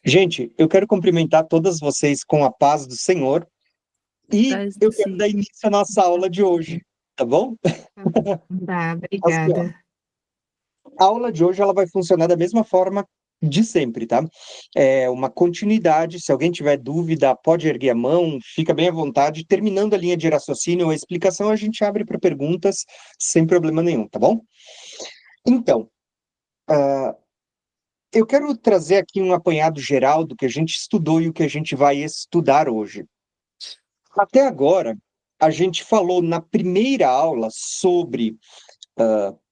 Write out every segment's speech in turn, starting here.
Gente, eu quero cumprimentar todas vocês com a paz do Senhor e Paz do eu quero dar Senhor. início à nossa aula de hoje, tá bom? Tá, Assim, ó, obrigada. a aula de hoje ela vai funcionar da mesma forma de sempre, tá? É uma continuidade, se alguém tiver dúvida, pode erguer a mão, fica bem à vontade. Terminando a linha de raciocínio ou a explicação, a gente abre para perguntas sem problema nenhum, tá bom? Então, eu quero trazer aqui um apanhado geral do que a gente estudou e o que a gente vai estudar hoje. Até agora, a gente falou na primeira aula sobre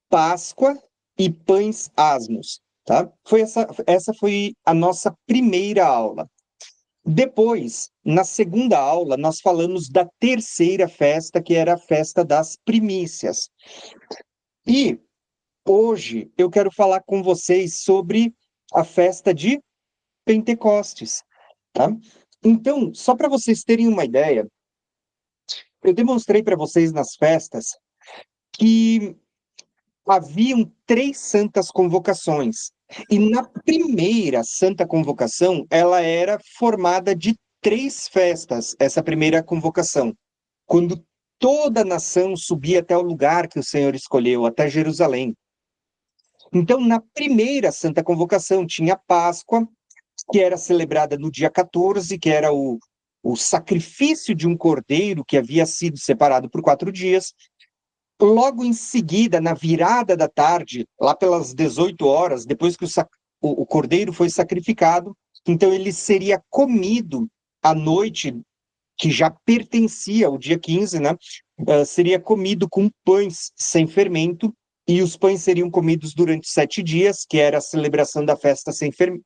Páscoa e pães asmos, tá? Essa foi a nossa primeira aula. Depois, na segunda aula, nós falamos da terceira festa, que era a festa das primícias. E hoje eu quero falar com vocês sobre a festa de Pentecostes, tá? Então, só para vocês terem uma ideia, eu demonstrei para vocês nas festas que haviam três santas convocações. E na primeira santa convocação, ela era formada de três festas, essa primeira convocação. Quando toda a nação subia até o lugar que o Senhor escolheu, até Jerusalém. Então, na primeira santa convocação, tinha a Páscoa, que era celebrada no dia 14, que era o sacrifício de um cordeiro que havia sido separado por 4 dias. Logo em seguida, na virada da tarde, lá pelas 18 horas, depois que o cordeiro foi sacrificado, então ele seria comido à noite, que já pertencia ao dia 15, né? Seria comido com pães sem fermento, e os pães seriam comidos durante 7 dias, que era a celebração da festa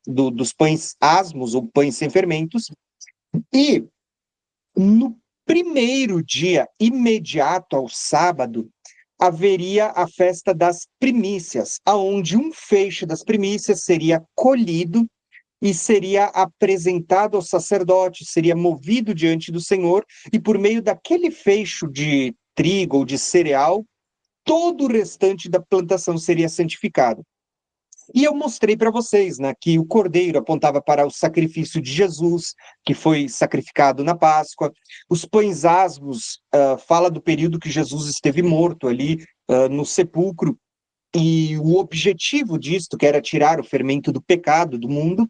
dos pães asmos, ou pães sem fermentos. E no primeiro dia, imediato ao sábado, haveria a festa das primícias, aonde um feixe das primícias seria colhido e seria apresentado ao sacerdote, seria movido diante do Senhor, e por meio daquele feixe de trigo ou de cereal, todo o restante da plantação seria santificado. E eu mostrei para vocês, né, que o cordeiro apontava para o sacrifício de Jesus, que foi sacrificado na Páscoa. Os pães asmos fala do período que Jesus esteve morto ali no sepulcro, e o objetivo disto, que era tirar o fermento do pecado do mundo.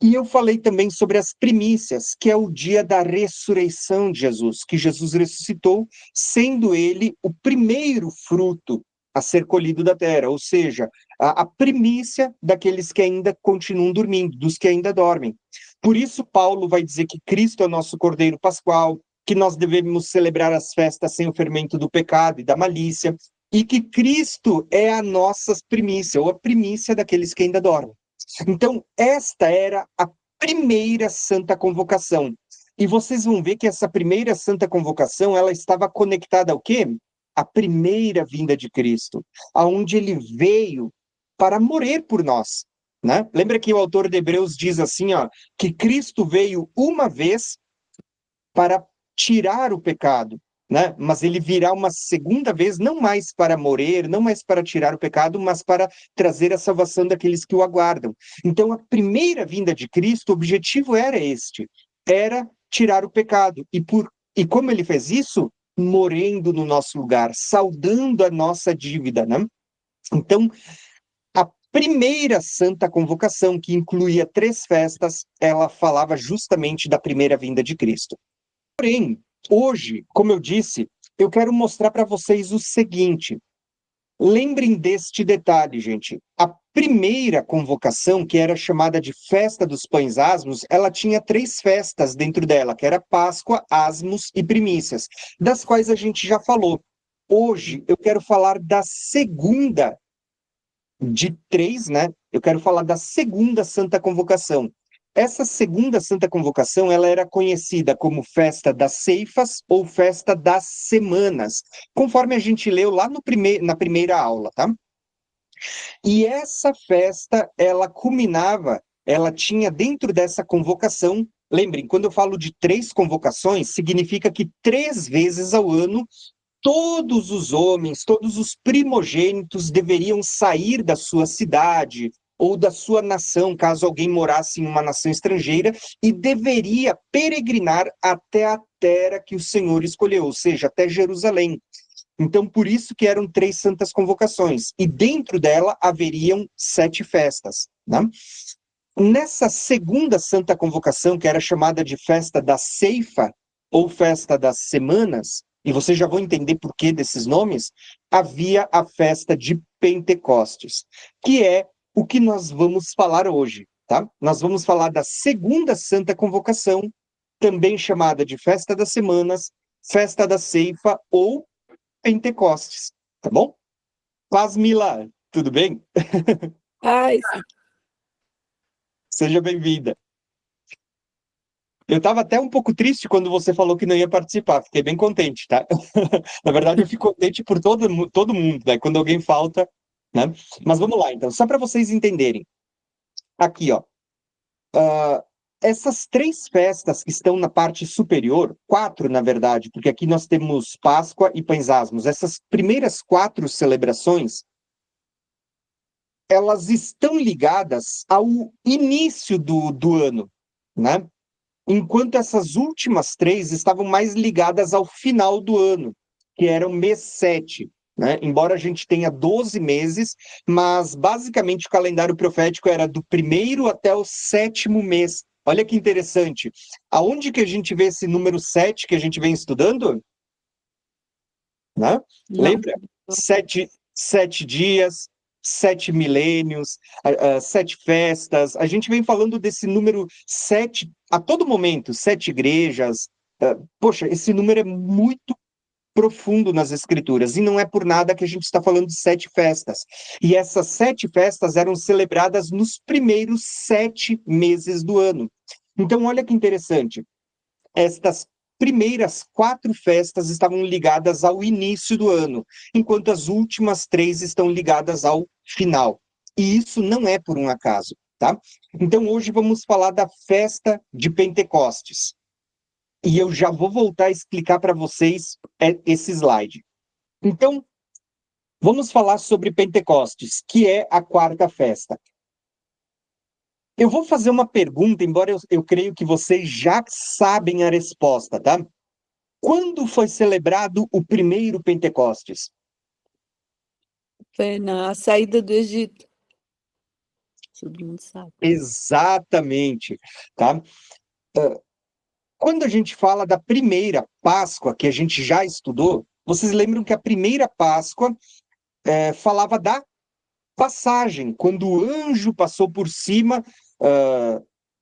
E eu falei também sobre as primícias, que é o dia da ressurreição de Jesus, que Jesus ressuscitou, sendo ele o primeiro fruto a ser colhido da terra, ou seja, a primícia daqueles que ainda continuam dormindo, dos que ainda dormem. Por isso, Paulo vai dizer que Cristo é o nosso Cordeiro Pascual, que nós devemos celebrar as festas sem o fermento do pecado e da malícia, e que Cristo é a nossa primícia, ou a primícia daqueles que ainda dormem. Então, esta era a primeira santa convocação. E vocês vão ver que essa primeira santa convocação, ela estava conectada ao quê? A primeira vinda de Cristo, aonde ele veio para morrer por nós, né? Lembra que o autor de Hebreus diz assim, ó, que Cristo veio uma vez para tirar o pecado, né? Mas ele virá uma segunda vez, não mais para morrer, não mais para tirar o pecado, mas para trazer a salvação daqueles que o aguardam. Então, a primeira vinda de Cristo, o objetivo era este, era tirar o pecado. E como ele fez isso? Morrendo no nosso lugar, saldando a nossa dívida, né? Então, a primeira santa convocação, que incluía três festas, ela falava justamente da primeira vinda de Cristo. Porém, hoje, como eu disse, eu quero mostrar para vocês o seguinte. Lembrem deste detalhe, gente. A primeira convocação, que era chamada de Festa dos Pães Asmos, ela tinha três festas dentro dela, que era Páscoa, Asmos e Primícias, das quais a gente já falou. Hoje, eu quero falar da segunda de três, né? Eu quero falar da segunda Santa Convocação. Essa segunda Santa Convocação, ela era conhecida como Festa das Ceifas ou Festa das Semanas, conforme a gente leu lá na primeira aula, tá? E essa festa, ela culminava, ela tinha dentro dessa convocação, lembrem, quando eu falo de três convocações, significa que 3 vezes ao ano todos os homens, todos os primogênitos deveriam sair da sua cidade, ou da sua nação, caso alguém morasse em uma nação estrangeira, e deveria peregrinar até a terra que o Senhor escolheu, ou seja, até Jerusalém. Então, por isso que eram 3 santas convocações, e dentro dela haveriam 7 festas, né? Nessa segunda santa convocação, que era chamada de festa da ceifa, ou festa das semanas, e vocês já vão entender por que desses nomes, havia a festa de Pentecostes, que é o que nós vamos falar hoje, tá? Nós vamos falar da segunda santa convocação, também chamada de festa das semanas, festa da ceifa ou Pentecostes, tá bom? Paz, Mila, tudo bem? Ai, Seja bem-vinda. Eu estava até um pouco triste quando você falou que não ia participar, fiquei bem contente, tá? Na verdade, eu fico contente por todo mundo, né? Quando alguém falta, né? Mas vamos lá, então, só para vocês entenderem. Aqui, ó, essas 3 festas que estão na parte superior, 4, na verdade, porque aqui nós temos Páscoa e Pães Asmos. Essas primeiras 4 celebrações, elas estão ligadas ao início do ano, né? Enquanto essas últimas 3 estavam mais ligadas ao final do ano, que era o mês 7, né? Embora a gente tenha 12 meses, mas basicamente o calendário profético era do primeiro até o 7º mês. Olha que interessante. Aonde que a gente vê esse número 7 que a gente vem estudando? Né? não. Lembra? 7 dias, 7 milênios, 7 festas. A gente vem falando desse número 7 a todo momento, 7 igrejas. Poxa, esse número é muito profundo nas escrituras, e não é por nada que a gente está falando de 7 festas. E essas 7 festas eram celebradas nos primeiros 7 meses do ano. Então, olha que interessante. Estas primeiras 4 festas estavam ligadas ao início do ano, enquanto as últimas 3 estão ligadas ao final. E isso não é por um acaso, tá? Então, hoje vamos falar da festa de Pentecostes. E eu já vou voltar a explicar para vocês esse slide. Então, vamos falar sobre Pentecostes, que é a 4ª festa. Eu vou fazer uma pergunta, embora eu creio que vocês já sabem a resposta, tá? Quando foi celebrado o primeiro Pentecostes? Foi na saída do Egito. Todo mundo sabe. Exatamente, tá? Quando a gente fala da primeira Páscoa, que a gente já estudou, vocês lembram que a primeira Páscoa falava da passagem, quando o anjo passou por cima,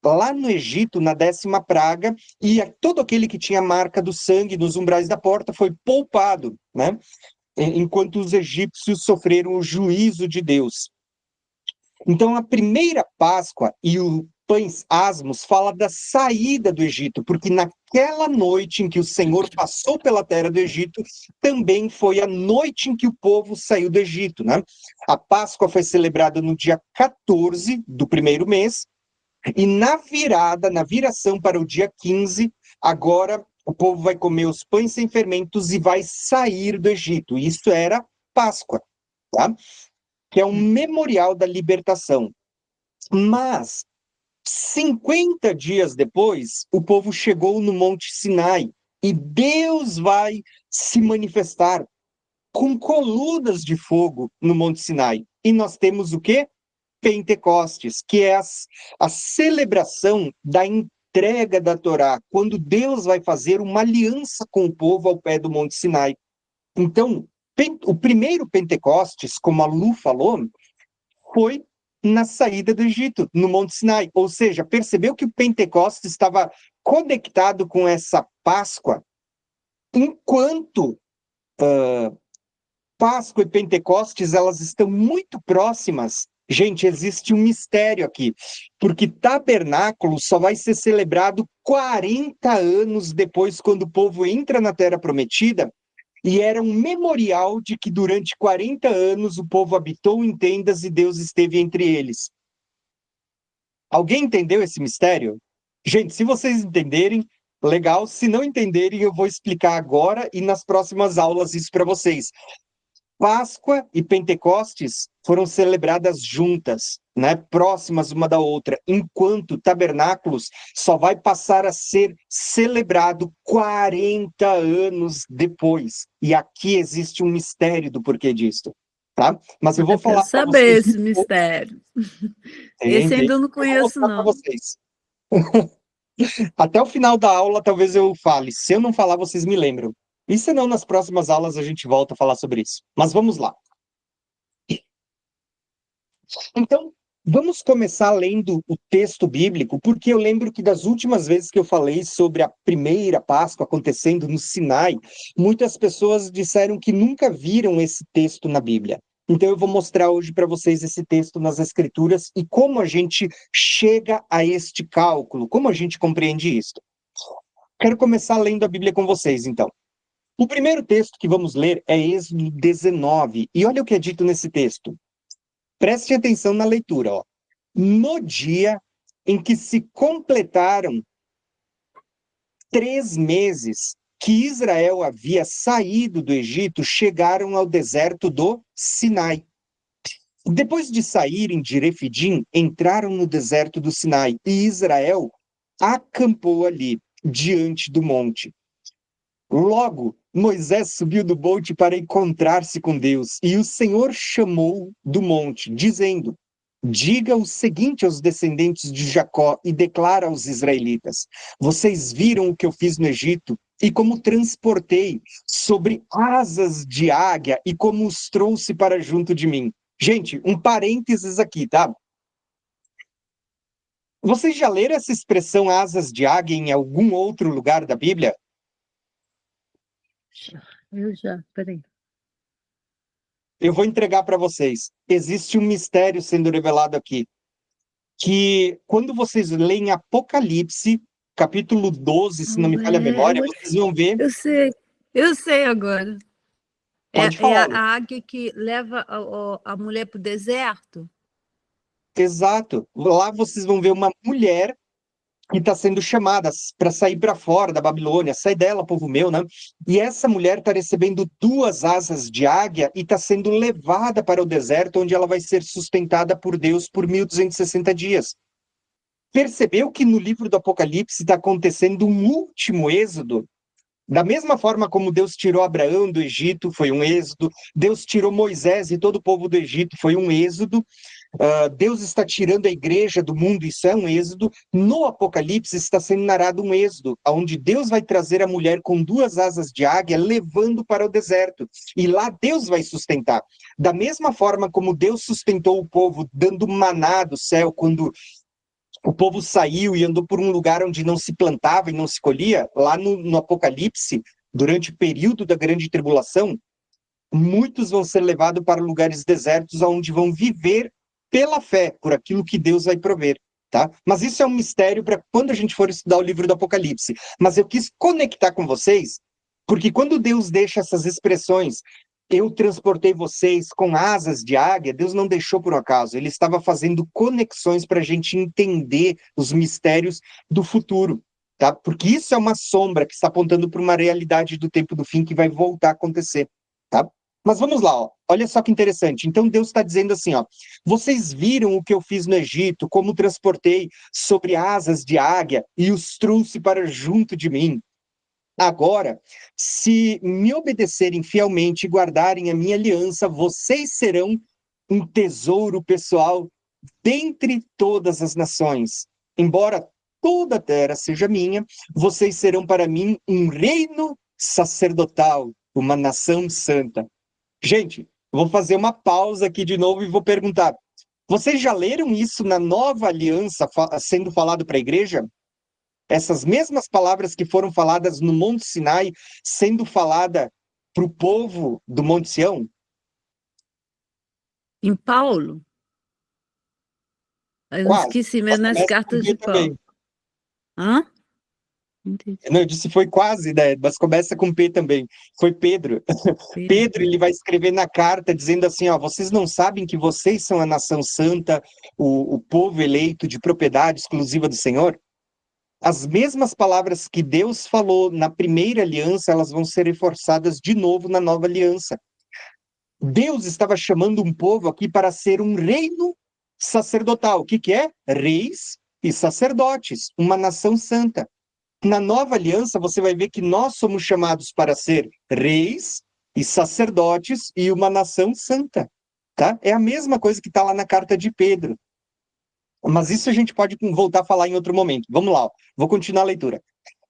lá no Egito, na 10ª praga, e todo aquele que tinha a marca do sangue nos umbrais da porta foi poupado, né? Enquanto os egípcios sofreram o juízo de Deus. Então, a primeira Páscoa e o Pães Asmos fala da saída do Egito, porque naquela noite em que o Senhor passou pela terra do Egito, também foi a noite em que o povo saiu do Egito, né? A Páscoa foi celebrada no dia 14 do primeiro mês, e na viração para o dia 15, agora o povo vai comer os pães sem fermentos e vai sair do Egito. Isso era Páscoa, tá? Que é um memorial da libertação. Mas 50 dias depois, o povo chegou no Monte Sinai e Deus vai se manifestar com colunas de fogo no Monte Sinai. E nós temos o quê? Pentecostes, que é a celebração da entrega da Torá, quando Deus vai fazer uma aliança com o povo ao pé do Monte Sinai. Então, o primeiro Pentecostes, como a Lu falou, foi na saída do Egito, no Monte Sinai. Ou seja, percebeu que o Pentecostes estava conectado com essa Páscoa, enquanto Páscoa e Pentecostes, elas estão muito próximas. Gente, existe um mistério aqui, porque tabernáculo só vai ser celebrado 40 anos depois, quando o povo entra na Terra Prometida, e era um memorial de que durante 40 anos o povo habitou em tendas e Deus esteve entre eles. Alguém entendeu esse mistério? Gente, se vocês entenderem, legal. Se não entenderem, eu vou explicar agora e nas próximas aulas isso para vocês. Páscoa e Pentecostes foram celebradas juntas, né, próximas uma da outra, enquanto Tabernáculos só vai passar a ser celebrado 40 anos depois. E aqui existe um mistério do porquê disso, tá? Mas eu vou Eu quero falar para saber vocês. esse mistério. Esse Tem. ainda eu não Eu vou conheço, mostrar para não. vocês. Até o final da aula, talvez eu fale. Se eu não falar, vocês me lembram. E se não, nas próximas aulas a gente volta a falar sobre isso. Mas vamos lá. Então, vamos começar lendo o texto bíblico, porque eu lembro que das últimas vezes que eu falei sobre a primeira Páscoa acontecendo no Sinai, muitas pessoas disseram que nunca viram esse texto na Bíblia. Então, eu vou mostrar hoje para vocês esse texto nas Escrituras e como a gente chega a este cálculo, como a gente compreende isso. Quero começar lendo a Bíblia com vocês, então. O primeiro texto que vamos ler é Êxodo 19, e olha o que é dito nesse texto. Preste atenção na leitura, ó. No dia em que se completaram 3 meses que Israel havia saído do Egito, chegaram ao deserto do Sinai. Depois de saírem de Refidim, entraram no deserto do Sinai, e Israel acampou ali, diante do monte. Logo, Moisés subiu do monte para encontrar-se com Deus, e o Senhor chamou do monte, dizendo: Diga o seguinte aos descendentes de Jacó e declara aos israelitas: Vocês viram o que eu fiz no Egito e como transportei sobre asas de águia e como os trouxe para junto de mim. Gente, um parênteses aqui, tá? Vocês já leram essa expressão asas de águia em algum outro lugar da Bíblia? Eu já, peraí. Eu vou entregar para vocês. Existe um mistério sendo revelado aqui, que quando vocês leem Apocalipse, capítulo 12, se não me falha a memória, vocês vão ver. Eu sei agora. Pode É falar. a águia que leva a mulher para o deserto? Exato. Lá vocês vão ver uma mulher que está sendo chamada para sair para fora da Babilônia. Sai dela, povo meu, né? E essa mulher está recebendo 2 asas de águia e está sendo levada para o deserto, onde ela vai ser sustentada por Deus por 1260 dias. Percebeu que no livro do Apocalipse está acontecendo um último êxodo? Da mesma forma como Deus tirou Abraão do Egito, foi um êxodo. Deus tirou Moisés e todo o povo do Egito, foi um êxodo. Deus está tirando a igreja do mundo, isso é um êxodo. No Apocalipse está sendo narrado um êxodo, onde Deus vai trazer a mulher com 2 asas de águia, levando para o deserto. E lá Deus vai sustentar. Da mesma forma como Deus sustentou o povo, dando maná do céu, quando o povo saiu e andou por um lugar onde não se plantava e não se colhia, lá no Apocalipse, durante o período da grande tribulação, muitos vão ser levados para lugares desertos, onde vão viver pela fé, por aquilo que Deus vai prover. Tá? Mas isso é um mistério para quando a gente for estudar o livro do Apocalipse. Mas eu quis conectar com vocês, porque quando Deus deixa essas expressões, eu transportei vocês com asas de águia, Deus não deixou por um acaso, ele estava fazendo conexões para a gente entender os mistérios do futuro, tá? Porque isso é uma sombra que está apontando para uma realidade do tempo do fim que vai voltar a acontecer, tá? Mas vamos lá, ó. Olha só que interessante. Então Deus está dizendo assim, ó, vocês viram o que eu fiz no Egito, como transportei sobre asas de águia e os trouxe para junto de mim. Agora, se me obedecerem fielmente e guardarem a minha aliança, vocês serão um tesouro pessoal dentre todas as nações. Embora toda a terra seja minha, vocês serão para mim um reino sacerdotal, uma nação santa. Gente, vou fazer uma pausa aqui de novo e vou perguntar: vocês já leram isso na nova aliança sendo falado para a igreja? Essas mesmas palavras que foram faladas no Monte Sinai, sendo falada para o povo do Monte Sião? Em Paulo? Eu não Quase. esqueci, Mas mas nas começa com cartas P de Paulo. também. Hã? Entendi. Não, eu disse foi quase, né? Mas começa com P também. Foi Pedro. Pedro, ele vai escrever na carta dizendo assim, ó, vocês não sabem que vocês são a nação santa, o povo eleito de propriedade exclusiva do Senhor? As mesmas palavras que Deus falou na primeira aliança, elas vão ser reforçadas de novo na nova aliança. Deus estava chamando um povo aqui para ser um reino sacerdotal. O que que é? Reis e sacerdotes, uma nação santa. Na nova aliança, você vai ver que nós somos chamados para ser reis e sacerdotes e uma nação santa, tá? É a mesma coisa que está lá na carta de Pedro. Mas isso a gente pode voltar a falar em outro momento. Vamos lá, ó. Vou continuar a leitura.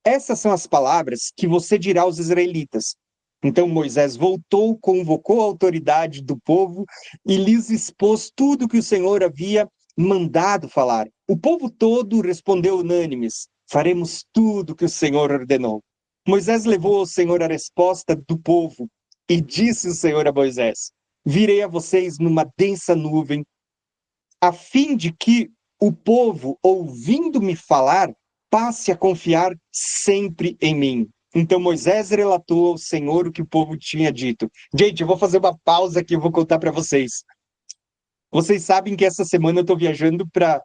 Essas são as palavras que você dirá aos israelitas. Então Moisés voltou, convocou a autoridade do povo e lhes expôs tudo que o Senhor havia mandado falar. O povo todo respondeu unânimes: faremos tudo que o Senhor ordenou. Moisés levou ao Senhor a resposta do povo e disse o Senhor a Moisés: virei a vocês numa densa nuvem, a fim de que o povo, ouvindo-me falar, passe a confiar sempre em mim. Então Moisés relatou ao Senhor o que o povo tinha dito. Gente, eu vou fazer uma pausa aqui, eu vou contar para vocês. Vocês sabem que essa semana eu estou viajando para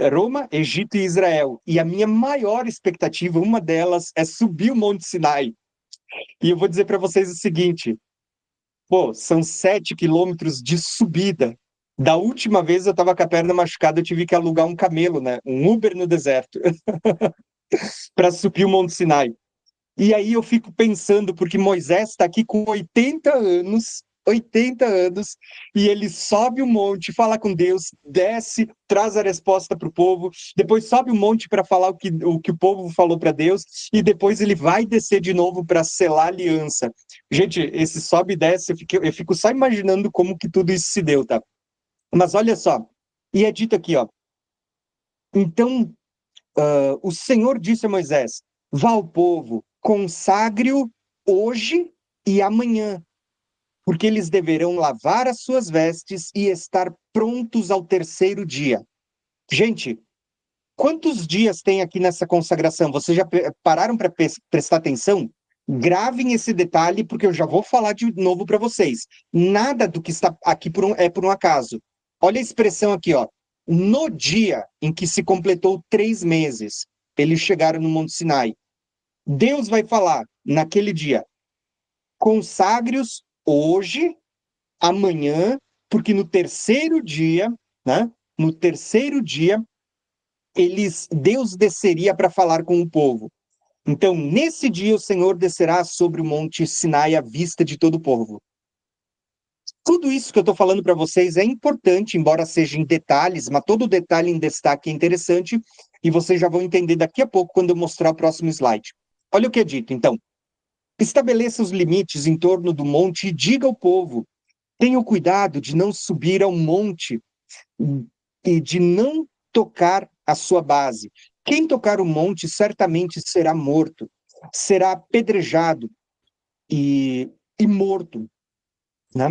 Roma, Egito e Israel. E a minha maior expectativa, uma delas, é subir o Monte Sinai. E eu vou dizer para vocês o seguinte: pô, são 7 quilômetros de subida. Da última vez eu estava com a perna machucada, eu tive que alugar um camelo, né? Um Uber no deserto, para subir o Monte Sinai. E aí eu fico pensando, porque Moisés está aqui com 80 anos, e ele sobe o monte, fala com Deus, desce, traz a resposta para o povo, depois sobe o monte para falar o que o povo falou para Deus, e depois ele vai descer de novo para selar a aliança. Gente, esse sobe e desce, eu fico só imaginando como que tudo isso se deu, tá? Mas olha só, e é dito aqui, ó. Então, o Senhor disse a Moisés: vá ao povo, consagre-o hoje e amanhã, porque eles deverão lavar as suas vestes e estar prontos ao terceiro dia. Gente, quantos dias tem aqui nessa consagração? Vocês já pararam para prestar atenção? Gravem esse detalhe, porque eu já vou falar de novo para vocês. Nada do que está aqui é por um acaso. Olha a expressão aqui, ó. No dia em que se completou 3 meses, eles chegaram no Monte Sinai. Deus vai falar naquele dia: consagre-os hoje, amanhã, porque no terceiro dia, né? No terceiro dia, Deus desceria para falar com o povo. Então, nesse dia, o Senhor descerá sobre o monte Sinai à vista de todo o povo. Tudo isso que eu estou falando para vocês é importante, embora seja em detalhes, mas todo detalhe em destaque é interessante, e vocês já vão entender daqui a pouco quando eu mostrar o próximo slide. Olha o que é dito, então. Estabeleça os limites em torno do monte e diga ao povo: tenham cuidado de não subir ao monte e de não tocar a sua base. Quem tocar o monte certamente será morto, será apedrejado e morto, né?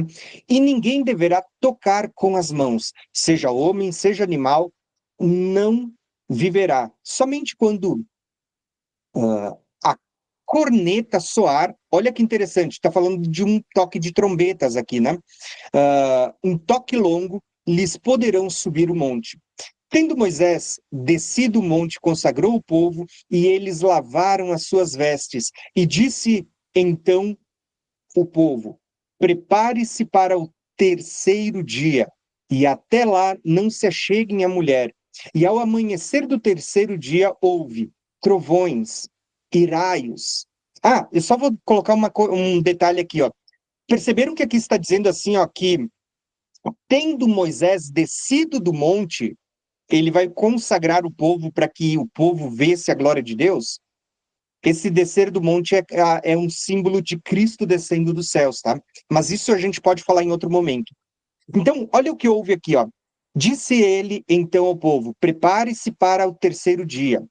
E ninguém deverá tocar com as mãos, seja homem, seja animal, não viverá. Somente quando a corneta soar, olha que interessante, está falando de um toque de trombetas aqui, né? Um toque longo, lhes poderão subir o monte. Tendo Moisés descido o monte, consagrou o povo, e eles lavaram as suas vestes. E disse então o povo: prepare-se para o terceiro dia, e até lá não se acheguem à mulher. E ao amanhecer do terceiro dia houve trovões e raios. Ah, eu só vou colocar um detalhe aqui, ó. Perceberam que aqui está dizendo assim, ó, que tendo Moisés descido do monte, ele vai consagrar o povo para que o povo vesse a glória de Deus? Esse descer do monte é um símbolo de Cristo descendo dos céus, tá? Mas isso a gente pode falar em outro momento. Então, olha o que houve aqui, ó. Disse ele então ao povo: prepare-se para o terceiro dia,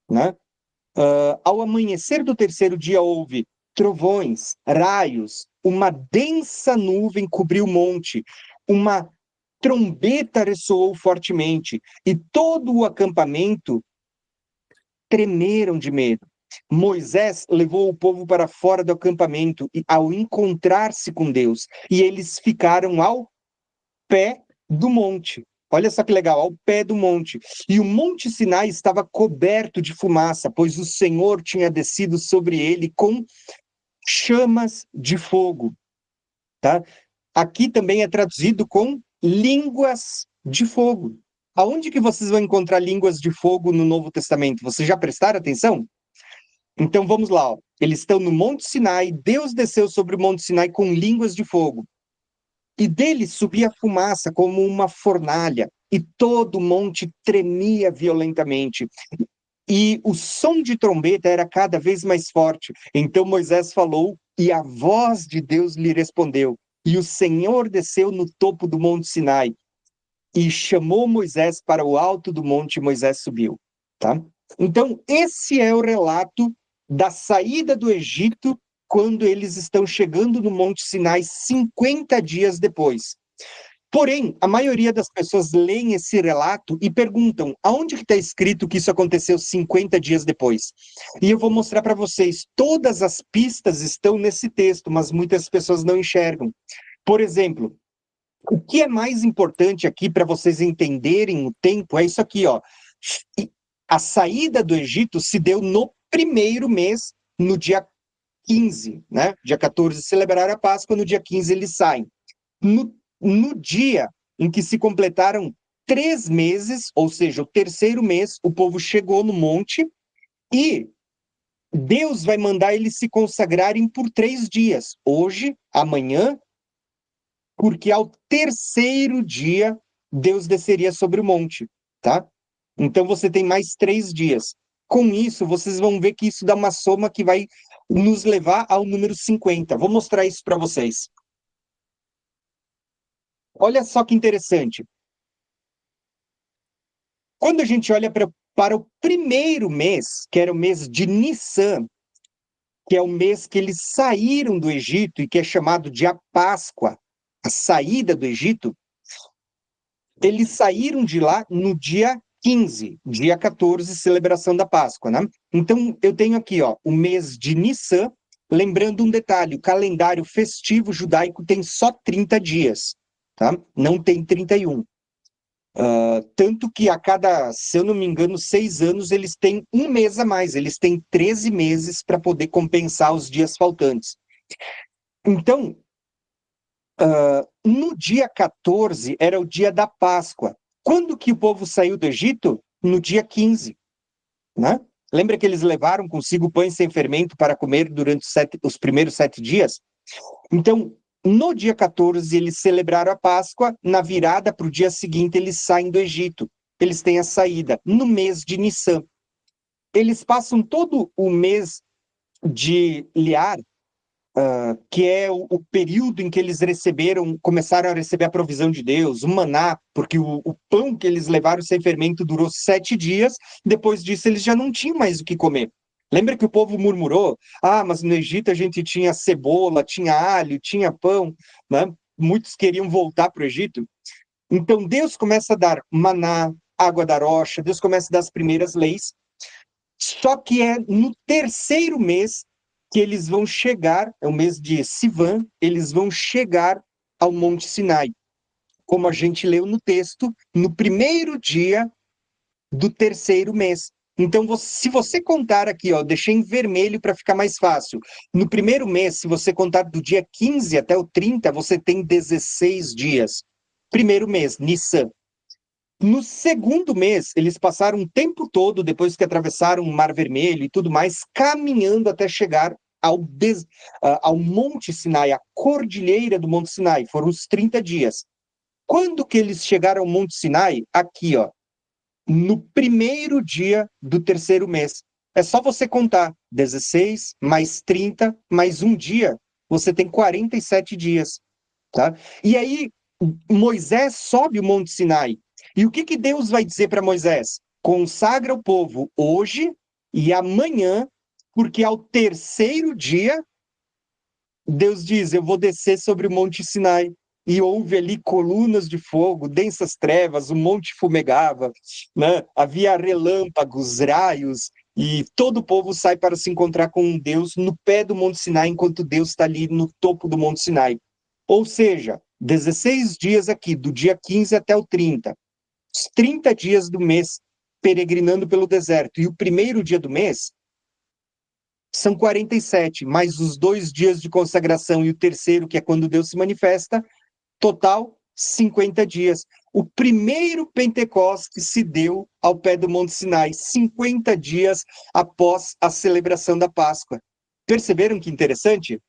né? Ao amanhecer do terceiro dia houve trovões, raios, uma densa nuvem cobriu o monte, uma trombeta ressoou fortemente, e todo o acampamento tremeram de medo. Moisés levou o povo para fora do acampamento ao encontrar-se com Deus, e eles ficaram ao pé do monte. Olha só que legal, ao pé do monte. E o monte Sinai estava coberto de fumaça, pois o Senhor tinha descido sobre ele com chamas de fogo. tá? Aqui também é traduzido com línguas de fogo. Aonde que vocês vão encontrar línguas de fogo no Novo Testamento? Vocês já prestaram atenção? Então vamos lá, ó. Eles estão no Monte Sinai, Deus desceu sobre o Monte Sinai com línguas de fogo. E dele subia fumaça como uma fornalha, e todo o monte tremia violentamente. E o som de trombeta era cada vez mais forte. Então Moisés falou, e a voz de Deus lhe respondeu. E o Senhor desceu no topo do Monte Sinai e chamou Moisés para o alto do monte, e Moisés subiu. Tá? Então, esse é o relato da saída do Egito quando eles estão chegando no Monte Sinai 50 dias depois. Porém, a maioria das pessoas leem esse relato e perguntam aonde que está escrito que isso aconteceu 50 dias depois. E eu vou mostrar para vocês, todas as pistas estão nesse texto, mas muitas pessoas não enxergam. Por exemplo, o que é mais importante aqui para vocês entenderem o tempo é isso aqui, ó. A saída do Egito se deu no primeiro mês, no dia 15, né? Dia 14 celebraram a Páscoa, no dia 15 eles saem. No dia em que se completaram 3 meses, ou seja, o terceiro mês, o povo chegou no monte e Deus vai mandar eles se consagrarem por 3 dias, hoje, amanhã, porque ao terceiro dia Deus desceria sobre o monte, tá? Então você tem mais 3 dias. Com isso, vocês vão ver que isso dá uma soma que vai nos levar ao número 50. Vou mostrar isso para vocês. Olha só que interessante. Quando a gente olha para o primeiro mês, que era o mês de Nissan, que é o mês que eles saíram do Egito e que é chamado de a Páscoa, a saída do Egito, eles saíram de lá no dia 15, dia 14, celebração da Páscoa, né? Então, eu tenho aqui, ó, o mês de Nissan, lembrando um detalhe, o calendário festivo judaico tem só 30 dias, tá? Não tem 31. Tanto que a cada, se eu não me engano, 6 anos, eles têm um mês a mais, eles têm 13 meses para poder compensar os dias faltantes. Então, no dia 14 era o dia da Páscoa. Quando que o povo saiu do Egito? No dia 15, né? Lembra que eles levaram consigo pães sem fermento para comer durante os primeiros 7 dias? Então, no dia 14, eles celebraram a Páscoa, na virada para o dia seguinte, eles saem do Egito. Eles têm a saída no mês de Nissan. Eles passam todo o mês de Liar, que é o período em que eles começaram a receber a provisão de Deus, o maná, porque o pão que eles levaram sem fermento durou 7 dias, depois disso eles já não tinham mais o que comer. Lembra que o povo murmurou? Ah, mas no Egito a gente tinha cebola, tinha alho, tinha pão, né? Muitos queriam voltar para o Egito. Então Deus começa a dar maná, água da rocha, Deus começa a dar as primeiras leis, só que é no terceiro mês que eles vão chegar, é o mês de Sivan, eles vão chegar ao Monte Sinai. Como a gente leu no texto, no primeiro dia do terceiro mês. Então, se você contar aqui, ó, deixei em vermelho para ficar mais fácil. No primeiro mês, se você contar do dia 15 até o 30, você tem 16 dias. Primeiro mês, Nissan. No segundo mês, eles passaram um tempo todo, depois que atravessaram o Mar Vermelho e tudo mais, caminhando até chegar ao Monte Sinai, a cordilheira do Monte Sinai. Foram os 30 dias. Quando que eles chegaram ao Monte Sinai? Aqui, ó, no primeiro dia do terceiro mês. É só você contar 16 mais 30 mais um dia, você tem 47 dias. Tá? E aí, Moisés sobe o Monte Sinai. E o que, que Deus vai dizer para Moisés? Consagra o povo hoje e amanhã, porque ao terceiro dia, Deus diz: eu vou descer sobre o Monte Sinai. E houve ali colunas de fogo, densas trevas, o monte fumegava, né? Havia relâmpagos, raios, e todo o povo sai para se encontrar com Deus no pé do Monte Sinai, enquanto Deus está ali no topo do Monte Sinai. Ou seja, 16 dias aqui, do dia 15 até o 30. Os 30 dias do mês peregrinando pelo deserto. E o primeiro dia do mês são 47, mais os 2 dias de consagração e o terceiro, que é quando Deus se manifesta, total 50 dias. O primeiro Pentecostes se deu ao pé do Monte Sinai, 50 dias após a celebração da Páscoa. Perceberam que interessante?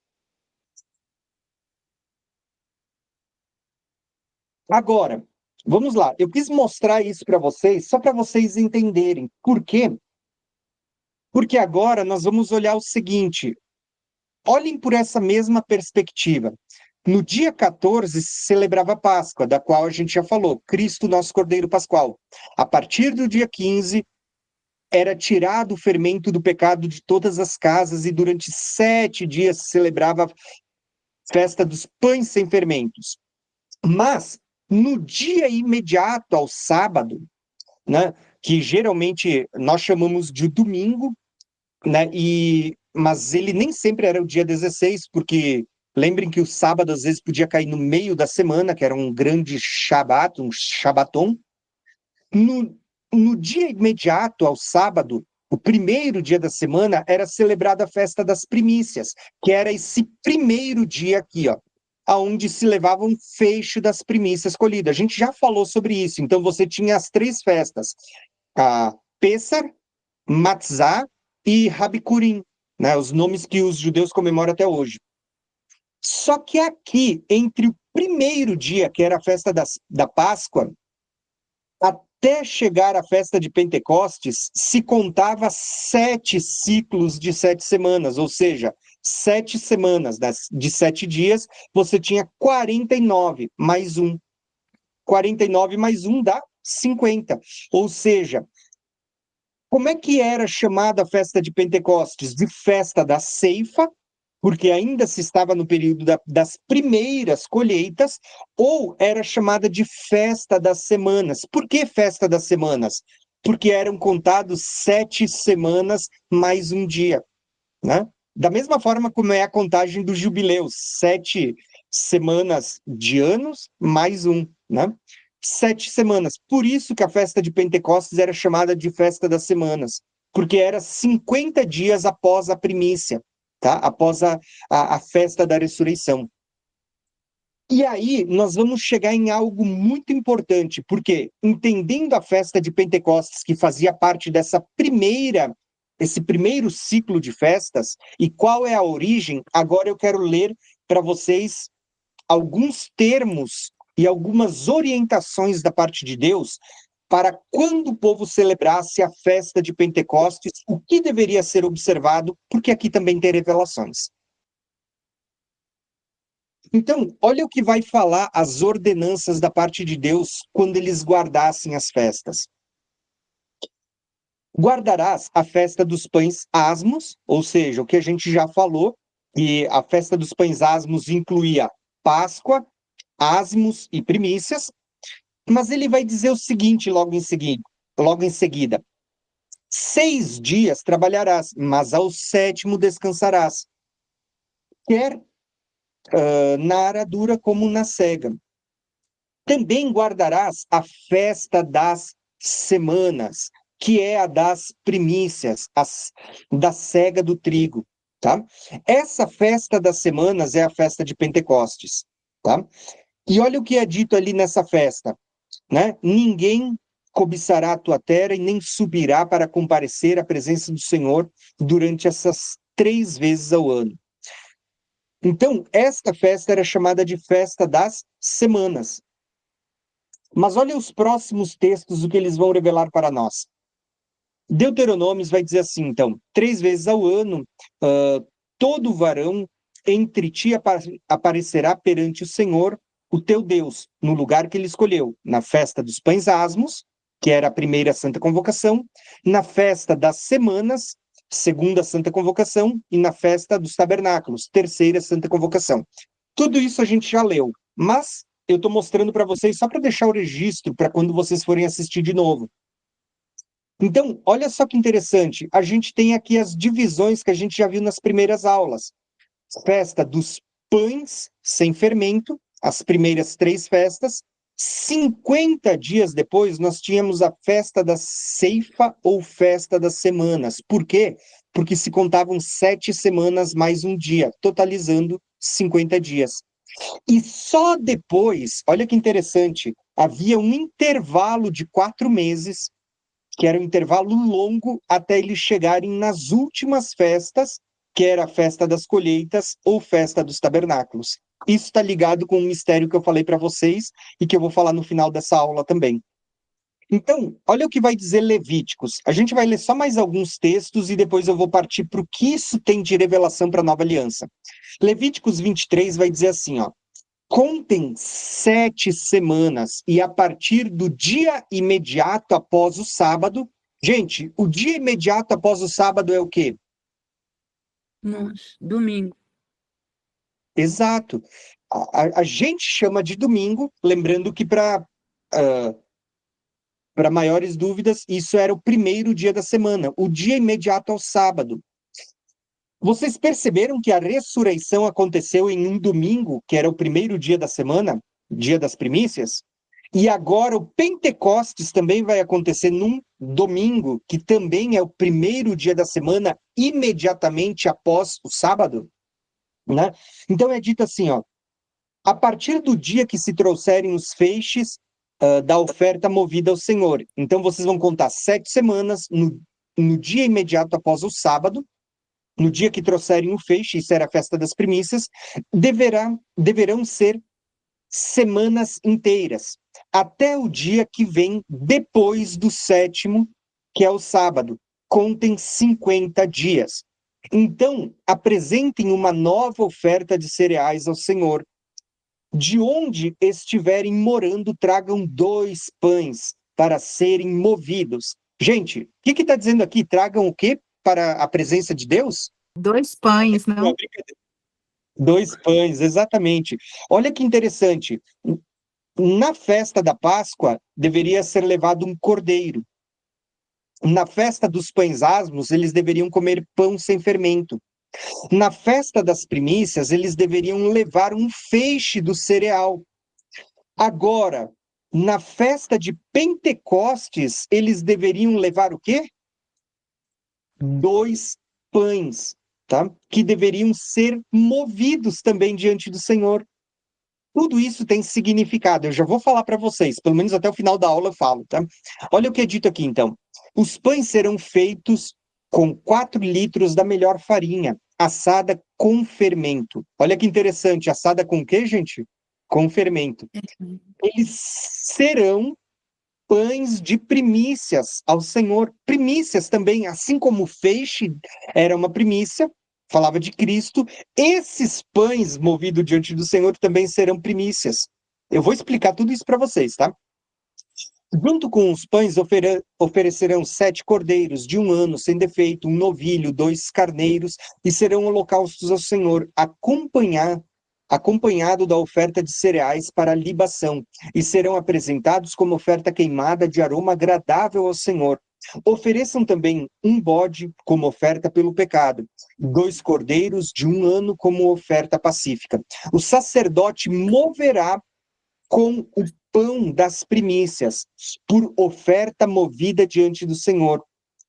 Agora, vamos lá. Eu quis mostrar isso para vocês, só para vocês entenderem. Por quê? Porque agora nós vamos olhar o seguinte: olhem por essa mesma perspectiva. No dia 14 se celebrava a Páscoa, da qual a gente já falou, Cristo, nosso Cordeiro Pascual. A partir do dia 15, era tirado o fermento do pecado de todas as casas, e durante 7 dias se celebrava a festa dos pães sem fermentos. Mas, no dia imediato ao sábado, né, que geralmente nós chamamos de domingo, né, mas ele nem sempre era o dia 16, porque lembrem que o sábado às vezes podia cair no meio da semana, que era um grande shabat, um shabaton. No dia imediato ao sábado, o primeiro dia da semana, era celebrada a festa das primícias, que era esse primeiro dia aqui, ó, aonde se levava um feixe das primícias colhidas. A gente já falou sobre isso. Então você tinha as 3 festas, a Pessar, Matzah e Rabikurim, né, os nomes que os judeus comemoram até hoje. Só que aqui, entre o primeiro dia, que era a festa da Páscoa, até chegar à festa de Pentecostes, se contava 7 ciclos de 7 semanas, ou seja, 7 semanas de 7 dias, você tinha 49 mais um. 49 mais um dá 50. Ou seja, como é que era chamada a festa de Pentecostes? De festa da ceifa, porque ainda se estava no período das primeiras colheitas, ou era chamada de festa das semanas. Por que festa das semanas? Porque eram contados 7 semanas mais um dia, né? Da mesma forma como é a contagem dos jubileus, 7 semanas de anos mais um, né? 7 semanas. Por isso que a festa de Pentecostes era chamada de festa das semanas, porque era 50 dias após a primícia, tá? Após a festa da ressurreição. E aí nós vamos chegar em algo muito importante, porque entendendo a festa de Pentecostes, que fazia parte esse primeiro ciclo de festas, e qual é a origem, agora eu quero ler para vocês alguns termos e algumas orientações da parte de Deus para quando o povo celebrasse a festa de Pentecostes, o que deveria ser observado, porque aqui também tem revelações. Então, olha o que vai falar as ordenanças da parte de Deus quando eles guardassem as festas. Guardarás a festa dos pães asmos, ou seja, o que a gente já falou, e a festa dos pães asmos incluía Páscoa, asmos e primícias, mas ele vai dizer o seguinte logo em seguida: 6 dias trabalharás, mas ao 7º descansarás, quer na aradura como na cega. Também guardarás a festa das semanas, que é a das primícias, da cega do trigo, tá? Essa festa das semanas é a festa de Pentecostes, tá? E olha o que é dito ali nessa festa, né? Ninguém cobiçará a tua terra e nem subirá para comparecer à presença do Senhor durante essas 3 vezes ao ano. Então, esta festa era chamada de festa das semanas. Mas olha os próximos textos, o que eles vão revelar para nós. Deuteronômios vai dizer assim, então: 3 vezes ao ano, todo varão entre ti aparecerá perante o Senhor, o teu Deus, no lugar que ele escolheu, na festa dos pães asmos, que era a primeira santa convocação, na festa das semanas, segunda santa convocação, e na festa dos tabernáculos, terceira santa convocação. Tudo isso a gente já leu, mas eu estou mostrando para vocês só para deixar o registro para quando vocês forem assistir de novo. Então, olha só que interessante, a gente tem aqui as divisões que a gente já viu nas primeiras aulas. Festa dos pães sem fermento, as primeiras 3 festas, 50 dias depois, nós tínhamos a festa da ceifa ou festa das semanas. Por quê? Porque se contavam 7 semanas mais um dia, totalizando 50 dias. E só depois, olha que interessante, havia um intervalo de 4 meses, que era um intervalo longo até eles chegarem nas últimas festas, que era a festa das colheitas ou festa dos tabernáculos. Isso está ligado com o mistério que eu falei para vocês e que eu vou falar no final dessa aula também. Então, olha o que vai dizer Levíticos. A gente vai ler só mais alguns textos e depois eu vou partir para o que isso tem de revelação para a nova aliança. Levíticos 23 vai dizer assim, ó. Contem 7 semanas e a partir do dia imediato após o sábado. Gente, o dia imediato após o sábado é o quê? Nossa, domingo. Exato. A gente chama de domingo, lembrando que para maiores dúvidas, isso era o primeiro dia da semana, o dia imediato ao sábado. Vocês perceberam que a ressurreição aconteceu em um domingo, que era o primeiro dia da semana, dia das primícias? E agora o Pentecostes também vai acontecer num domingo, que também é o primeiro dia da semana, imediatamente após o sábado, né? Então é dito assim, ó, a partir do dia que se trouxerem os feixes da oferta movida ao Senhor. Então vocês vão contar 7 semanas no dia imediato após o sábado, no dia que trouxerem o feixe, isso era a festa das primícias, deverão ser semanas inteiras, até o dia que vem depois do 7º, que é o sábado. Contem 50 dias. Então, apresentem uma nova oferta de cereais ao Senhor. De onde estiverem morando, tragam 2 pães para serem movidos. Gente, o que está dizendo aqui? Tragam o quê para a presença de Deus? 2 pães, não? 2 pães, exatamente. Olha que interessante. Na festa da Páscoa, deveria ser levado um cordeiro. Na festa dos pães asmos, eles deveriam comer pão sem fermento. Na festa das primícias, eles deveriam levar um feixe do cereal. Agora, na festa de Pentecostes, eles deveriam levar o quê? 2 pães, tá? Que deveriam ser movidos também diante do Senhor. Tudo isso tem significado. Eu já vou falar para vocês, pelo menos até o final da aula eu falo, tá? Olha o que é dito aqui, então. Os pães serão feitos com 4 litros da melhor farinha, assada com fermento. Olha que interessante, assada com o quê, gente? Com fermento. Eles serão pães de primícias ao Senhor. Primícias também, assim como o feixe era uma primícia, falava de Cristo, esses pães movidos diante do Senhor também serão primícias. Eu vou explicar tudo isso para vocês, tá? Junto com os pães oferecerão 7 cordeiros de 1 ano, sem defeito, um novilho, 2 carneiros, e serão holocaustos ao Senhor, acompanhado da oferta de cereais para a libação, e serão apresentados como oferta queimada de aroma agradável ao Senhor. Ofereçam também um bode como oferta pelo pecado, 2 cordeiros de 1 ano como oferta pacífica. O sacerdote moverá com o pão das primícias, por oferta movida diante do Senhor,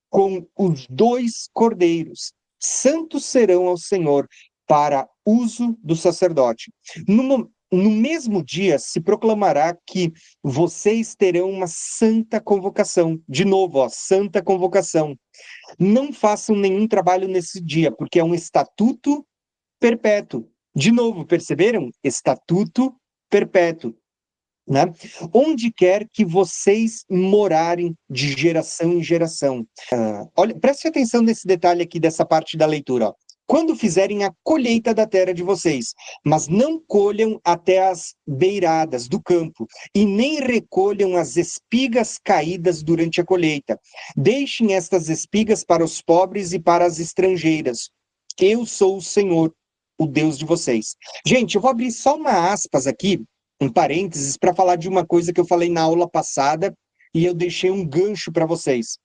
com os 2 cordeiros. Santos serão ao Senhor para uso do sacerdote. No mesmo dia se proclamará que vocês terão uma santa convocação. De novo, ó, santa convocação. Não façam nenhum trabalho nesse dia, porque é um estatuto perpétuo. De novo, perceberam? Estatuto perpétuo. Né? Onde quer que vocês morarem de geração em geração. Olha, preste atenção nesse detalhe aqui dessa parte da leitura. Ó. Quando fizerem a colheita da terra de vocês, mas não colham até as beiradas do campo, e nem recolham as espigas caídas durante a colheita. Deixem estas espigas para os pobres e para as estrangeiras. Eu sou o Senhor, o Deus de vocês. Gente, eu vou abrir só uma aspas aqui, um parênteses, para falar de uma coisa que eu falei na aula passada e eu deixei um gancho para vocês.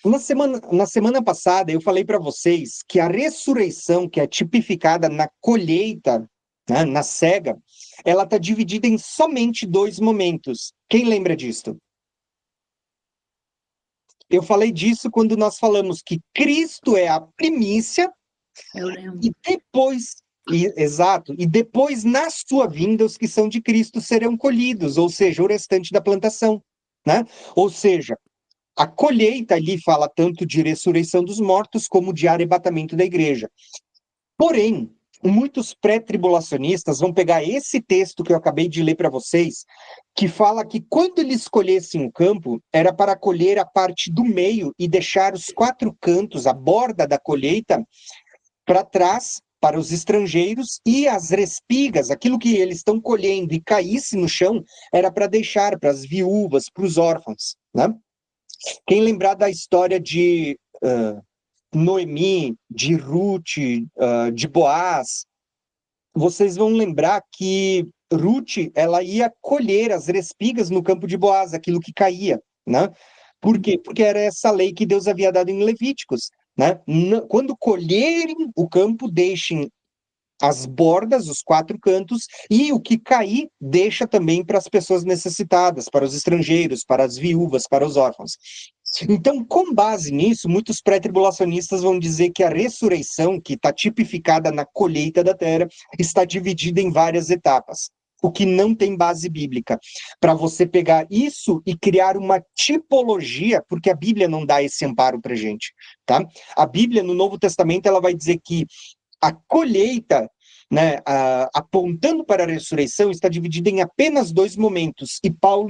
Na semana passada, eu falei para vocês que a ressurreição, que é tipificada na colheita né, na cega, ela está dividida em somente 2 momentos. Quem lembra disto? Eu falei disso quando nós falamos que Cristo é a primícia Eu lembro. e depois, exato, e depois na sua vinda os que são de Cristo serão colhidos, ou seja, o restante da plantação, né? Ou seja, a colheita ali fala tanto de ressurreição dos mortos como de arrebatamento da igreja. Porém, muitos pré-tribulacionistas vão pegar esse texto que eu acabei de ler para vocês, que fala que quando eles escolhessem o campo, era para colher a parte do meio e deixar os 4 cantos, a borda da colheita, para trás, para os estrangeiros, e as respigas, aquilo que eles estão colhendo e caísse no chão, era para deixar para as viúvas, para os órfãos, né? Quem lembrar da história de Noemi, de Ruth, de Boaz, vocês vão lembrar que Ruth, ela ia colher as respigas no campo de Boaz, aquilo que caía, né? Por quê? Porque era essa lei que Deus havia dado em Levíticos, né? Quando colherem o campo, deixem as bordas, os 4 cantos, e o que cair, deixa também para as pessoas necessitadas, para os estrangeiros, para as viúvas, para os órfãos. Então, com base nisso, muitos pré-tribulacionistas vão dizer que a ressurreição, que está tipificada na colheita da terra, está dividida em várias etapas, o que não tem base bíblica. Para você pegar isso e criar uma tipologia, porque a Bíblia não dá esse amparo para gente, tá? A Bíblia, no Novo Testamento, ela vai dizer que a colheita, né, apontando para a ressurreição, está dividida em apenas 2 momentos, e Paulo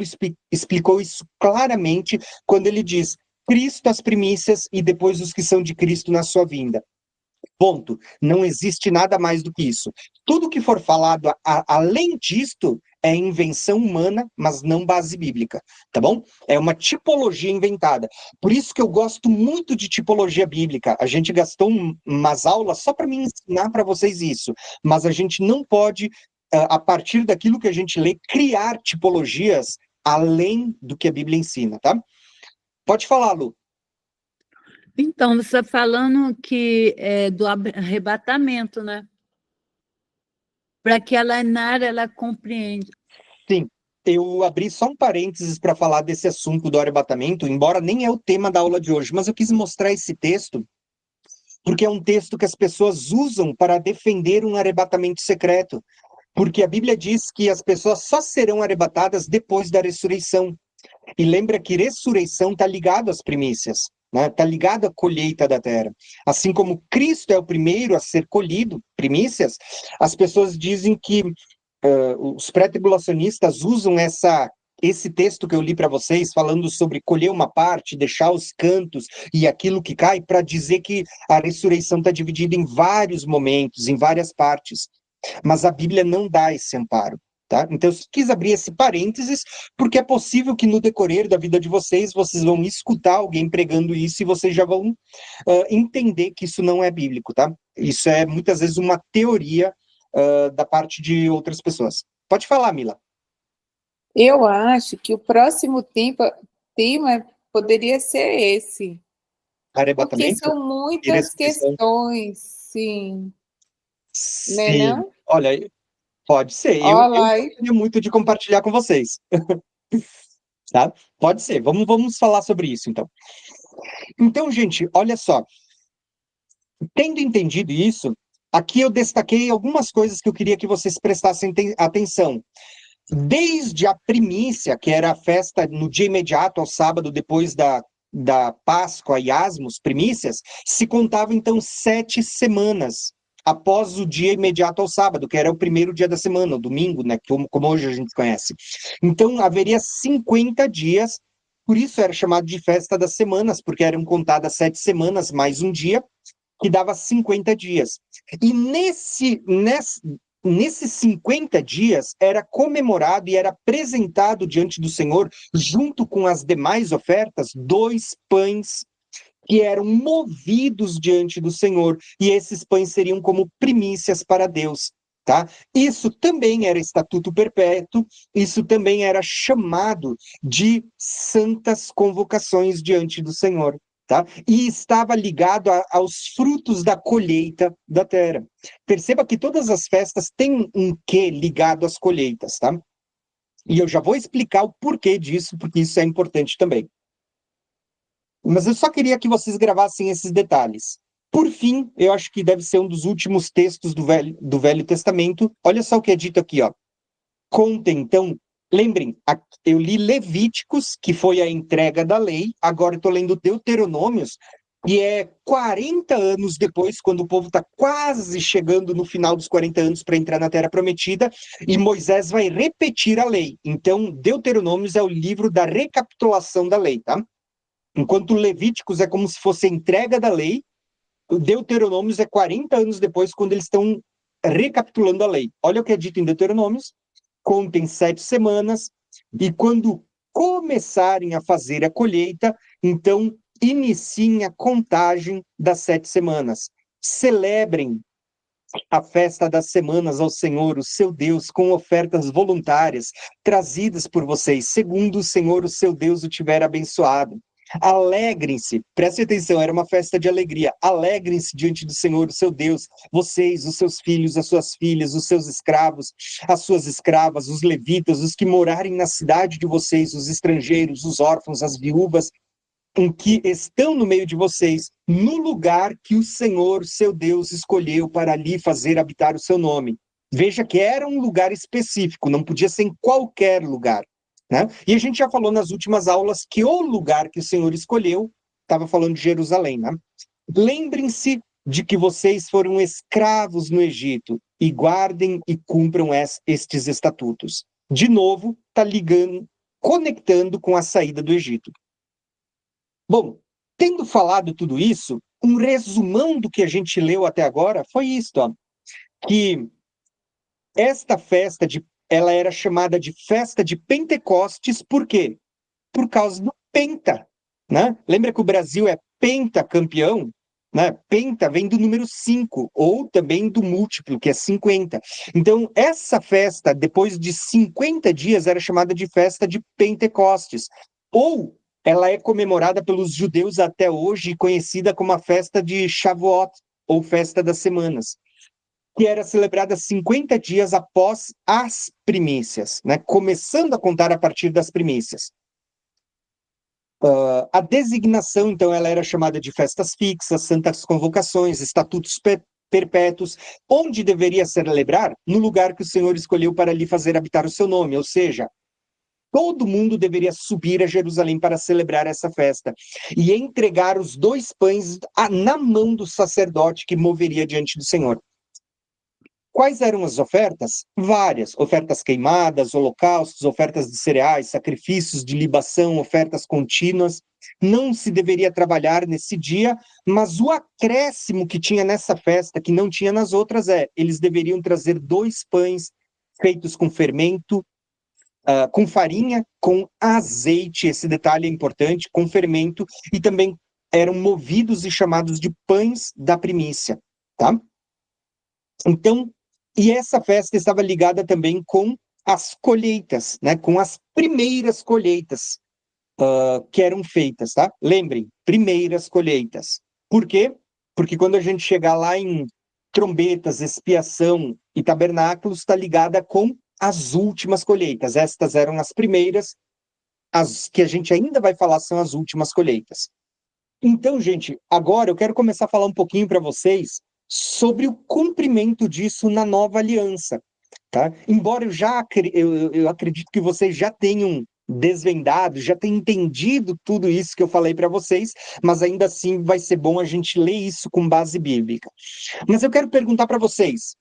explicou isso claramente quando ele diz: Cristo as primícias e depois os que são de Cristo na sua vinda. Ponto. Não existe nada mais do que isso. Tudo que for falado além disto é invenção humana, mas não base bíblica, tá bom? É uma tipologia inventada. Por isso que eu gosto muito de tipologia bíblica. A gente gastou umas aulas só para me ensinar para vocês isso, mas a gente não pode, a partir daquilo que a gente lê, criar tipologias além do que a Bíblia ensina, tá? Pode falar, Lu. Então, você está falando que é do arrebatamento, né? Para que ela, Nara, ela compreenda. Sim, eu abri só um parênteses para falar desse assunto do arrebatamento, embora nem é o tema da aula de hoje, mas eu quis mostrar esse texto porque é um texto que as pessoas usam para defender um arrebatamento secreto, porque a Bíblia diz que as pessoas só serão arrebatadas depois da ressurreição. E lembra que ressurreição está ligado às primícias, né? Está ligado à colheita da terra. Assim como Cristo é o primeiro a ser colhido, primícias, as pessoas dizem que os pré-tribulacionistas usam esse texto que eu li para vocês, falando sobre colher uma parte, deixar os cantos e aquilo que cai, para dizer que a ressurreição está dividida em vários momentos, em várias partes. Mas a Bíblia não dá esse amparo. Tá? Então, eu quis abrir esse parênteses, porque é possível que no decorrer da vida de vocês vão escutar alguém pregando isso e vocês já vão entender que isso não é bíblico, tá? Isso é muitas vezes uma teoria da parte de outras pessoas. Pode falar, Mila. Eu acho que o próximo tema poderia ser esse, porque Arrebatamento são e muitas ressurreição. questões, sim, né Sim, não? olha, pode ser. Eu Olha, gostaria muito de compartilhar com vocês. Tá? Pode ser. Vamos falar sobre isso, então. Então, gente, olha só. Tendo entendido isso, aqui eu destaquei algumas coisas que eu queria que vocês prestassem atenção. Desde a primícia, que era a festa no dia imediato ao sábado, depois da Páscoa e Asmos, primícias, se contava então 7 semanas após o dia imediato ao sábado, que era o primeiro dia da semana, o domingo, né, como hoje a gente conhece. Então haveria 50 dias, por isso era chamado de festa das semanas, porque eram contadas 7 semanas mais um dia, que dava 50 dias. E nesses 50 dias era comemorado e era apresentado diante do Senhor, junto com as demais ofertas, 2 pães que eram movidos diante do Senhor, e esses pães seriam como primícias para Deus. Tá? Isso também era estatuto perpétuo, isso também era chamado de santas convocações diante do Senhor. tá? E estava ligado aos frutos da colheita da terra. Perceba que todas as festas têm um quê ligado às colheitas, tá? E eu já vou explicar o porquê disso, porque isso é importante também. Mas eu só queria que vocês gravassem esses detalhes. Por fim, eu acho que deve ser um dos últimos textos do Velho Testamento. Olha só o que é dito aqui, ó. Contem, então, lembrem, eu li Levíticos, que foi a entrega da lei, agora eu estou lendo Deuteronômios, e é 40 anos depois, quando o povo está quase chegando no final dos 40 anos para entrar na Terra Prometida, e Moisés vai repetir a lei. Então, Deuteronômios é o livro da recapitulação da lei, tá? Enquanto Levíticos é como se fosse a entrega da lei, o Deuteronômios é 40 anos depois, quando eles estão recapitulando a lei. Olha o que é dito em Deuteronômios: contem 7 semanas, e quando começarem a fazer a colheita, então iniciem a contagem das 7 semanas. Celebrem a festa das semanas ao Senhor, o seu Deus, com ofertas voluntárias, trazidas por vocês, segundo o Senhor, o seu Deus, o tiver abençoado. Alegrem-se, preste atenção, era uma festa de alegria. Alegrem-se diante do Senhor, o seu Deus, vocês, os seus filhos, as suas filhas, os seus escravos, as suas escravas, os levitas, os que morarem na cidade de vocês, os estrangeiros, os órfãos, as viúvas, em que estão no meio de vocês, no lugar que o Senhor, seu Deus, escolheu para ali fazer habitar o seu nome. Veja que era um lugar específico, não podia ser em qualquer lugar, né? E a gente já falou nas últimas aulas que o lugar que o Senhor escolheu, estava falando de Jerusalém, né? Lembrem-se de que vocês foram escravos no Egito, e guardem e cumpram estes estatutos. De novo, está ligando, conectando com a saída do Egito. Bom, tendo falado tudo isso, um resumão do que a gente leu até agora foi isto, ó, que esta festa, ela era chamada de festa de Pentecostes, por quê? Por causa do penta, né? Lembra que o Brasil é pentacampeão? Né? Penta vem do número 5, ou também do múltiplo, que é 50. Então, essa festa, depois de 50 dias, era chamada de festa de Pentecostes, ou ela é comemorada pelos judeus até hoje e conhecida como a festa de Shavuot, ou festa das semanas, que era celebrada 50 dias após as primícias, né? Começando a contar a partir das primícias. A designação, então, ela era chamada de festas fixas, santas convocações, estatutos perpétuos, onde deveria celebrar? No lugar que o Senhor escolheu para ali fazer habitar o seu nome, ou seja, todo mundo deveria subir a Jerusalém para celebrar essa festa e entregar os 2 pães na mão do sacerdote que moveria diante do Senhor. Quais eram as ofertas? Várias. Ofertas queimadas, holocaustos, ofertas de cereais, sacrifícios de libação, ofertas contínuas. Não se deveria trabalhar nesse dia, mas o acréscimo que tinha nessa festa, que não tinha nas outras, eles deveriam trazer 2 pães feitos com fermento, com farinha, com azeite, esse detalhe é importante, com fermento, e também eram movidos e chamados de pães da primícia, tá? Então, e essa festa estava ligada também com as colheitas, né? Com as primeiras colheitas que eram feitas, tá? Lembrem, primeiras colheitas. Por quê? Porque quando a gente chegar lá em trombetas, expiação e tabernáculos, está ligada com as últimas colheitas. Estas eram as primeiras, as que a gente ainda vai falar são as últimas colheitas. Então, gente, agora eu quero começar a falar um pouquinho para vocês sobre o cumprimento disso na nova aliança, tá? Embora eu acredito que vocês já tenham desvendado, já tenham entendido tudo isso que eu falei para vocês, mas ainda assim vai ser bom a gente ler isso com base bíblica. Mas eu quero perguntar para vocês,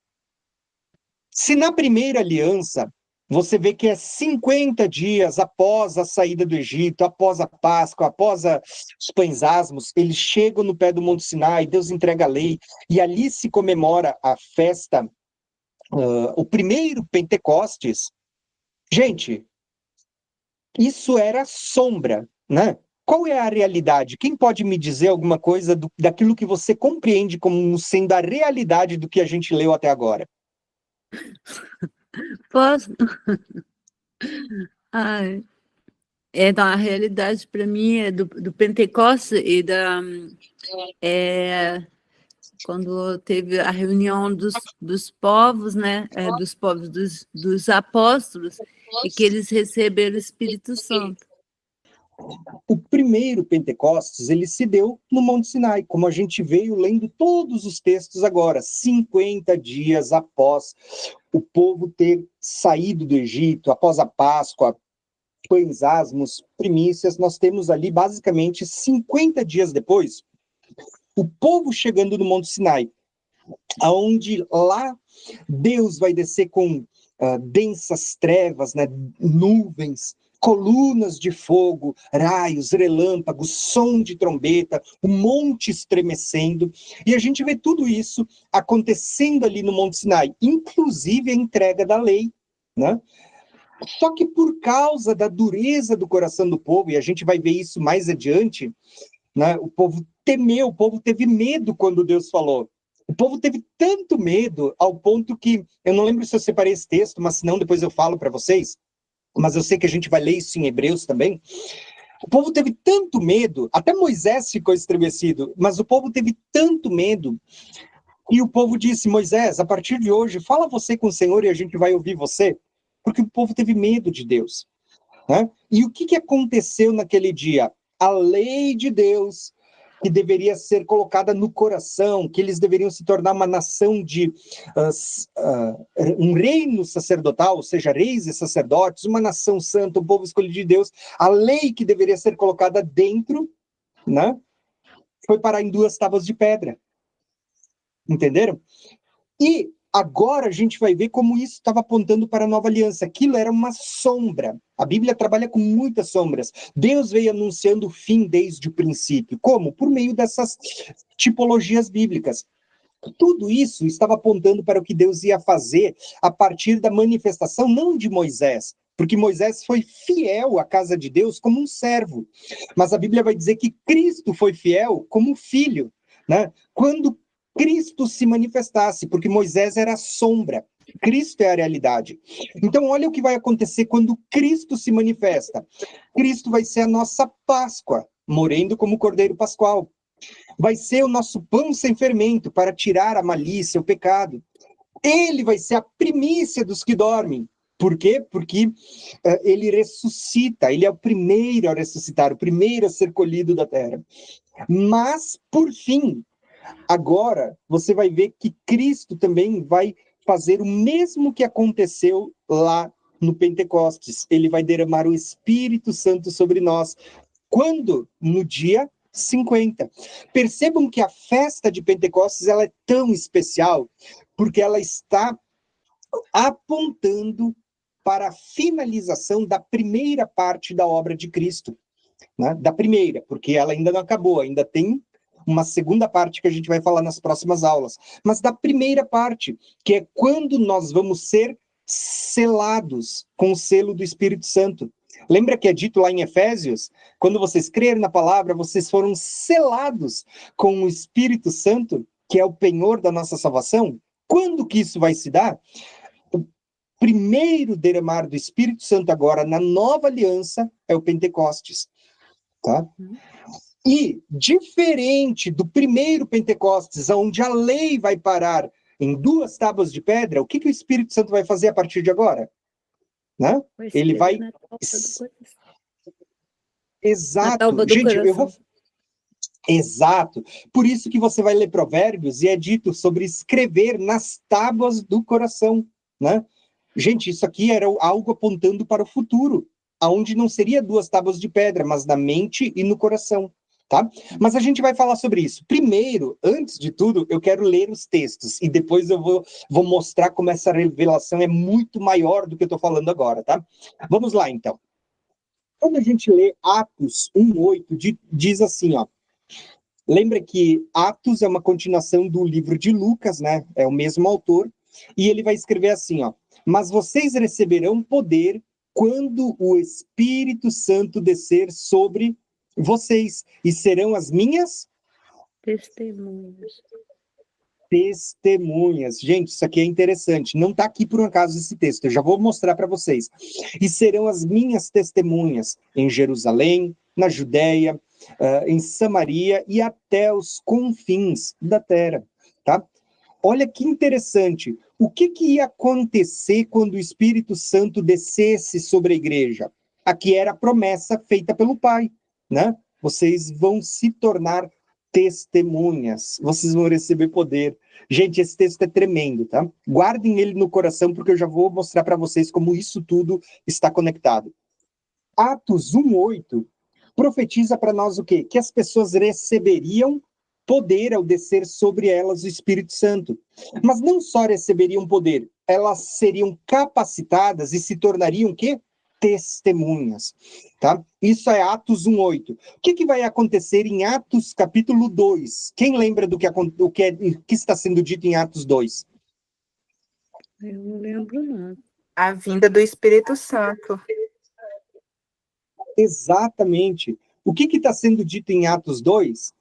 se na primeira aliança você vê que é 50 dias após a saída do Egito, após a Páscoa, após os pães asmos, eles chegam no pé do Monte Sinai, Deus entrega a lei, e ali se comemora a festa, o primeiro Pentecostes. Gente, isso era sombra, né? Qual é a realidade? Quem pode me dizer alguma coisa daquilo que você compreende como sendo a realidade do que a gente leu até agora? Posso? Ai. Na realidade, para mim, é do Pentecostes e quando teve a reunião dos povos, né? Dos povos, dos apóstolos, e que eles receberam o Espírito Santo. O primeiro Pentecostes, ele se deu no Monte Sinai, como a gente veio lendo todos os textos agora, 50 dias após o povo ter saído do Egito, após a Páscoa, pães asmos, primícias, nós temos ali basicamente 50 dias depois, o povo chegando no Monte Sinai, aonde lá Deus vai descer com densas trevas, né, nuvens, colunas de fogo, raios, relâmpagos, som de trombeta, o monte estremecendo, e a gente vê tudo isso acontecendo ali no Monte Sinai, inclusive a entrega da lei, né? Só que por causa da dureza do coração do povo, e a gente vai ver isso mais adiante, né, o povo temeu, o povo teve medo quando Deus falou. O povo teve tanto medo ao ponto que, eu não lembro se eu separei esse texto, mas se não, depois eu falo para vocês, mas eu sei que a gente vai ler isso em Hebreus também. O povo teve tanto medo, até Moisés ficou estremecido, mas o povo teve tanto medo, e o povo disse, Moisés, a partir de hoje, fala você com o Senhor e a gente vai ouvir você, porque o povo teve medo de Deus. Né? E o que aconteceu naquele dia? A lei de Deus, que deveria ser colocada no coração, que eles deveriam se tornar uma nação de um reino sacerdotal, ou seja, reis e sacerdotes, uma nação santa, um povo escolhido de Deus, a lei que deveria ser colocada dentro, né, foi parar em 2 tábuas de pedra. Entenderam? E agora a gente vai ver como isso estava apontando para a nova aliança. Aquilo era uma sombra. A Bíblia trabalha com muitas sombras. Deus veio anunciando o fim desde o princípio. Como? Por meio dessas tipologias bíblicas. Tudo isso estava apontando para o que Deus ia fazer a partir da manifestação, não de Moisés, porque Moisés foi fiel à casa de Deus como um servo. Mas a Bíblia vai dizer que Cristo foi fiel como filho, né? Quando Cristo se manifestasse, porque Moisés era a sombra, Cristo é a realidade. Então, olha o que vai acontecer quando Cristo se manifesta. Cristo vai ser a nossa Páscoa, morrendo como Cordeiro Pascual. Vai ser o nosso pão sem fermento para tirar a malícia, o pecado. Ele vai ser a primícia dos que dormem. Por quê? Porque ele ressuscita, ele é o primeiro a ressuscitar, o primeiro a ser colhido da terra. Mas, por fim, agora você vai ver que Cristo também vai fazer o mesmo que aconteceu lá no Pentecostes. Ele vai derramar o Espírito Santo sobre nós. Quando? No dia 50. Percebam que a festa de Pentecostes ela é tão especial porque ela está apontando para a finalização da primeira parte da obra de Cristo, né? Da primeira, porque ela ainda não acabou, ainda tem uma segunda parte que a gente vai falar nas próximas aulas, mas da primeira parte, que é quando nós vamos ser selados com o selo do Espírito Santo. Lembra que é dito lá em Efésios? Quando vocês crerem na palavra, vocês foram selados com o Espírito Santo, que é o penhor da nossa salvação. Quando que isso vai se dar? O primeiro derramar do Espírito Santo agora na nova aliança é o Pentecostes. Tá? E, diferente do primeiro Pentecostes, onde a lei vai parar em 2 tábuas de pedra, o que o Espírito Santo vai fazer a partir de agora? Né? Ele vai... Exato. Gente, eu vou... Exato. Por isso que você vai ler Provérbios e é dito sobre escrever nas tábuas do coração, né? Gente, isso aqui era algo apontando para o futuro, aonde não seria 2 tábuas de pedra, mas na mente e no coração, tá? Mas a gente vai falar sobre isso. Primeiro, antes de tudo, eu quero ler os textos e depois eu vou mostrar como essa revelação é muito maior do que eu estou falando agora, tá? Vamos lá, então. Quando a gente lê Atos 1:8, diz assim, ó. Lembra que Atos é uma continuação do livro de Lucas, né? É o mesmo autor. E ele vai escrever assim, ó. Mas vocês receberão poder quando o Espírito Santo descer sobre vocês e serão as minhas testemunhas. Testemunhas. Gente, isso aqui é interessante. Não está aqui por um acaso esse texto. Eu já vou mostrar para vocês. E serão as minhas testemunhas em Jerusalém, na Judéia, em Samaria e até os confins da terra. Tá? Olha que interessante. O que ia acontecer quando o Espírito Santo descesse sobre a igreja? Aqui era a promessa feita pelo Pai, né? Vocês vão se tornar testemunhas, vocês vão receber poder. Gente, esse texto é tremendo, tá? Guardem ele no coração, porque eu já vou mostrar para vocês como isso tudo está conectado. Atos 1:8 profetiza para nós o quê? Que as pessoas receberiam poder ao descer sobre elas o Espírito Santo. Mas não só receberiam poder, elas seriam capacitadas e se tornariam o quê? Testemunhas, tá? Isso é Atos 1:8. O que vai acontecer em Atos capítulo 2? Quem lembra do que está sendo dito em Atos 2? Eu não lembro nada. A vinda do Espírito Santo. Exatamente. O que está sendo dito em Atos 2?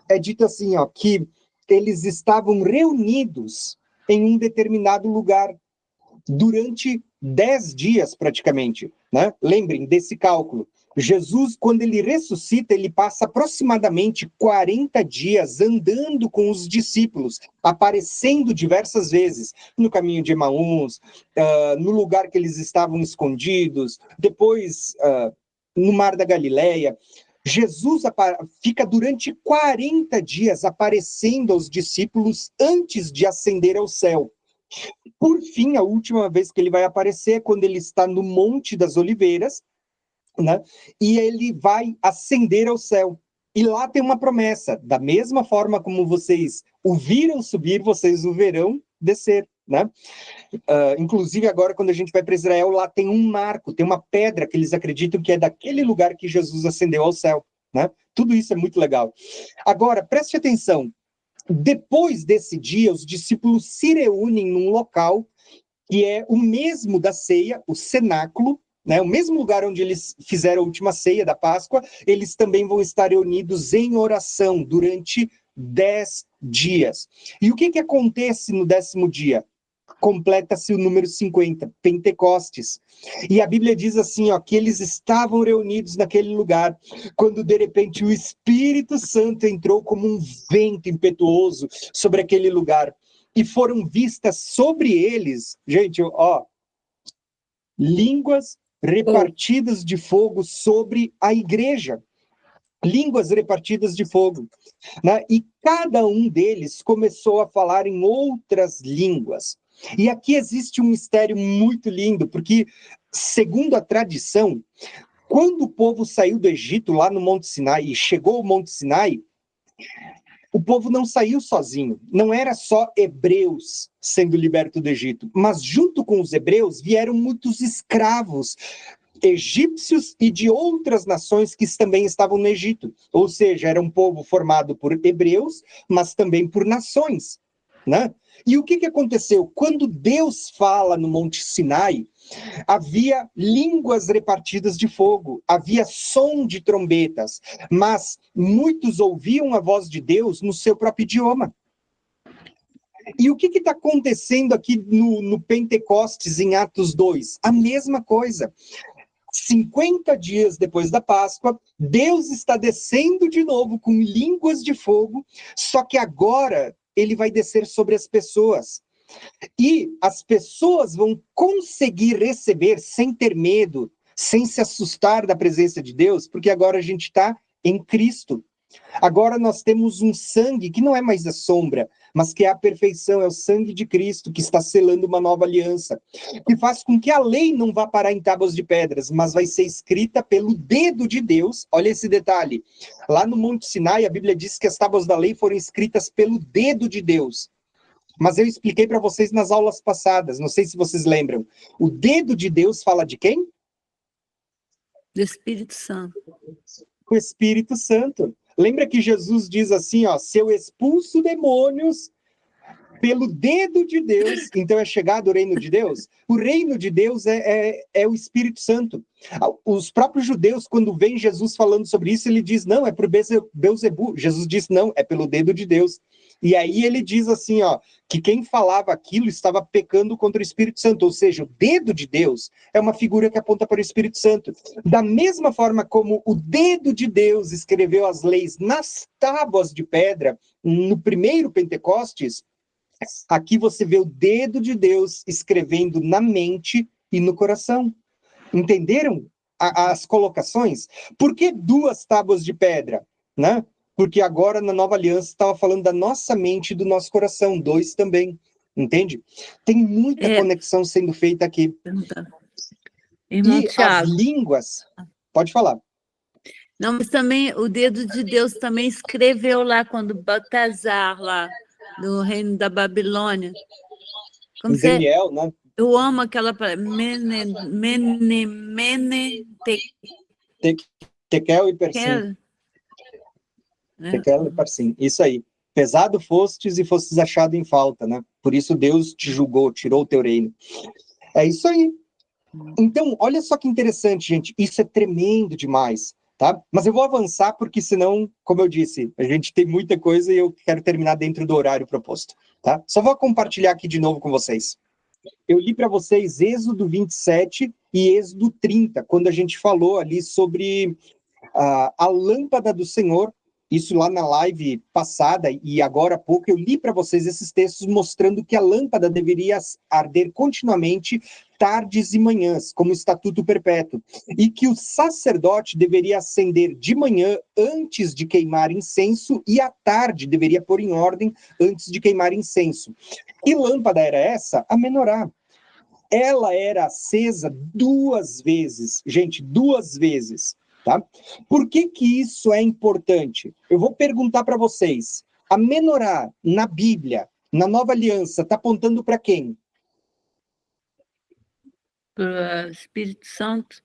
É dito assim, ó, que eles estavam reunidos em um determinado lugar durante 10 dias, praticamente, né? Lembrem desse cálculo. Jesus, quando ele ressuscita, ele passa aproximadamente 40 dias andando com os discípulos, aparecendo diversas vezes, no caminho de Emaús, no lugar que eles estavam escondidos, depois no Mar da Galileia. Jesus fica durante 40 dias aparecendo aos discípulos antes de ascender ao céu. Por fim, a última vez que ele vai aparecer é quando ele está no Monte das Oliveiras, né? E ele vai ascender ao céu. E lá tem uma promessa: da mesma forma como vocês o viram subir, vocês o verão descer, né? Inclusive, agora, quando a gente vai para Israel, lá tem um marco, tem uma pedra que eles acreditam que é daquele lugar que Jesus ascendeu ao céu, né? Tudo isso é muito legal. Agora, preste atenção. Depois desse dia, os discípulos se reúnem num local que é o mesmo da ceia, o cenáculo, né? O mesmo lugar onde eles fizeram a última ceia da Páscoa. Eles também vão estar reunidos em oração durante 10 dias. E o que acontece no 10º dia? Completa-se o número 50, Pentecostes. E a Bíblia diz assim, ó, que eles estavam reunidos naquele lugar, quando de repente o Espírito Santo entrou como um vento impetuoso sobre aquele lugar, e foram vistas sobre eles, gente, ó, línguas repartidas de fogo sobre a igreja. Línguas repartidas de fogo, né? E cada um deles começou a falar em outras línguas. E aqui existe um mistério muito lindo, porque, segundo a tradição, quando o povo saiu do Egito, lá no Monte Sinai, e chegou ao Monte Sinai, o povo não saiu sozinho. Não era só hebreus sendo libertos do Egito, mas junto com os hebreus vieram muitos escravos, egípcios e de outras nações que também estavam no Egito. Ou seja, era um povo formado por hebreus, mas também por nações, né? E o que aconteceu? Quando Deus fala no Monte Sinai, havia línguas repartidas de fogo, havia som de trombetas, mas muitos ouviam a voz de Deus no seu próprio idioma. E o que está acontecendo aqui no Pentecostes, em Atos 2? A mesma coisa. 50 dias depois da Páscoa, Deus está descendo de novo com línguas de fogo, só que agora ele vai descer sobre as pessoas. E as pessoas vão conseguir receber sem ter medo, sem se assustar da presença de Deus, porque agora a gente está em Cristo. Agora nós temos um sangue que não é mais a sombra, mas que é a perfeição, é o sangue de Cristo que está selando uma nova aliança, que faz com que a lei não vá parar em tábuas de pedras, mas vai ser escrita pelo dedo de Deus. Olha esse detalhe. Lá no Monte Sinai, a Bíblia diz que as tábuas da lei foram escritas pelo dedo de Deus. Mas eu expliquei para vocês nas aulas passadas, não sei se vocês lembram. O dedo de Deus fala de quem? Do Espírito Santo. O Espírito Santo. Lembra que Jesus diz assim, ó, se eu expulso demônios, Pelo dedo de Deus, então é chegado o reino de Deus? O reino de Deus é o Espírito Santo. Os próprios judeus, quando vem Jesus falando sobre isso, ele diz, não, é por Beelzebu. Jesus diz, não, é pelo dedo de Deus. E aí ele diz assim, ó, que quem falava aquilo estava pecando contra o Espírito Santo, ou seja, o dedo de Deus é uma figura que aponta para o Espírito Santo. Da mesma forma como o dedo de Deus escreveu as leis nas tábuas de pedra, no primeiro Pentecostes, aqui você vê o dedo de Deus escrevendo na mente e no coração. Entenderam as colocações? Por que duas tábuas de pedra? Né? Porque agora, na nova aliança, estava falando da nossa mente e do nosso coração. Dois também. Entende? Tem muita conexão sendo feita aqui. Irmão E Tiago. as línguas... Pode falar. Não, mas também o dedo de Deus também escreveu lá, quando Baltazar, lá, no reino da Babilônia. Como Daniel, né? Eu amo aquela palavra. Tekel e Persim. Tekel e Persim. Isso aí. Pesado fostes e fostes achado em falta, né? Por isso Deus te julgou, tirou o teu reino. É isso aí. Então, olha só que interessante, gente. Isso é tremendo demais, tá? Mas eu vou avançar porque senão, como eu disse, a gente tem muita coisa e eu quero terminar dentro do horário proposto, tá? Só vou compartilhar aqui de novo com vocês. Eu li para vocês Êxodo 27 e Êxodo 30, quando a gente falou ali sobre a lâmpada do Senhor, isso lá na live passada, e agora há pouco eu li para vocês esses textos mostrando que a lâmpada deveria arder continuamente tardes e manhãs, como estatuto perpétuo, e que o sacerdote deveria acender de manhã antes de queimar incenso e à tarde deveria pôr em ordem antes de queimar incenso. Que lâmpada era essa? A menorá. Ela era acesa 2 vezes, gente, 2 vezes. Tá? Por que isso é importante? Eu vou perguntar para vocês. A menorá, na Bíblia, na Nova Aliança, está apontando para quem? Para o Espírito Santo.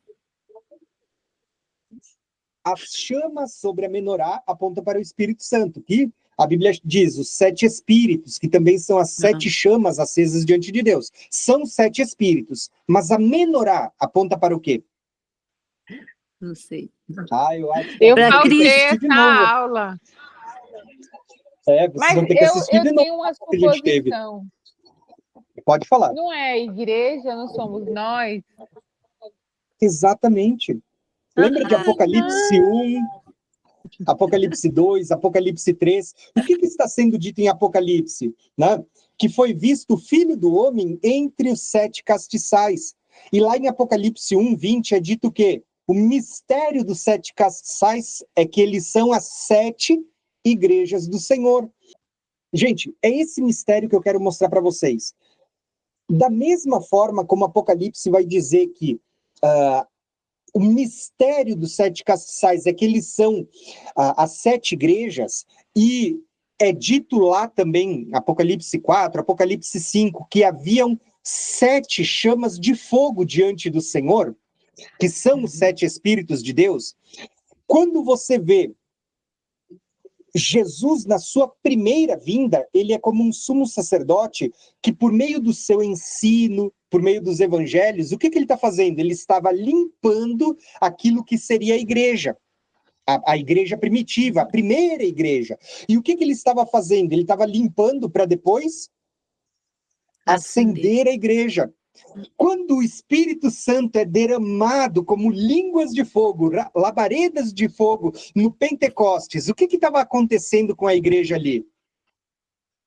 As chamas sobre a menorá apontam para o Espírito Santo, que a Bíblia diz, os 7 espíritos, que também são as 7 chamas acesas diante de Deus. São 7 espíritos, mas a menorá aponta para o quê? Não sei. Eu acho que eu faltei essa aula. Vocês vão ter que assistir de novo. Eu tenho uma suposição. Pode falar. Não é a igreja, não somos nós? Exatamente. Lembra de Apocalipse 1, Apocalipse 2, Apocalipse 3? O que está sendo dito em Apocalipse? Né? Que foi visto o Filho do Homem entre os 7 castiçais. E lá em Apocalipse 1, 20, é dito que o mistério dos 7 castiçais é que eles são as 7 igrejas do Senhor. Gente, é esse mistério que eu quero mostrar para vocês. Da mesma forma como Apocalipse vai dizer que o mistério dos 7 castiçais é que eles são as 7 igrejas, e é dito lá também, Apocalipse 4, Apocalipse 5, que haviam 7 chamas de fogo diante do Senhor, que são os 7 Espíritos de Deus. Quando você vê Jesus, na sua primeira vinda, ele é como um sumo sacerdote que, por meio do seu ensino, por meio dos evangelhos, o que ele está fazendo? Ele estava limpando aquilo que seria a igreja, a igreja primitiva, a primeira igreja. E o que ele estava fazendo? Ele estava limpando para depois acender a igreja. Quando o Espírito Santo é derramado como línguas de fogo, labaredas de fogo no Pentecostes, o que estava acontecendo com a igreja ali?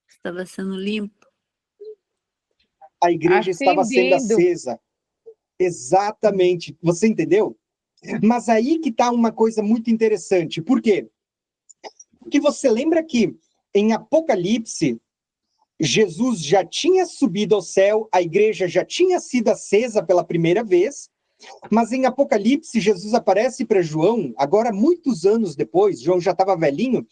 Estava sendo limpo. A igreja estava sendo acesa. Exatamente. Você entendeu? Mas aí que está uma coisa muito interessante. Por quê? Porque você lembra que em Apocalipse, Jesus já tinha subido ao céu, a igreja já tinha sido acesa pela primeira vez, mas em Apocalipse, Jesus aparece para João, agora muitos anos depois, João já estava velhinho,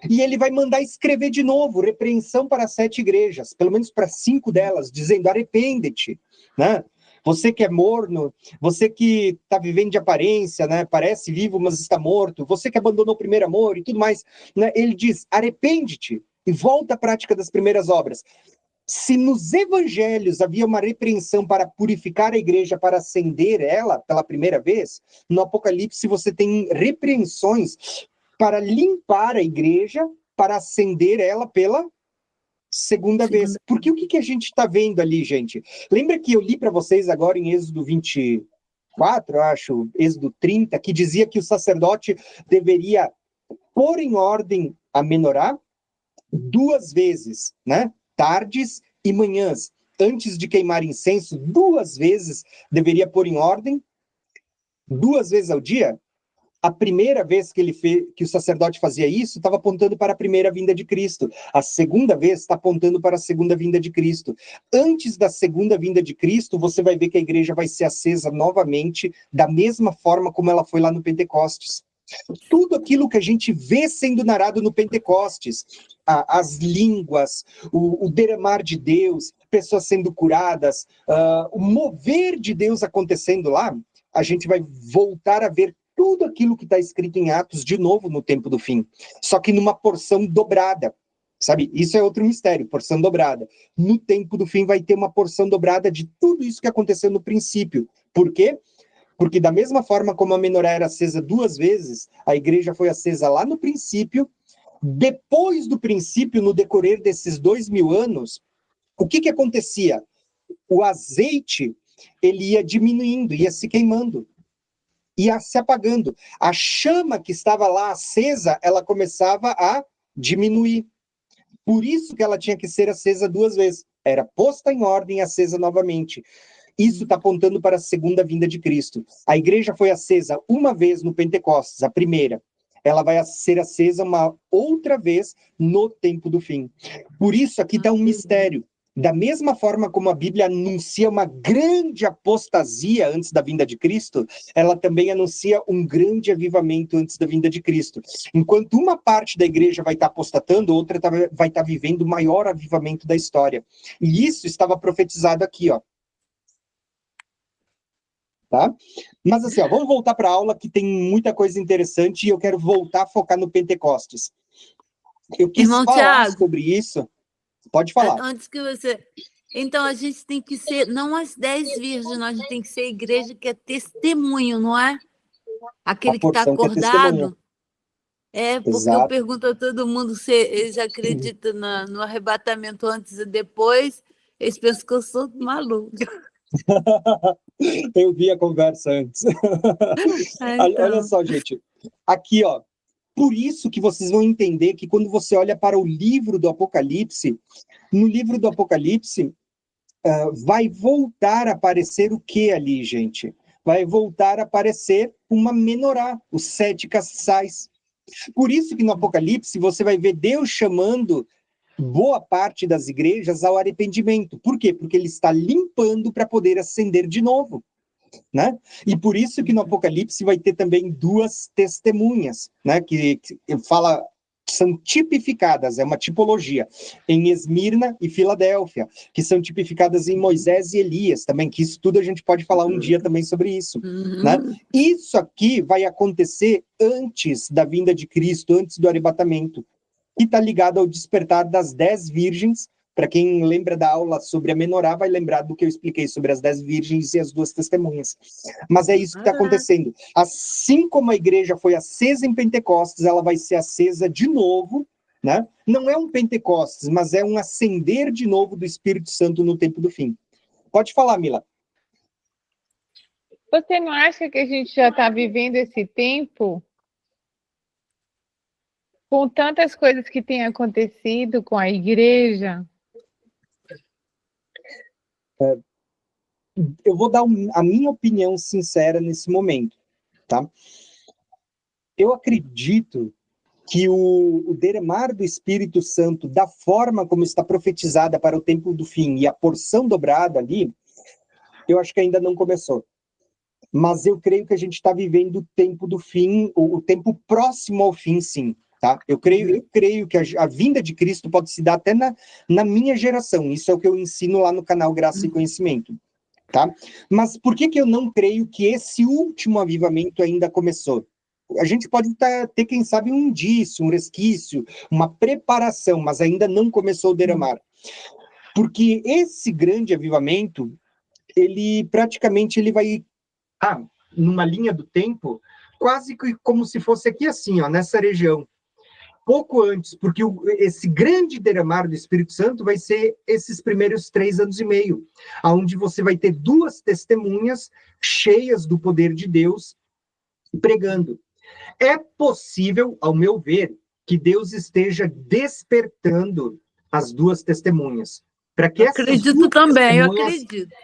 e ele vai mandar escrever de novo, repreensão para 7 igrejas, pelo menos para 5 delas, dizendo, arrepende-te, né? Você que é morno, você que está vivendo de aparência, né? Parece vivo, mas está morto, você que abandonou o primeiro amor e tudo mais, né? Ele diz, arrepende-te e volta à prática das primeiras obras. Se nos evangelhos havia uma repreensão para purificar a igreja, para acender ela pela primeira vez, no Apocalipse você tem repreensões para limpar a igreja, para acender ela pela segunda vez. Porque o que a gente está vendo ali, gente? Lembra que eu li para vocês agora em Êxodo 24, acho, Êxodo 30, que dizia que o sacerdote deveria pôr em ordem a menorá 2 vezes, né? Tardes e manhãs, antes de queimar incenso, 2 vezes deveria pôr em ordem, 2 vezes ao dia. A primeira vez que o sacerdote fazia isso, estava apontando para a primeira vinda de Cristo. A segunda vez está apontando para a segunda vinda de Cristo. Antes da segunda vinda de Cristo, você vai ver que a igreja vai ser acesa novamente, da mesma forma como ela foi lá no Pentecostes. Tudo aquilo que a gente vê sendo narrado no Pentecostes, as línguas, o derramar de Deus, pessoas sendo curadas, o mover de Deus acontecendo lá, a gente vai voltar a ver tudo aquilo que está escrito em Atos de novo no tempo do fim, só que numa porção dobrada, sabe? Isso é outro mistério, porção dobrada. No tempo do fim vai ter uma porção dobrada de tudo isso que aconteceu no princípio. Por quê? Porque da mesma forma como a menorá era acesa 2 vezes, a igreja foi acesa lá no princípio. Depois do princípio, no decorrer desses 2000 anos, o que acontecia? O azeite, ele ia diminuindo, ia se queimando, ia se apagando. A chama que estava lá acesa, ela começava a diminuir. Por isso que ela tinha que ser acesa 2 vezes. Era posta em ordem e acesa novamente. Isso está apontando para a segunda vinda de Cristo. A igreja foi acesa uma vez no Pentecostes, a primeira. Ela vai ser acesa uma outra vez no tempo do fim. Por isso aqui está um mistério. Da mesma forma como a Bíblia anuncia uma grande apostasia antes da vinda de Cristo, ela também anuncia um grande avivamento antes da vinda de Cristo. Enquanto uma parte da igreja vai estar apostatando, outra vai estar vivendo o maior avivamento da história. E isso estava profetizado aqui, ó. Tá? Mas assim, ó, vamos voltar para a aula, que tem muita coisa interessante e eu quero voltar a focar no Pentecostes. Eu quis Irmão falar Tiago, sobre isso. Pode falar. antes que você... Então, a gente tem que ser, não as 10 virgens, a gente tem que ser a igreja que é testemunho, não é? Aquele que está acordado. Porque eu Exato. pergunto a todo mundo se eles acreditam no arrebatamento antes e depois, eles pensam que eu sou maluca. Eu vi a conversa antes. Olha só, gente. Aqui, ó. Por isso que vocês vão entender que quando você olha para o livro do Apocalipse, no livro do Apocalipse, vai voltar a aparecer o que ali, gente? Vai voltar a aparecer uma menorá, os 7 castiçais. Por isso que no Apocalipse você vai ver Deus chamando boa parte das igrejas ao arrependimento. Por quê? Porque ele está limpando para poder acender de novo, né? E por isso que no Apocalipse vai ter também 2 testemunhas, né? Que fala, são tipificadas, é uma tipologia, em Esmirna e Filadélfia, que são tipificadas em Moisés e Elias também, que isso tudo a gente pode falar um dia também sobre isso, né? Isso aqui vai acontecer antes da vinda de Cristo, antes do arrebatamento, e está ligado ao despertar das 10 virgens. Para quem lembra da aula sobre a menorá, vai lembrar do que eu expliquei sobre as 10 virgens e as 2 testemunhas. Mas é isso que está acontecendo. Assim como a igreja foi acesa em Pentecostes, ela vai ser acesa de novo, né? Não é um Pentecostes, mas é um acender de novo do Espírito Santo no tempo do fim. Pode falar, Mila. Você não acha que a gente já está vivendo esse tempo com tantas coisas que têm acontecido com a igreja? Eu vou dar a minha opinião sincera nesse momento, tá? Eu acredito que o derramar do Espírito Santo, da forma como está profetizada para o tempo do fim e a porção dobrada ali, eu acho que ainda não começou. Mas eu creio que a gente está vivendo o tempo do fim, o tempo próximo ao fim, sim. Tá? Eu creio que a vinda de Cristo pode se dar até na minha geração. Isso é o que eu ensino lá no canal Graça e Conhecimento. Tá? Mas por que eu não creio que esse último avivamento ainda começou? A gente pode ter, quem sabe, um indício, um resquício, uma preparação, mas ainda não começou o derramar. Porque esse grande avivamento, ele praticamente ele vai, numa linha do tempo, quase que como se fosse aqui assim, ó, nessa região. Pouco antes, porque esse grande derramar do Espírito Santo vai ser esses primeiros 3 anos e meio, onde você vai ter 2 testemunhas cheias do poder de Deus pregando. É possível, ao meu ver, que Deus esteja despertando as 2 testemunhas, para que essas Acredito 2 também, eu testemunhas acredito.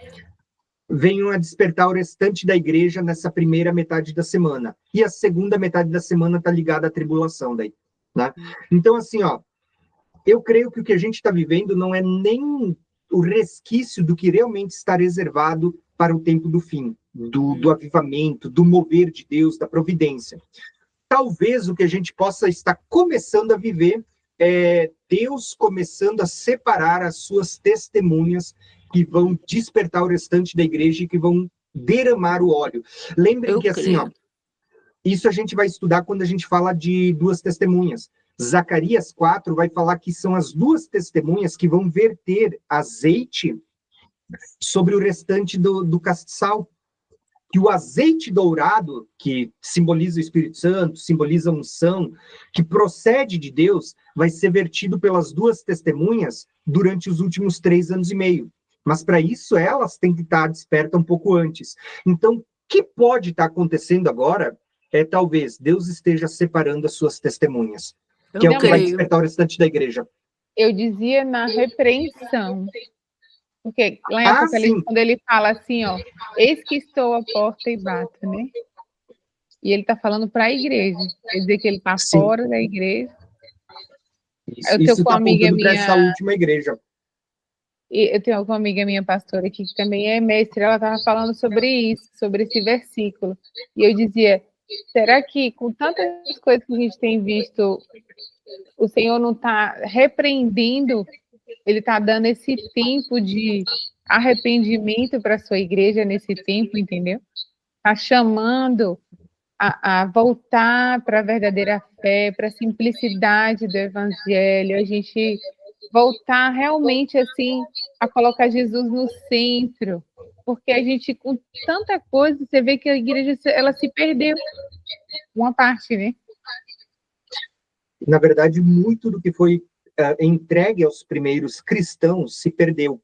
venham a despertar o restante da igreja nessa primeira metade da semana. E a segunda metade da semana está ligada à tribulação daí, né? Então, assim, ó, eu creio que o que a gente está vivendo não é nem o resquício do que realmente está reservado para o tempo do fim, do avivamento, do mover de Deus, da providência. Talvez o que a gente possa estar começando a viver é Deus começando a separar as suas testemunhas que vão despertar o restante da igreja e que vão derramar o óleo. Lembrem que, assim, ó, isso a gente vai estudar quando a gente fala de 2 testemunhas. Zacarias 4 vai falar que são as 2 testemunhas que vão verter azeite sobre o restante do castiçal. Que o azeite dourado, que simboliza o Espírito Santo, simboliza a unção, que procede de Deus, vai ser vertido pelas 2 testemunhas durante os últimos 3 anos e meio. Mas para isso elas têm que estar despertas um pouco antes. Então, o que pode estar acontecendo agora é talvez Deus esteja separando as suas testemunhas, que é o que vai despertar o restante da igreja. Eu dizia na repreensão. Porque lá em Apocalipse, quando ele fala assim, ó, eis que estou à porta e bato, né? E ele está falando para a igreja. Quer dizer que ele está fora da igreja. Isso está apontando para essa última igreja. Eu tenho uma amiga minha, pastora, aqui, que também é mestre, ela estava falando sobre isso, sobre esse versículo. E eu dizia, será que com tantas coisas que a gente tem visto, o Senhor não está repreendendo, ele está dando esse tempo de arrependimento para a sua igreja nesse tempo, entendeu? Está chamando a voltar para a verdadeira fé, para a simplicidade do evangelho, a gente voltar realmente assim a colocar Jesus no centro, porque a gente com tanta coisa, você vê que a igreja ela se perdeu, uma parte, né? Na verdade, muito do que foi entregue aos primeiros cristãos se perdeu.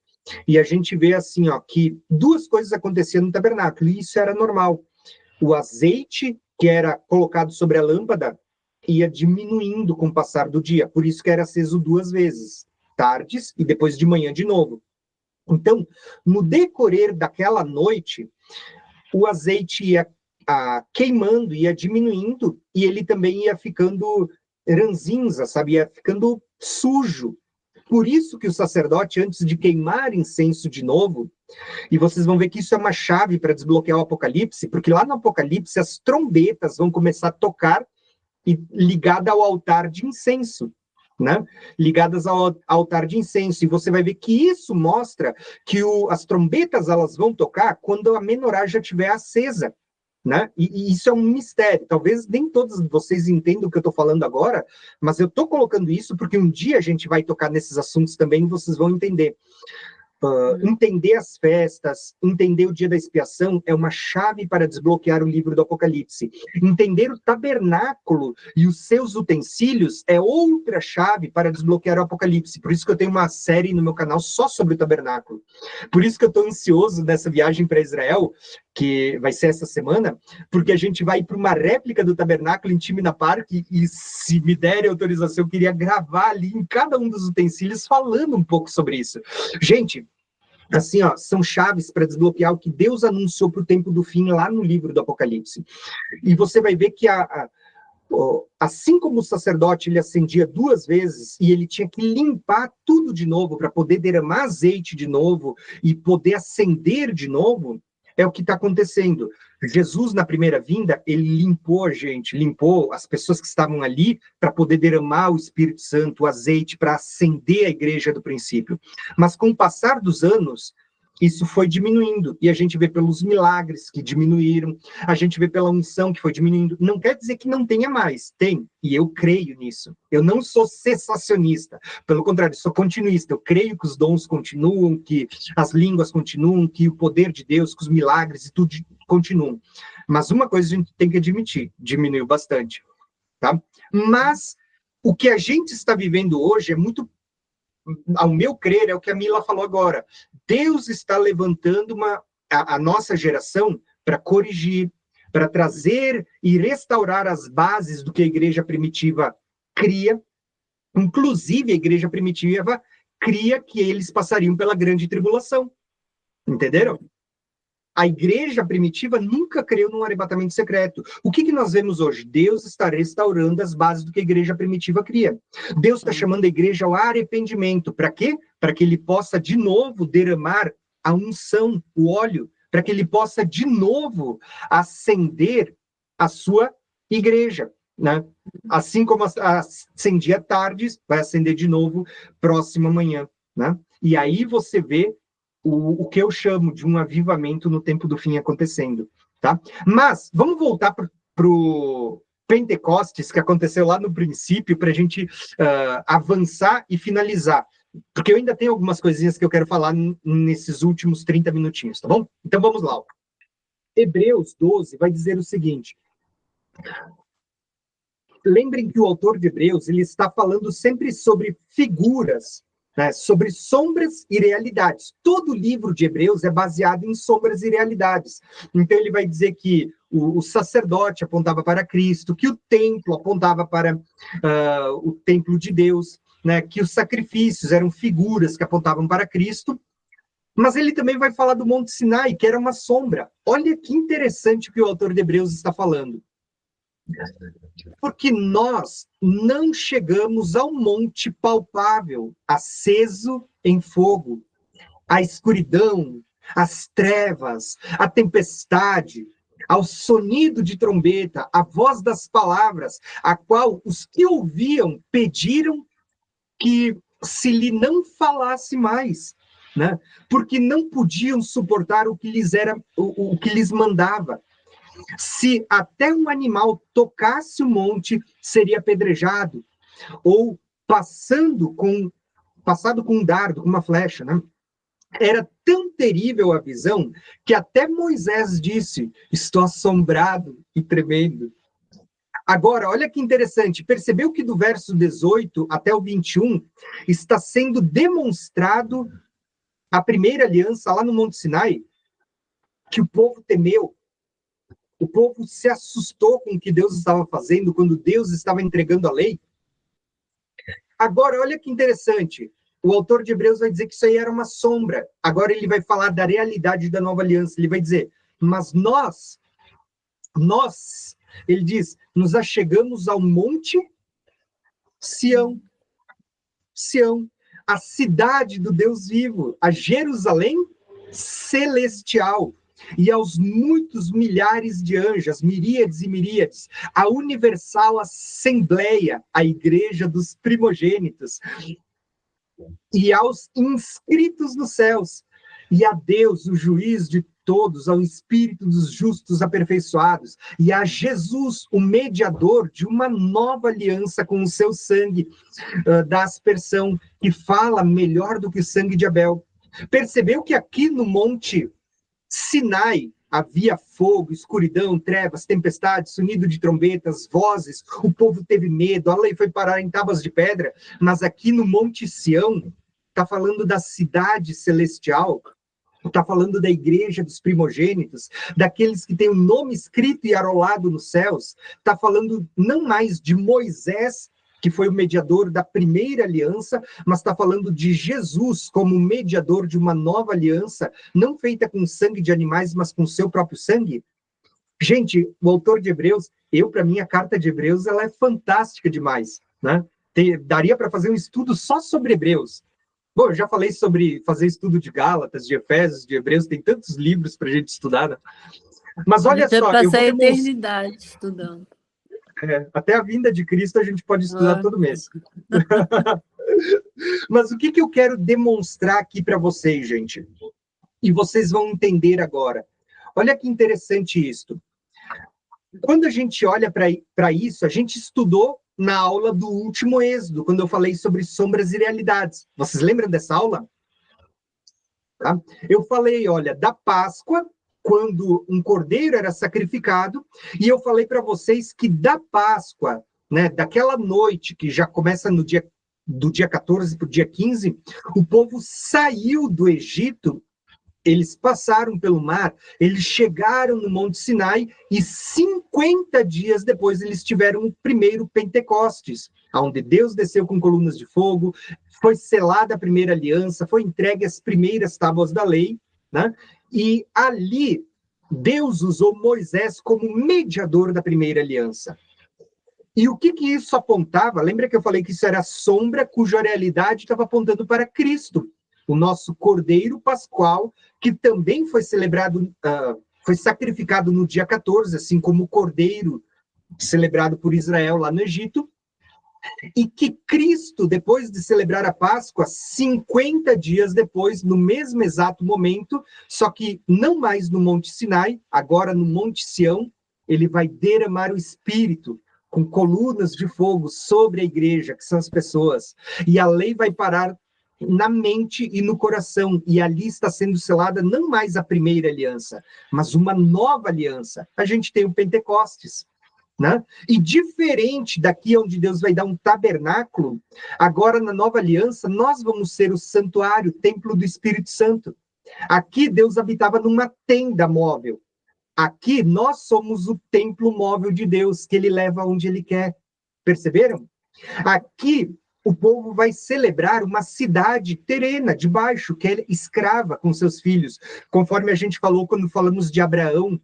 E a gente vê assim, ó, que 2 coisas aconteciam no tabernáculo, e isso era normal. O azeite que era colocado sobre a lâmpada ia diminuindo com o passar do dia, por isso que era aceso 2 vezes, tardes e depois de manhã de novo. Então, no decorrer daquela noite, o azeite ia queimando, ia diminuindo, e ele também ia ficando ranzinza, sabe? Ia ficando sujo. Por isso que o sacerdote, antes de queimar incenso de novo, e vocês vão ver que isso é uma chave para desbloquear o Apocalipse, porque lá no Apocalipse as trombetas vão começar a tocar e ligada ao altar de incenso, né? Ligadas ao altar de incenso. E você vai ver que isso mostra que as trombetas elas vão tocar quando a menorá já estiver acesa, né? E isso é um mistério. Talvez nem todos vocês entendam o que eu estou falando agora, mas eu estou colocando isso porque um dia a gente vai tocar nesses assuntos também e vocês vão entender. Entender as festas, entender o dia da expiação é uma chave para desbloquear o livro do Apocalipse. Entender o tabernáculo e os seus utensílios é outra chave para desbloquear o Apocalipse. Por isso que eu tenho uma série no meu canal só sobre o tabernáculo. Por isso que eu estou ansioso nessa viagem para Israel, que vai ser essa semana, porque a gente vai para uma réplica do tabernáculo em Timna Park e se me derem autorização, eu queria gravar ali em cada um dos utensílios falando um pouco sobre isso. Gente, assim, ó, são chaves para desbloquear o que Deus anunciou para o tempo do fim lá no livro do Apocalipse. E você vai ver que assim como o sacerdote ele acendia 2 vezes e ele tinha que limpar tudo de novo para poder derramar azeite de novo e poder acender de novo, é o que está acontecendo. Jesus, na primeira vinda, ele limpou a gente, limpou as pessoas que estavam ali para poder derramar o Espírito Santo, o azeite, para acender a igreja do princípio. Mas com o passar dos anos, isso foi diminuindo, e a gente vê pelos milagres que diminuíram, a gente vê pela unção que foi diminuindo. Não quer dizer que não tenha mais, tem, e eu creio nisso. Eu não sou cessacionista, pelo contrário, sou continuista. Eu creio que os dons continuam, que as línguas continuam, que o poder de Deus, que os milagres e tudo continuam. Mas uma coisa a gente tem que admitir, diminuiu bastante, tá? Mas o que a gente está vivendo hoje é muito, ao meu crer, é o que a Mila falou agora. Deus está levantando a nossa geração para corrigir, para trazer e restaurar as bases do que a igreja primitiva cria. Inclusive, a igreja primitiva cria que eles passariam pela grande tribulação. Entenderam? A igreja primitiva nunca creu num arrebatamento secreto. O que nós vemos hoje? Deus está restaurando as bases do que a igreja primitiva cria. Deus está chamando a igreja ao arrependimento. Para quê? Para que ele possa de novo derramar a unção, o óleo, para que ele possa de novo acender a sua igreja, né? Assim como acendia tardes, vai acender de novo próxima manhã, né? E aí você vê o que eu chamo de um avivamento no tempo do fim acontecendo, tá? Mas vamos voltar para o Pentecostes, que aconteceu lá no princípio, para a gente avançar e finalizar, porque eu ainda tenho algumas coisinhas que eu quero falar nesses últimos 30 minutinhos, tá bom? Então vamos lá. Hebreus 12 vai dizer o seguinte: lembrem que o autor de Hebreus, ele está falando sempre sobre figuras, né, sobre sombras e realidades. Todo o livro de Hebreus é baseado em sombras e realidades. Então ele vai dizer que o sacerdote apontava para Cristo, que o templo apontava para o templo de Deus, né, que os sacrifícios eram figuras que apontavam para Cristo. Mas ele também vai falar do Monte Sinai, que era uma sombra. Olha que interessante o que o autor de Hebreus está falando. Porque nós não chegamos ao monte palpável, aceso em fogo, à escuridão, às trevas, à tempestade, ao sonido de trombeta, à voz das palavras, a qual os que ouviam pediram que se lhe não falasse mais, né? Porque não podiam suportar o que lhes mandava. Se até um animal tocasse o monte, seria apedrejado, ou passado com um dardo, com uma flecha, né? Era tão terrível a visão que até Moisés disse: estou assombrado e tremendo. Agora, olha que interessante, percebeu que do verso 18 até o 21 está sendo demonstrado a primeira aliança lá no Monte Sinai, que o povo temeu. O povo se assustou com o que Deus estava fazendo quando Deus estava entregando a lei. Agora, olha que interessante. O autor de Hebreus vai dizer que isso aí era uma sombra. Agora ele vai falar da realidade da nova aliança. Ele vai dizer, mas nós, ele diz, nos achegamos ao monte Sião, a cidade do Deus vivo, a Jerusalém celestial, e aos muitos milhares de anjos, miríades e miríades, a universal assembleia, a igreja dos primogênitos, e aos inscritos nos céus, e a Deus, o juiz de todos, ao Espírito dos justos aperfeiçoados, e a Jesus, o mediador de uma nova aliança com o seu sangue da aspersão, que fala melhor do que o sangue de Abel. Percebeu que aqui no Monte Sinai havia fogo, escuridão, trevas, tempestades, sonido de trombetas, vozes, o povo teve medo, a lei foi parar em tábuas de pedra, mas aqui no Monte Sião, está falando da cidade celestial, está falando da igreja dos primogênitos, daqueles que têm o nome escrito e arolado nos céus, está falando não mais de Moisés, que foi o mediador da primeira aliança, mas está falando de Jesus como mediador de uma nova aliança, não feita com sangue de animais, mas com seu próprio sangue. Gente, o autor de Hebreus, para mim, a carta de Hebreus, ela é fantástica demais, né? Daria para fazer um estudo só sobre Hebreus. Bom, eu já falei sobre fazer estudo de Gálatas, de Efésios, de Hebreus, tem tantos livros para a gente estudar, né? Mas olha só... passar a eternidade estudando. Até a vinda de Cristo a gente pode estudar todo mês. Mas o que eu quero demonstrar aqui para vocês, gente? E vocês vão entender agora. Olha que interessante isto. Quando a gente olha para isso, a gente estudou na aula do último Êxodo, quando eu falei sobre sombras e realidades. Vocês lembram dessa aula? Tá? Eu falei, olha, da Páscoa, quando um cordeiro era sacrificado, e eu falei para vocês que da Páscoa, né, daquela noite que já começa no dia do dia 14 para o dia 15, o povo saiu do Egito, eles passaram pelo mar, eles chegaram no Monte Sinai, e 50 dias depois eles tiveram o primeiro Pentecostes, onde Deus desceu com colunas de fogo, foi selada a primeira aliança, foi entregue as primeiras tábuas da lei, né? E ali Deus usou Moisés como mediador da primeira aliança. E o que isso apontava? Lembra que eu falei que isso era sombra cuja realidade estava apontando para Cristo, o nosso Cordeiro Pascual, que também foi celebrado, foi sacrificado no dia 14, assim como o Cordeiro celebrado por Israel lá no Egito, e que Cristo, depois de celebrar a Páscoa, 50 dias depois, no mesmo exato momento, só que não mais no Monte Sinai, agora no Monte Sião, ele vai derramar o Espírito com colunas de fogo sobre a igreja, que são as pessoas, e a lei vai parar na mente e no coração, e ali está sendo selada não mais a primeira aliança, mas uma nova aliança. A gente tem o Pentecostes, né? E diferente daqui onde Deus vai dar um tabernáculo, agora na nova aliança, nós vamos ser o santuário, o templo do Espírito Santo. Aqui Deus habitava numa tenda móvel. Aqui nós somos o templo móvel de Deus, que ele leva onde ele quer. Perceberam? Aqui o povo vai celebrar uma cidade terrena, de baixo, que é escrava com seus filhos. Conforme a gente falou quando falamos de Abraão,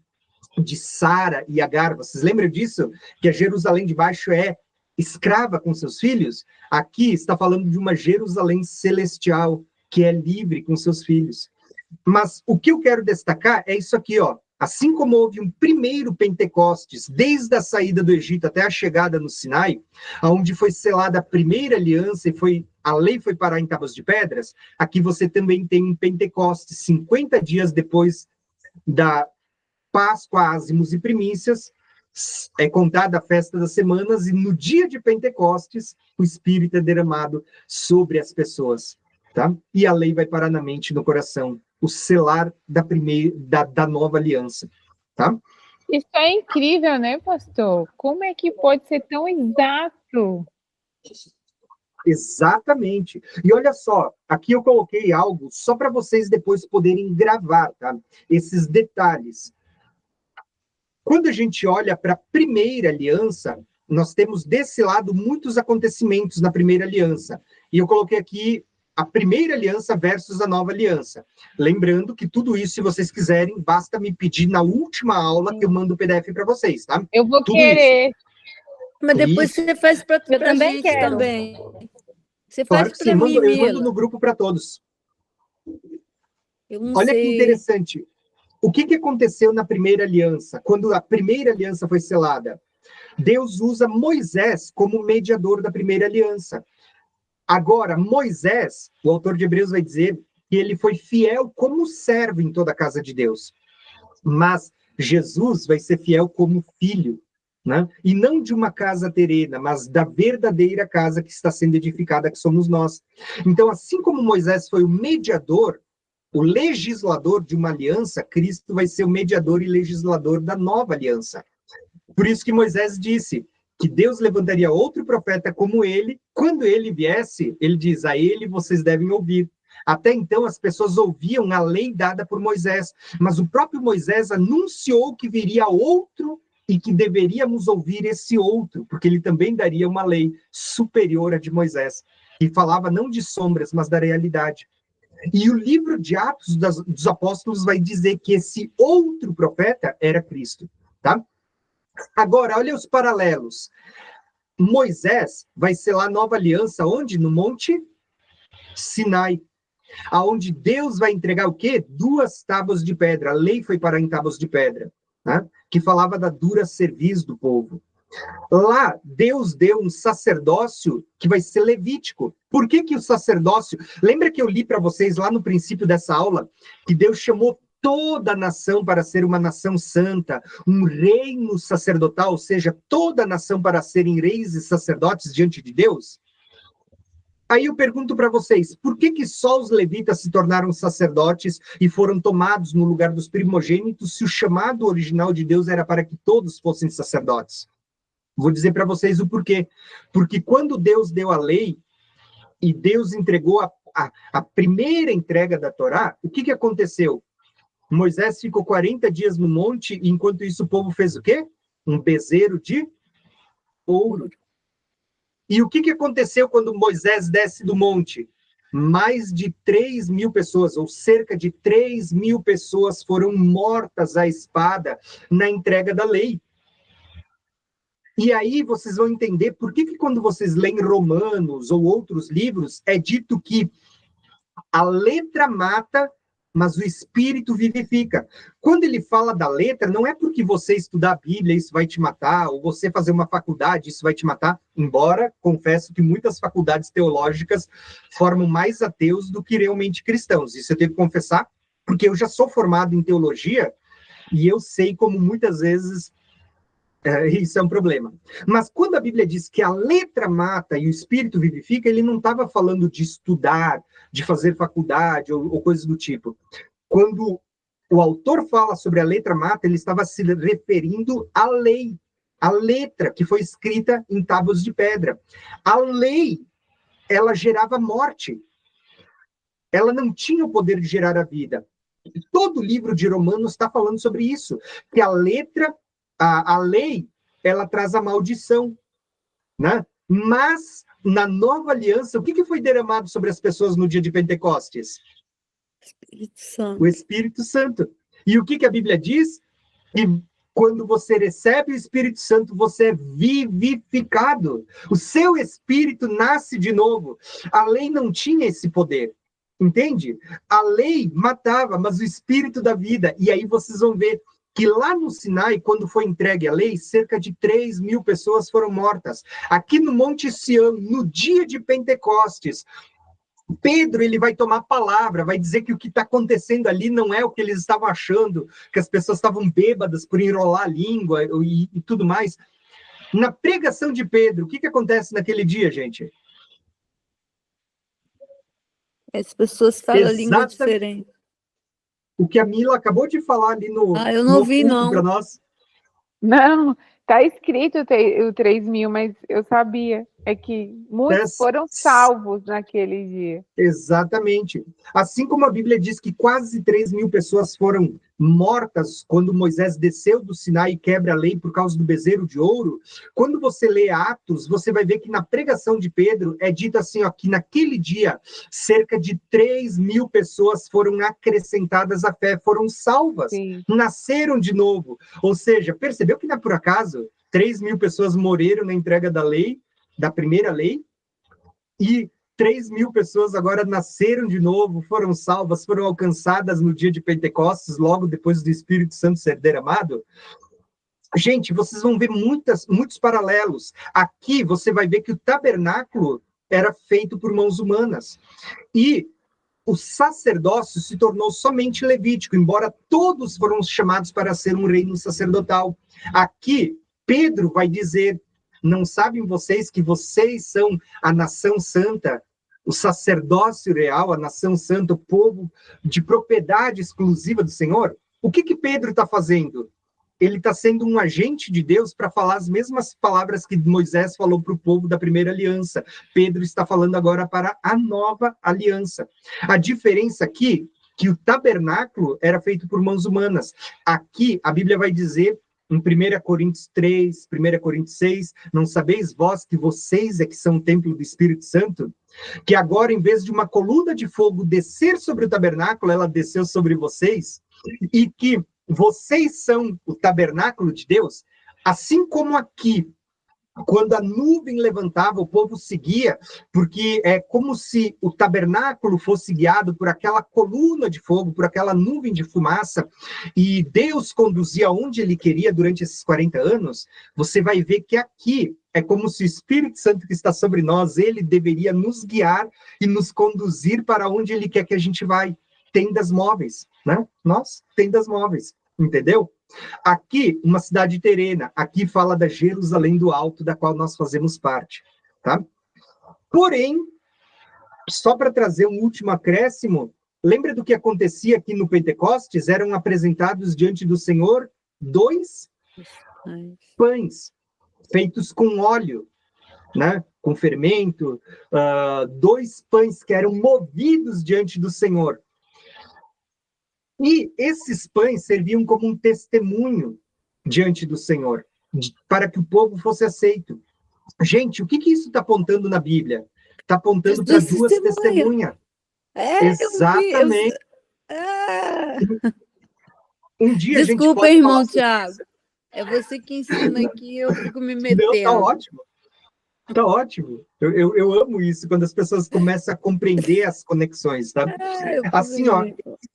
de Sara e Agar, vocês lembram disso? Que a Jerusalém de baixo é escrava com seus filhos? Aqui está falando de uma Jerusalém celestial, que é livre com seus filhos. Mas o que eu quero destacar é isso aqui, ó. Assim como houve um primeiro Pentecostes, desde a saída do Egito até a chegada no Sinai, onde foi selada a primeira aliança e a lei foi parar em tábuas de pedras, aqui você também tem um Pentecostes, 50 dias depois da Páscoa, ázimos e primícias, é contada a festa das semanas, e no dia de Pentecostes, o Espírito é derramado sobre as pessoas, tá? E a lei vai parar na mente e no coração, o selar da nova aliança, tá? Isso é incrível, né, pastor? Como é que pode ser tão exato? Exatamente. E olha só, aqui eu coloquei algo só para vocês depois poderem gravar, tá? Esses detalhes. Quando a gente olha para a primeira aliança, nós temos desse lado muitos acontecimentos na primeira aliança. E eu coloquei aqui a primeira aliança versus a nova aliança. Lembrando que tudo isso, se vocês quiserem, basta me pedir na última aula que eu mando o PDF para vocês, tá? Eu vou tudo querer. Isso. Mas depois Isso. você faz para a gente quero. também. Você Claro faz que para sim, mim, eu mando no grupo para todos. Eu não Olha sei. que interessante. O que aconteceu na primeira aliança? Quando a primeira aliança foi selada? Deus usa Moisés como mediador da primeira aliança. Agora, Moisés, o autor de Hebreus vai dizer que ele foi fiel como servo em toda a casa de Deus. Mas Jesus vai ser fiel como filho, né? E não de uma casa terrena, mas da verdadeira casa que está sendo edificada, que somos nós. Então, assim como Moisés foi o mediador, o legislador de uma aliança, Cristo vai ser o mediador e legislador da nova aliança. Por isso que Moisés disse que Deus levantaria outro profeta como ele, quando ele viesse, ele diz, a ele vocês devem ouvir. Até então as pessoas ouviam a lei dada por Moisés, mas o próprio Moisés anunciou que viria outro e que deveríamos ouvir esse outro, porque ele também daria uma lei superior à de Moisés, e falava não de sombras, mas da realidade. E o livro de Atos dos Apóstolos vai dizer que esse outro profeta era Cristo, tá? Agora, olha os paralelos. Moisés vai selar a nova aliança onde? No Monte Sinai, aonde Deus vai entregar o quê? 2 tábuas de pedra. A lei foi parar em tábuas de pedra, né? Que falava da dura cerviz do povo. Lá, Deus deu um sacerdócio que vai ser levítico. Por que que o sacerdócio... Lembra que eu li para vocês lá no princípio dessa aula que Deus chamou toda a nação para ser uma nação santa, um reino sacerdotal, ou seja, toda a nação para serem reis e sacerdotes diante de Deus? Aí eu pergunto para vocês, por que que só os levitas se tornaram sacerdotes e foram tomados no lugar dos primogênitos, se o chamado original de Deus era para que todos fossem sacerdotes? Vou dizer para vocês o porquê. Porque quando Deus deu a lei e Deus entregou a primeira entrega da Torá, o que que aconteceu? Moisés ficou 40 dias no monte, e enquanto isso o povo fez o quê? Um bezerro de ouro. E o que que aconteceu quando Moisés desce do monte? Mais de 3.000 pessoas, ou cerca de 3.000 pessoas foram mortas à espada na entrega da lei. E aí vocês vão entender por que que quando vocês leem Romanos ou outros livros, é dito que a letra mata, mas o espírito vivifica. Quando ele fala da letra, não é porque você estudar a Bíblia, isso vai te matar, ou você fazer uma faculdade, isso vai te matar, embora, confesso que muitas faculdades teológicas formam mais ateus do que realmente cristãos. Isso eu tenho que confessar, porque eu já sou formado em teologia, e eu sei como muitas vezes isso é um problema. Mas quando a Bíblia diz que a letra mata e o espírito vivifica, ele não estava falando de estudar, de fazer faculdade ou coisas do tipo. Quando o autor fala sobre a letra mata, ele estava se referindo à lei, a letra que foi escrita em tábuas de pedra. A lei, ela gerava morte. Ela não tinha o poder de gerar a vida. Todo o livro de Romanos está falando sobre isso, que a letra, a lei, ela traz a maldição, né? Mas, na nova aliança, o que que foi derramado sobre as pessoas no dia de Pentecostes? Espírito Santo. O Espírito Santo. E o que que a Bíblia diz? Que quando você recebe o Espírito Santo, você é vivificado. O seu espírito nasce de novo. A lei não tinha esse poder. Entende? A lei matava, mas o espírito da vida. E aí vocês vão ver que lá no Sinai, quando foi entregue a lei, cerca de 3.000 pessoas foram mortas. Aqui no Monte Sião, no dia de Pentecostes, Pedro, ele vai tomar a palavra, vai dizer que o que está acontecendo ali não é o que eles estavam achando, que as pessoas estavam bêbadas por enrolar a língua e tudo mais. Na pregação de Pedro, o que que acontece naquele dia, gente? As pessoas falam língua diferente. O que a Mila acabou de falar ali no eu não ouvi, não. para nós. Não, tá escrito o 3.000, mas eu sabia. É que muitos foram salvos naquele dia. Exatamente. Assim como a Bíblia diz que quase 3.000 pessoas foram mortas quando Moisés desceu do Sinai e quebra a lei por causa do bezerro de ouro, quando você lê Atos, você vai ver que na pregação de Pedro é dito assim, ó, que naquele dia cerca de 3.000 pessoas foram acrescentadas à fé, foram salvas, Sim. Nasceram de novo. Ou seja, percebeu que não é por acaso 3.000 pessoas morreram na entrega da lei, da primeira lei, e 3.000 pessoas agora nasceram de novo, foram salvas, foram alcançadas no dia de Pentecostes, logo depois do Espírito Santo ser derramado. Gente, vocês vão ver muitos paralelos. Aqui você vai ver que o tabernáculo era feito por mãos humanas. E o sacerdócio se tornou somente levítico, embora todos foram chamados para ser um reino sacerdotal. Aqui, Pedro vai dizer: não sabem vocês que vocês são a nação santa, o sacerdócio real, a nação santa, o povo de propriedade exclusiva do Senhor? O que que Pedro está fazendo? Ele está sendo um agente de Deus para falar as mesmas palavras que Moisés falou para o povo da primeira aliança. Pedro está falando agora para a nova aliança. A diferença aqui é que o tabernáculo era feito por mãos humanas. Aqui, a Bíblia vai dizer, em 1 Coríntios 3, 1 Coríntios 6, não sabeis vós que vocês é que são o templo do Espírito Santo? Que agora, em vez de uma coluna de fogo descer sobre o tabernáculo, ela desceu sobre vocês, e que vocês são o tabernáculo de Deus, assim como aqui Quando a nuvem levantava, o povo seguia, porque é como se o tabernáculo fosse guiado por aquela coluna de fogo, por aquela nuvem de fumaça, e Deus conduzia onde ele queria durante esses 40 anos. Você vai ver que aqui é como se o Espírito Santo que está sobre nós, ele deveria nos guiar e nos conduzir para onde ele quer que a gente vai. Tendas móveis, né? Nós, tendas móveis, entendeu? Aqui, uma cidade terrena. Aqui fala da Jerusalém do Alto, da qual nós fazemos parte, tá? Porém, só para trazer um último acréscimo, lembra do que acontecia aqui no Pentecostes? Eram apresentados diante do Senhor 2 pães, feitos com óleo, né? Com fermento, 2 pães que eram movidos diante do Senhor. E esses pães serviam como um testemunho diante do Senhor, para que o povo fosse aceito. Gente, o que isso está apontando na Bíblia? Está apontando para 2 testemunhas. Exatamente. Um dia Desculpa, irmão Tiago. É você que ensina aqui, eu fico me metendo. Não, tá ótimo. Tá ótimo. Eu amo isso, quando as pessoas começam a compreender as conexões, tá? Assim, ó,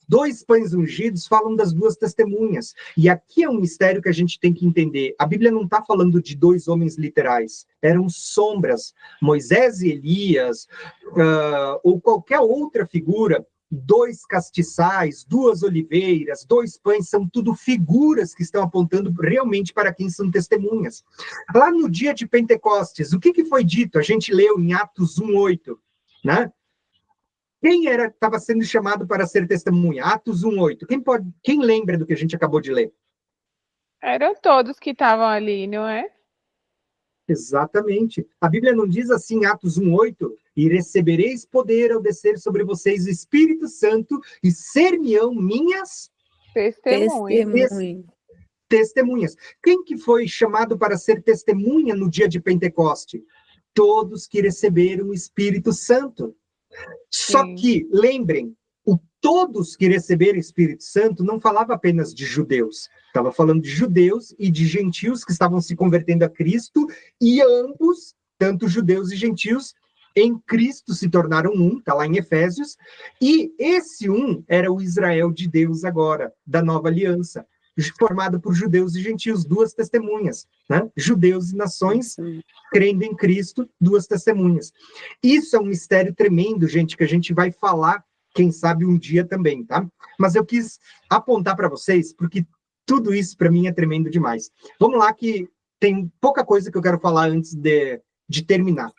2 pães ungidos falam das 2 testemunhas. E aqui é um mistério que a gente tem que entender. A Bíblia não está falando de 2 homens literais. Eram sombras. Moisés e Elias, ou qualquer outra figura, 2 castiçais, 2 oliveiras, 2 pães, são tudo figuras que estão apontando realmente para quem são testemunhas. Lá no dia de Pentecostes, o que foi dito? A gente leu em Atos 1:8, né? Quem estava sendo chamado para ser testemunha? Atos 1:8. Quem lembra do que a gente acabou de ler? Eram todos que estavam ali, não é? Exatamente. A Bíblia não diz assim, Atos 1:8, e recebereis poder ao descer sobre vocês o Espírito Santo e ser-me-ão minhas testemunhas. Quem que foi chamado para ser testemunha no dia de Pentecoste? Todos que receberam o Espírito Santo. Só que, lembrem, todos que receberam o Espírito Santo não falava apenas de judeus. Estava falando de judeus e de gentios que estavam se convertendo a Cristo, e ambos, tanto judeus e gentios, em Cristo se tornaram um, está lá em Efésios, e esse um era o Israel de Deus agora, da nova aliança, formado por judeus e gentios, 2 testemunhas, né? Judeus e nações, crendo em Cristo, 2 testemunhas. Isso é um mistério tremendo, gente, que a gente vai falar, quem sabe um dia também, tá? Mas eu quis apontar para vocês, porque tudo isso para mim é tremendo demais. Vamos lá, que tem pouca coisa que eu quero falar antes de terminar.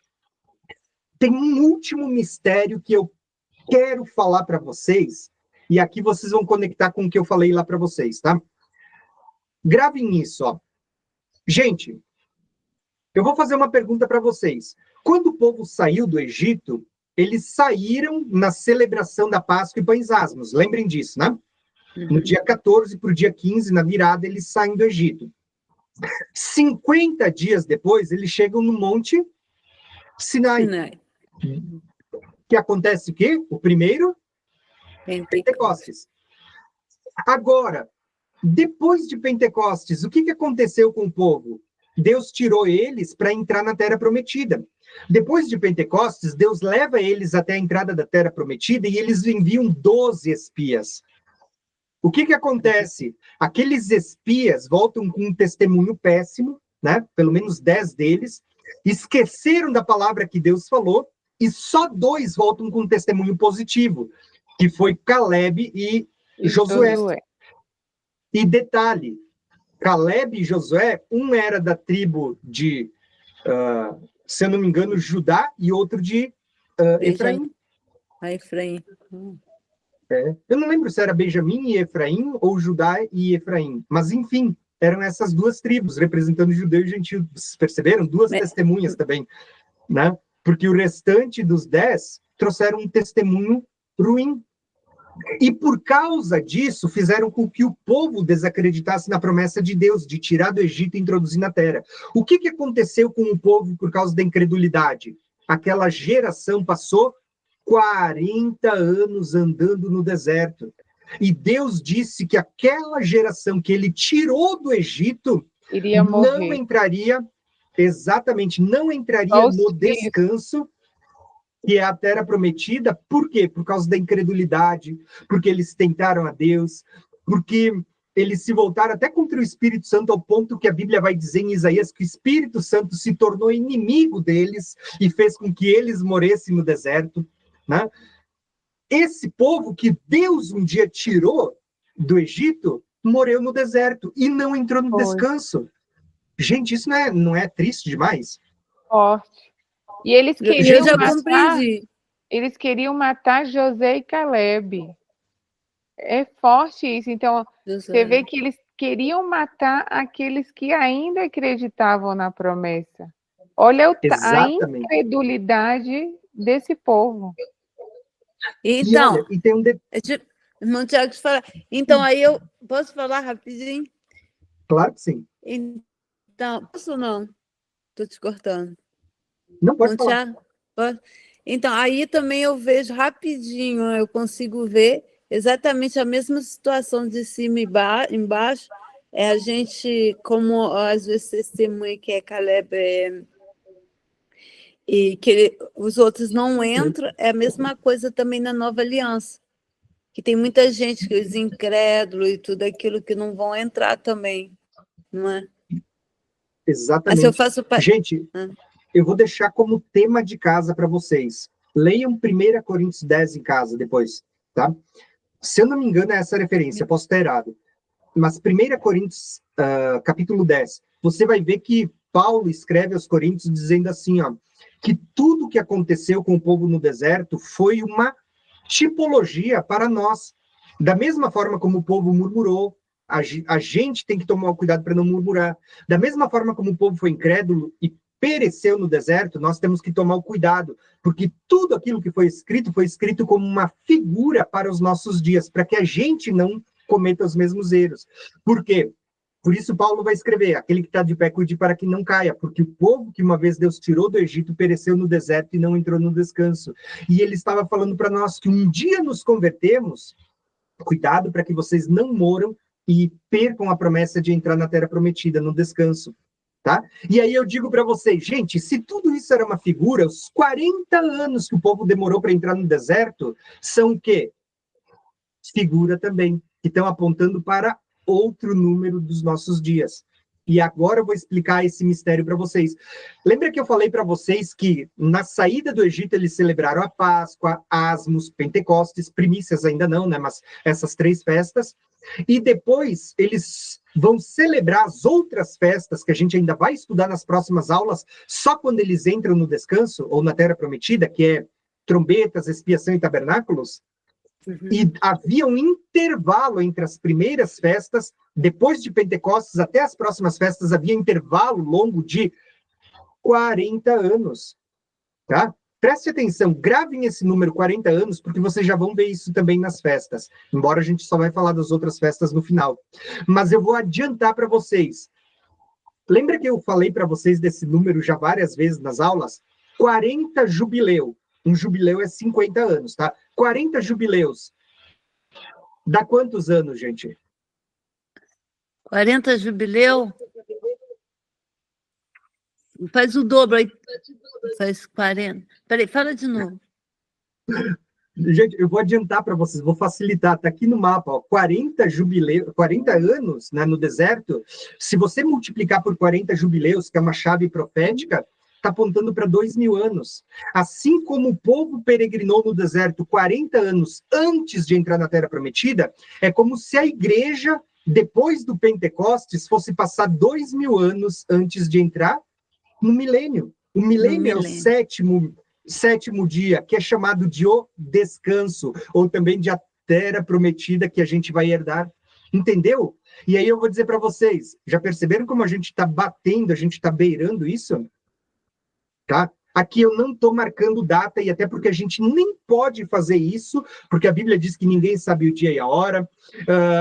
Tem um último mistério que eu quero falar para vocês, e aqui vocês vão conectar com o que eu falei lá para vocês, tá? Gravem isso, ó. Gente, eu vou fazer uma pergunta para vocês. Quando o povo saiu do Egito, eles saíram na celebração da Páscoa e Pães Asmos, lembrem disso, né? No dia 14 para o dia 15, na virada, eles saem do Egito. 50 dias depois, eles chegam no Monte Sinai. Que acontece o quê? O primeiro? Pentecostes. Agora, depois de Pentecostes, o que aconteceu com o povo? Deus tirou eles para entrar na Terra Prometida. Depois de Pentecostes, Deus leva eles até a entrada da Terra Prometida e eles enviam 12 espias. O que acontece? Aqueles espias voltam com um testemunho péssimo, né? Pelo menos 10 deles, esqueceram da palavra que Deus falou, e só 2 voltam com um testemunho positivo, que foi Caleb e Josué. E detalhe, Caleb e Josué, um era da tribo de, se eu não me engano, Judá, e outro de Efraim. Efraim. Eu não lembro se era Benjamim e Efraim, ou Judá e Efraim, mas enfim, eram essas 2 tribos, representando judeu e gentio. Vocês perceberam? 2 testemunhas também, né? Porque o restante dos 10 trouxeram um testemunho ruim. E por causa disso, fizeram com que o povo desacreditasse na promessa de Deus, de tirar do Egito e introduzir na terra. O que aconteceu com o povo por causa da incredulidade? Aquela geração passou 40 anos andando no deserto. E Deus disse que aquela geração que ele tirou do Egito não entraria Exatamente, não entraria no descanso, que é a terra prometida. Por quê? Por causa da incredulidade, porque eles tentaram a Deus, porque eles se voltaram até contra o Espírito Santo, ao ponto que a Bíblia vai dizer em Isaías que o Espírito Santo se tornou inimigo deles e fez com que eles morressem no deserto, né? Esse povo que Deus um dia tirou do Egito, morreu no deserto e não entrou no descanso. Gente, isso não é triste demais? Forte. E eles Eu já compreendi. Eles queriam matar José e Caleb. É forte isso. Então, você vê que eles queriam matar aqueles que ainda acreditavam na promessa. Olha a incredulidade desse povo. Então, e tem um irmão Tiago, então aí eu posso falar rapidinho? Claro que sim. Então, posso ou não? Estou te cortando. Não, pode falar. Pode? Então, aí também eu vejo rapidinho, eu consigo ver exatamente a mesma situação de cima e embaixo. É a gente, como às vezes testemunha que é Caleb e que os outros não entram, é a mesma coisa também na Nova Aliança. Que tem muita gente, que os incrédulos e tudo aquilo que não vão entrar também, não é? Exatamente. Mas eu faço Gente, eu vou deixar como tema de casa para vocês. Leiam 1 Coríntios 10 em casa depois, tá? Se eu não me engano, é essa a referência, posso estar errado. Mas 1 Coríntios, capítulo 10, você vai ver que Paulo escreve aos Coríntios dizendo assim, ó, que tudo que aconteceu com o povo no deserto foi uma tipologia para nós. Da mesma forma como o povo murmurou, a gente tem que tomar cuidado para não murmurar. Da mesma forma como o povo foi incrédulo e pereceu no deserto, nós temos que tomar o cuidado, porque tudo aquilo que foi escrito como uma figura para os nossos dias, para que a gente não cometa os mesmos erros. Por quê? Por isso Paulo vai escrever, aquele que está de pé, cuide para que não caia, porque o povo que uma vez Deus tirou do Egito pereceu no deserto e não entrou no descanso. E ele estava falando para nós que um dia nos convertemos, cuidado para que vocês não moram e percam a promessa de entrar na terra prometida, no descanso. Tá? E aí eu digo para vocês, gente, se tudo isso era uma figura, os 40 anos que o povo demorou para entrar no deserto, são o quê? Figura também, que estão apontando para outro número dos nossos dias. E agora eu vou explicar esse mistério para vocês. Lembra que eu falei para vocês que na saída do Egito eles celebraram a Páscoa, Asmos, Pentecostes, primícias ainda não, né? Mas essas 3 festas. E depois eles vão celebrar as outras festas que a gente ainda vai estudar nas próximas aulas, só quando eles entram no descanso, ou na Terra Prometida, que é trombetas, expiação e tabernáculos. E havia um intervalo entre as primeiras festas, depois de Pentecostes até as próximas festas, havia intervalo longo de 40 anos. Tá? Preste atenção, gravem esse número 40 anos, porque vocês já vão ver isso também nas festas, embora a gente só vai falar das outras festas no final. Mas eu vou adiantar para vocês. Lembra que eu falei para vocês desse número já várias vezes nas aulas? 40 jubileu. Um jubileu é 50 anos, tá? 40 jubileus. Dá quantos anos, gente? 40 jubileu? Faz o dobro aí. Faz 40. Peraí, fala de novo. Gente, eu vou adiantar para vocês, vou facilitar. Está aqui no mapa, ó, 40 jubileus, 40 anos, né, no deserto. Se você multiplicar por 40 jubileus, que é uma chave profética, está apontando para 2.000 anos. Assim como o povo peregrinou no deserto 40 anos antes de entrar na Terra Prometida, é como se a igreja, depois do Pentecostes, fosse passar 2.000 anos antes de entrar no milênio. O milênio é o sétimo dia, que é chamado de o descanso, ou também de a terra prometida que a gente vai herdar. Entendeu? E aí eu vou dizer para vocês, já perceberam como a gente está batendo, a gente está beirando isso? Tá? Aqui eu não estou marcando data, e até porque a gente nem pode fazer isso, porque a Bíblia diz que ninguém sabe o dia e a hora.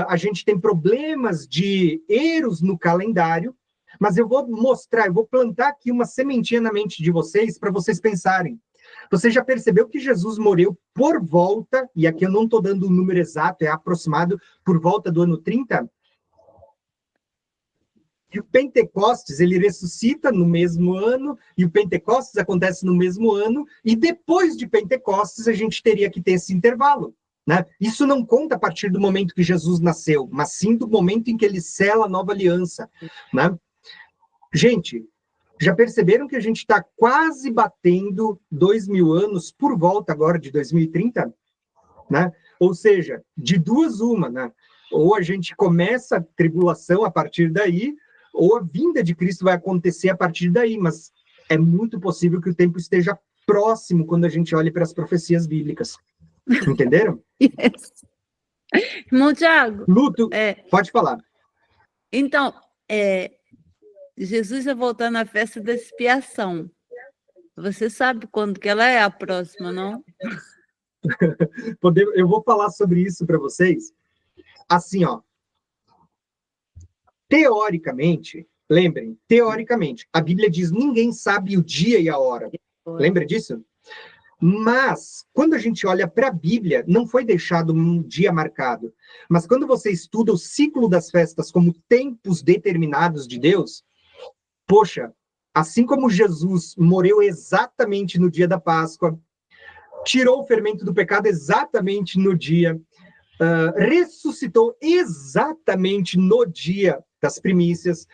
A gente tem problemas de erros no calendário, mas eu vou mostrar, eu vou plantar aqui uma sementinha na mente de vocês, para vocês pensarem. Você já percebeu que Jesus morreu por volta, e aqui eu não estou dando o número exato, é aproximado, por volta do ano 30? E o Pentecostes, ele ressuscita no mesmo ano, e o Pentecostes acontece no mesmo ano, e depois de Pentecostes a gente teria que ter esse intervalo, né? Isso não conta a partir do momento que Jesus nasceu, mas sim do momento em que ele sela a nova aliança, né? Gente, já perceberam que a gente está quase batendo 2.000 anos por volta agora de 2030? Né? Ou seja, de duas uma, né? Ou a gente começa a tribulação a partir daí, ou a vinda de Cristo vai acontecer a partir daí, mas é muito possível que o tempo esteja próximo quando a gente olha para as profecias bíblicas. Entenderam? Yes. Irmão Tiago, Luto, pode falar. então, Jesus vai voltar na festa da expiação. Você sabe quando que ela é a próxima, não? Eu vou falar sobre isso para vocês. Assim, ó. Teoricamente, lembrem, teoricamente, a Bíblia diz ninguém sabe o dia e a hora. Lembra disso? Mas, quando a gente olha para a Bíblia, não foi deixado um dia marcado. Mas quando você estuda o ciclo das festas como tempos determinados de Deus, poxa, assim como Jesus morreu exatamente no dia da Páscoa, tirou o fermento do pecado exatamente no dia, ressuscitou exatamente no dia das primícias,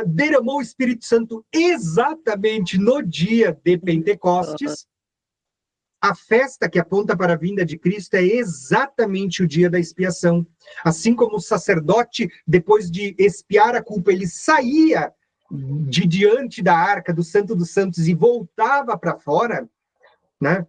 derramou o Espírito Santo exatamente no dia de Pentecostes, a festa que aponta para a vinda de Cristo é exatamente o dia da expiação. Assim como o sacerdote, depois de expiar a culpa, ele saía de diante da arca do Santo dos Santos e voltava para fora, né?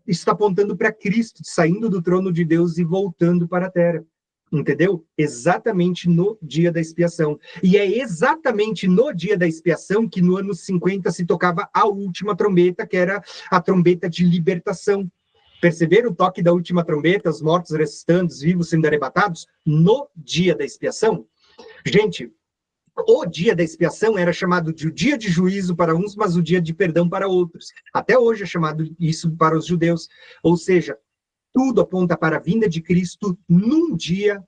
Isso está apontando para Cristo, saindo do trono de Deus e voltando para a terra. Entendeu? Exatamente no dia da expiação. E é exatamente no dia da expiação que no ano 50 se tocava a última trombeta, que era a trombeta de libertação. Perceberam o toque da última trombeta, os mortos ressuscitando, os vivos sendo arrebatados? No dia da expiação? Gente, o dia da expiação era chamado de o dia de juízo para uns, mas o dia de perdão para outros. Até hoje é chamado isso para os judeus. Ou seja, tudo aponta para a vinda de Cristo num dia,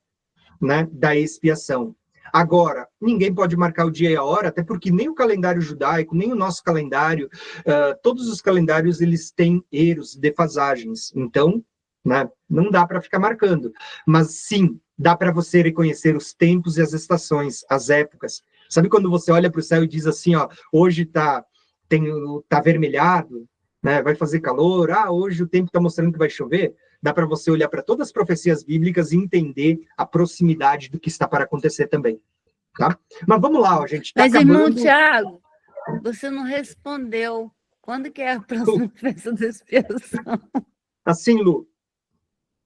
né, da expiação. Agora, ninguém pode marcar o dia e a hora, até porque nem o calendário judaico, nem o nosso calendário, todos os calendários, eles têm erros, defasagens. Então, né, não dá para ficar marcando. Mas, sim, dá para você reconhecer os tempos e as estações, as épocas. Sabe quando você olha para o céu e diz assim, ó, hoje tá avermelhado, né, vai fazer calor, hoje o tempo está mostrando que vai chover? Dá para você olhar para todas as profecias bíblicas e entender a proximidade do que está para acontecer também. Tá? Mas vamos lá, ó, gente. Tá Mas, acabando... irmão Tiago, você não respondeu. Quando que é a próxima festa da expiação? Assim, Lu,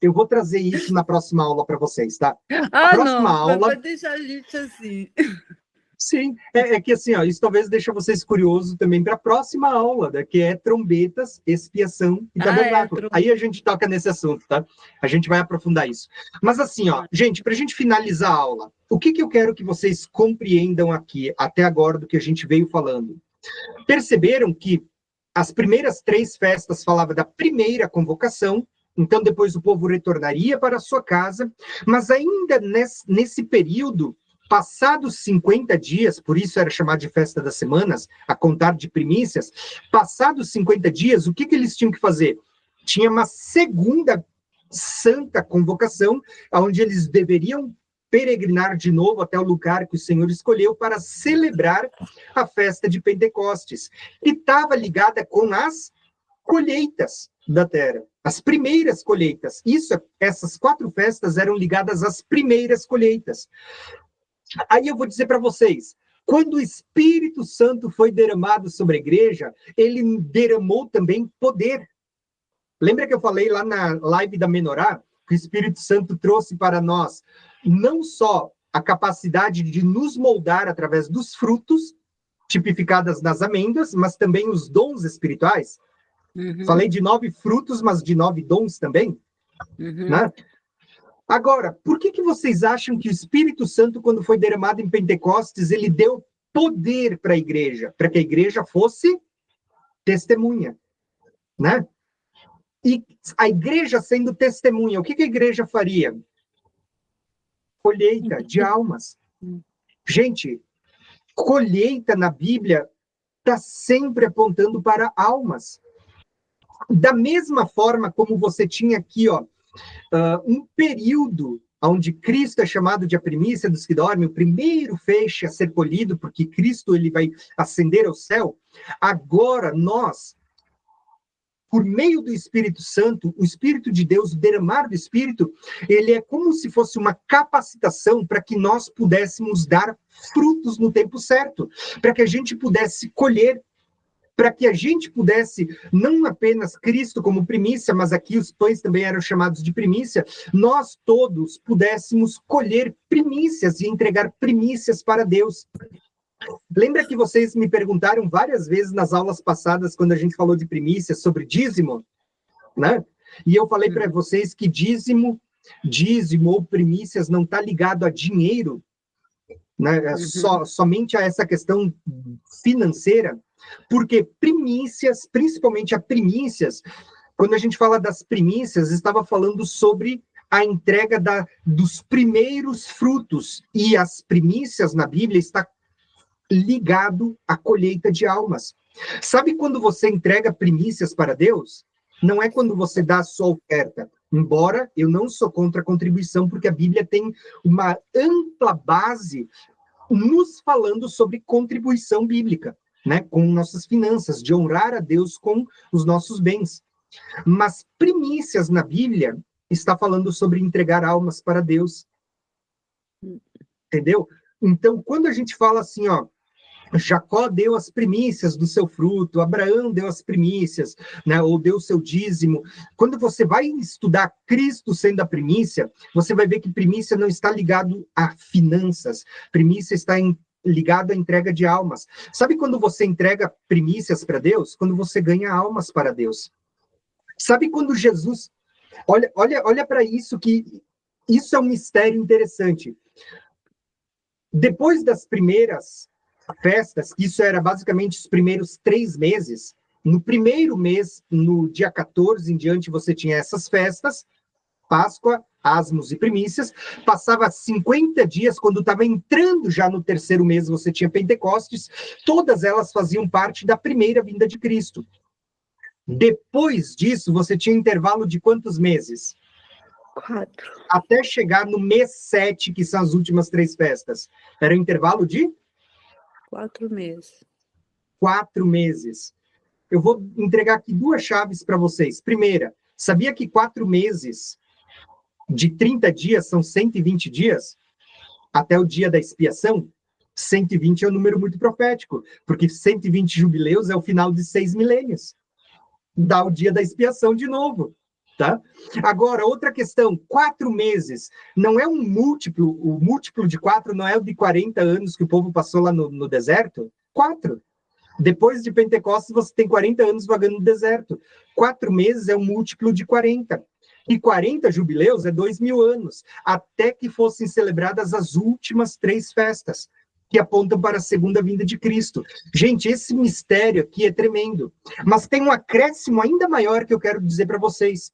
eu vou trazer isso na próxima aula para vocês, tá? A próxima aula... vai deixar a gente assim. Sim, é que assim, ó, isso talvez deixe vocês curiosos também para a próxima aula, né, que é trombetas, expiação e tabernáculo. Aí a gente toca nesse assunto, tá? A gente vai aprofundar isso. Mas assim, ó, gente, para a gente finalizar a aula, o que eu quero que vocês compreendam aqui, até agora, do que a gente veio falando? Perceberam que as primeiras 3 festas falavam da primeira convocação, então depois o povo retornaria para a sua casa, mas ainda nesse período, passados 50 dias, por isso era chamado de festa das semanas, a contar de primícias, passados 50 dias, o que eles tinham que fazer? Tinha uma segunda santa convocação, onde eles deveriam peregrinar de novo até o lugar que o Senhor escolheu para celebrar a festa de Pentecostes, que estava ligada com as colheitas da terra, as primeiras colheitas. Essas 4 festas eram ligadas às primeiras colheitas. Aí eu vou dizer para vocês, quando o Espírito Santo foi derramado sobre a igreja, ele derramou também poder. Lembra que eu falei lá na live da Menorá, que o Espírito Santo trouxe para nós não só a capacidade de nos moldar através dos frutos, tipificadas nas amêndoas, mas também os dons espirituais? Falei de 9 frutos, mas de 9 dons também, né? Agora, por que vocês acham que o Espírito Santo, quando foi derramado em Pentecostes, ele deu poder para a igreja, para que a igreja fosse testemunha, né? E a igreja sendo testemunha, o que a igreja faria? Colheita de almas. Gente, colheita na Bíblia está sempre apontando para almas. Da mesma forma como você tinha aqui, ó, um período onde Cristo é chamado de a primícia dos que dormem, o primeiro feixe a ser colhido, porque Cristo ele vai ascender ao céu. Agora nós, por meio do Espírito Santo, o Espírito de Deus, o derramar do Espírito, ele é como se fosse uma capacitação para que nós pudéssemos dar frutos no tempo certo, para que a gente pudesse colher, para que a gente pudesse, não apenas Cristo como primícia, mas aqui os pães também eram chamados de primícia, nós todos pudéssemos colher primícias e entregar primícias para Deus. Lembra que vocês me perguntaram várias vezes nas aulas passadas, quando a gente falou de primícias, sobre dízimo, né? E eu falei para vocês que dízimo ou primícias não está ligado a dinheiro, né? Somente a essa questão financeira, porque primícias, principalmente a primícias, quando a gente fala das primícias, estava falando sobre a entrega dos primeiros frutos, e as primícias na Bíblia está ligado à colheita de almas. Sabe quando você entrega primícias para Deus? Não é quando você dá a sua oferta. Embora eu não sou contra a contribuição, porque a Bíblia tem uma ampla base nos falando sobre contribuição bíblica, né? Com nossas finanças, de honrar a Deus com os nossos bens. Mas primícias na Bíblia está falando sobre entregar almas para Deus. Entendeu? Então, quando a gente fala assim, ó, Jacó deu as primícias do seu fruto, Abraão deu as primícias, né, ou deu o seu dízimo. Quando você vai estudar Cristo sendo a primícia, você vai ver que primícia não está ligado a finanças, primícia está ligado à entrega de almas. Sabe quando você entrega primícias para Deus? Quando você ganha almas para Deus. Sabe quando Jesus... Olha para isso, que isso é um mistério interessante. Depois das primeiras festas, que isso era basicamente os primeiros 3 meses, no primeiro mês, no dia 14 em diante, você tinha essas festas, Páscoa, asmos e primícias, passava 50 dias, quando estava entrando já no terceiro mês, você tinha Pentecostes, todas elas faziam parte da primeira vinda de Cristo. Depois disso, você tinha intervalo de quantos meses? 4. Até chegar no mês 7, que são as últimas 3 festas. Era um intervalo de? 4 meses. 4 meses. Eu vou entregar aqui 2 chaves para vocês. Primeira, sabia que 4 meses de 30 dias são 120 dias? Até o dia da expiação? 120 é um número muito profético, porque 120 jubileus é o final de 6 milênios. Dá o dia da expiação de novo. Tá? Agora, outra questão, 4 meses, não é um múltiplo, o múltiplo de 4 não é o de 40 anos que o povo passou lá no deserto? 4. Depois de Pentecostes, você tem 40 anos vagando no deserto. 4 meses é um múltiplo de 40. E 40 jubileus é 2.000 anos, até que fossem celebradas as últimas 3 festas, que apontam para a segunda vinda de Cristo. Gente, esse mistério aqui é tremendo. Mas tem um acréscimo ainda maior que eu quero dizer para vocês.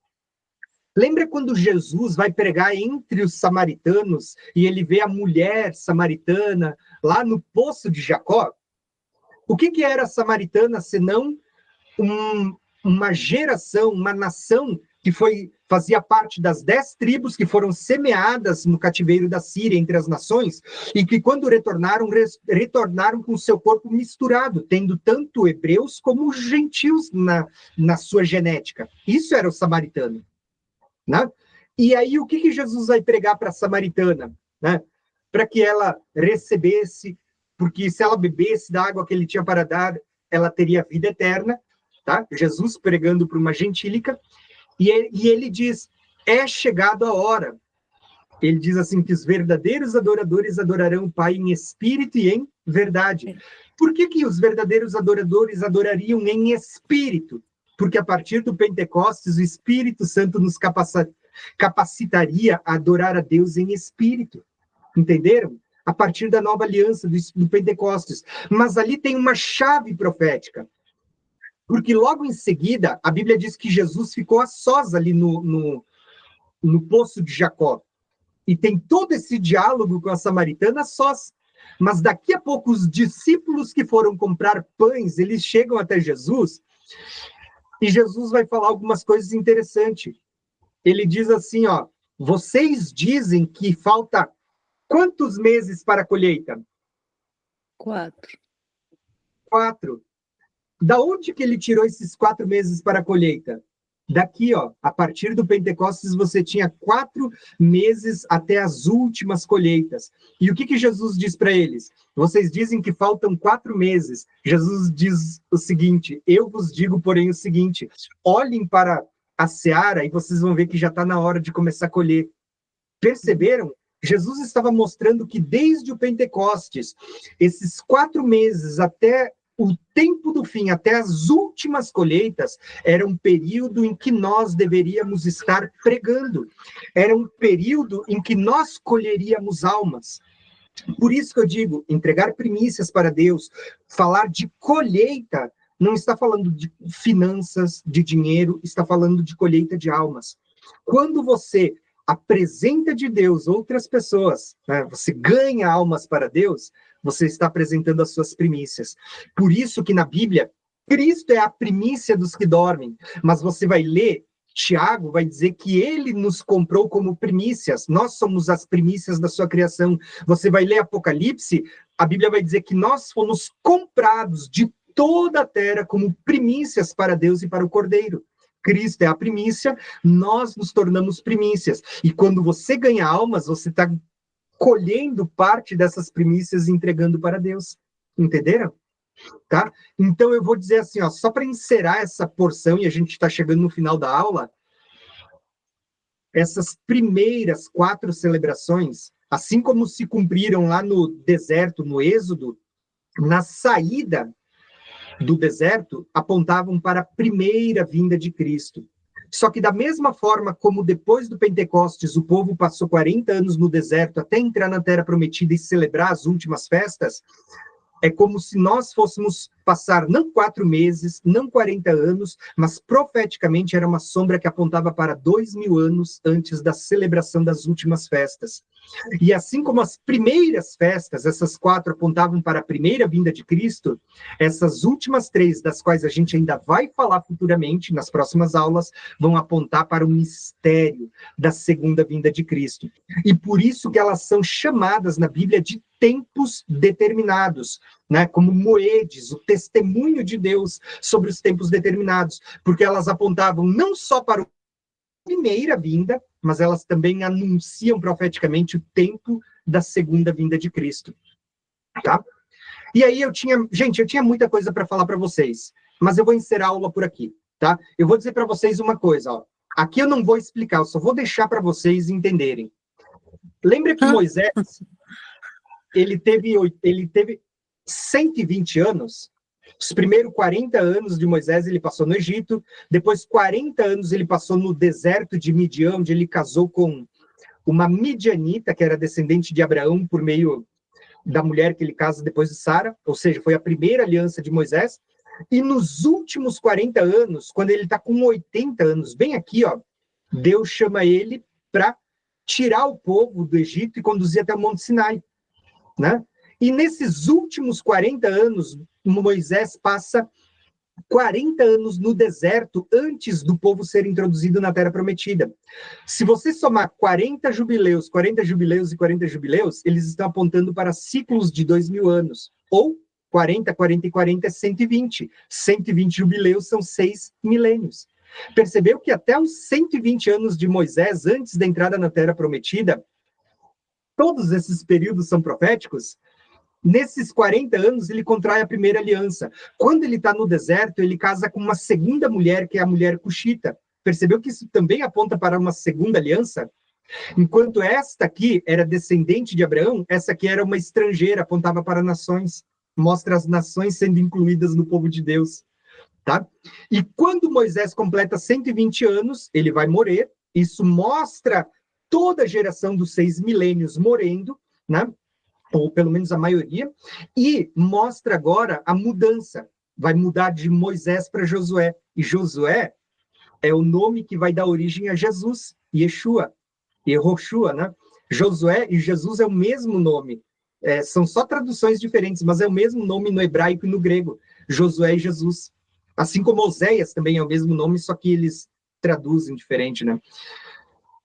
Lembra quando Jesus vai pregar entre os samaritanos e ele vê a mulher samaritana lá no poço de Jacó? O que era a samaritana, senão uma geração, uma nação que fazia parte das 10 tribos que foram semeadas no cativeiro da Síria entre as nações, e que quando retornaram com o seu corpo misturado, tendo tanto hebreus como gentios na sua genética. Isso era o samaritano. Né? E aí, o que Jesus vai pregar para a samaritana? Né? Para que ela recebesse, porque se ela bebesse da água que ele tinha para dar, ela teria vida eterna. Tá? Jesus pregando para uma gentílica, e ele diz, é chegada a hora. Ele diz assim, que os verdadeiros adoradores adorarão o Pai em espírito e em verdade. Por que os verdadeiros adoradores adorariam em espírito? Porque a partir do Pentecostes, o Espírito Santo nos capacitaria a adorar a Deus em espírito. Entenderam? A partir da nova aliança do Pentecostes. Mas ali tem uma chave profética. Porque logo em seguida, a Bíblia diz que Jesus ficou a sós ali no poço de Jacó. E tem todo esse diálogo com a samaritana a sós. Mas daqui a pouco os discípulos que foram comprar pães, eles chegam até Jesus e Jesus vai falar algumas coisas interessantes. Ele diz assim, ó, vocês dizem que falta quantos meses para a colheita? 4. 4. Da onde que ele tirou esses 4 meses para a colheita? Daqui, ó, a partir do Pentecostes, você tinha 4 meses até as últimas colheitas. E o que Jesus diz para eles? Vocês dizem que faltam 4 meses. Jesus diz o seguinte, eu vos digo, porém, o seguinte, olhem para a seara e vocês vão ver que já está na hora de começar a colher. Perceberam? Jesus estava mostrando que desde o Pentecostes, esses 4 meses até o tempo do fim, até as últimas colheitas, era um período em que nós deveríamos estar pregando. Era um período em que nós colheríamos almas. Por isso que eu digo, entregar primícias para Deus, falar de colheita, não está falando de finanças, de dinheiro, está falando de colheita de almas. Quando você apresenta de Deus outras pessoas, né, você ganha almas para Deus, você está apresentando as suas primícias. Por isso que na Bíblia, Cristo é a primícia dos que dormem, mas você vai ler, Tiago vai dizer que ele nos comprou como primícias, nós somos as primícias da sua criação. Você vai ler Apocalipse, a Bíblia vai dizer que nós fomos comprados de toda a terra como primícias para Deus e para o Cordeiro. Cristo é a primícia, nós nos tornamos primícias. E quando você ganha almas, você está colhendo parte dessas primícias e entregando para Deus. Entenderam? Tá? Então eu vou dizer assim, ó, só para encerrar essa porção, e a gente está chegando no final da aula, essas primeiras 4 celebrações, assim como se cumpriram lá no deserto, no Êxodo, na saída do deserto, apontavam para a primeira vinda de Cristo. Só que da mesma forma como depois do Pentecostes o povo passou 40 anos no deserto até entrar na Terra Prometida e celebrar as últimas festas, é como se nós fôssemos passar não 4 meses, não 40 anos, mas profeticamente era uma sombra que apontava para 2000 anos antes da celebração das últimas festas. E assim como as primeiras festas, essas 4 apontavam para a primeira vinda de Cristo, essas últimas 3, das quais a gente ainda vai falar futuramente, nas próximas aulas, vão apontar para o mistério da segunda vinda de Cristo. E por isso que elas são chamadas na Bíblia de tempos determinados, né? Como Moedes, o testemunho de Deus sobre os tempos determinados, porque elas apontavam não só para a primeira vinda, mas elas também anunciam profeticamente o tempo da segunda vinda de Cristo, tá? E aí eu tinha muita coisa para falar para vocês, mas eu vou encerrar a aula por aqui, tá? Eu vou dizer para vocês uma coisa, ó. Aqui eu não vou explicar, eu só vou deixar para vocês entenderem. Lembra que Moisés, ele teve 120 anos. Os primeiros 40 anos de Moisés ele passou no Egito, depois 40 anos ele passou no deserto de Midian, onde ele casou com uma midianita, que era descendente de Abraão, por meio da mulher que ele casa depois de Sara, ou seja, foi a primeira aliança de Moisés. E nos últimos 40 anos, quando ele está com 80 anos, bem aqui, ó, Deus chama ele para tirar o povo do Egito e conduzir até o Monte Sinai, né? E nesses últimos 40 anos, Moisés passa 40 anos no deserto antes do povo ser introduzido na Terra Prometida. Se você somar 40 jubileus e 40 jubileus, eles estão apontando para ciclos de 2000 anos. Ou 40 e 40 é 120. 120 jubileus são 6 milênios. Percebeu que até os 120 anos de Moisés, antes da entrada na Terra Prometida, todos esses períodos são proféticos? Nesses 40 anos, ele contrai a primeira aliança. Quando ele está no deserto, ele casa com uma segunda mulher, que é a mulher cuxita. Percebeu que isso também aponta para uma segunda aliança? Enquanto esta aqui era descendente de Abraão, essa aqui era uma estrangeira, apontava para nações. Mostra as nações sendo incluídas no povo de Deus. Tá? E quando Moisés completa 120 anos, ele vai morrer. Isso mostra toda a geração dos 6 milênios morrendo, né? Ou pelo menos a maioria, e mostra agora a mudança. Vai mudar de Moisés para Josué. E Josué é o nome que vai dar origem a Jesus, Yeshua, Yehoshua, né? Josué e Jesus é o mesmo nome. São só traduções diferentes, mas é o mesmo nome no hebraico e no grego, Josué e Jesus. Assim como Oséias também é o mesmo nome, só que eles traduzem diferente, né?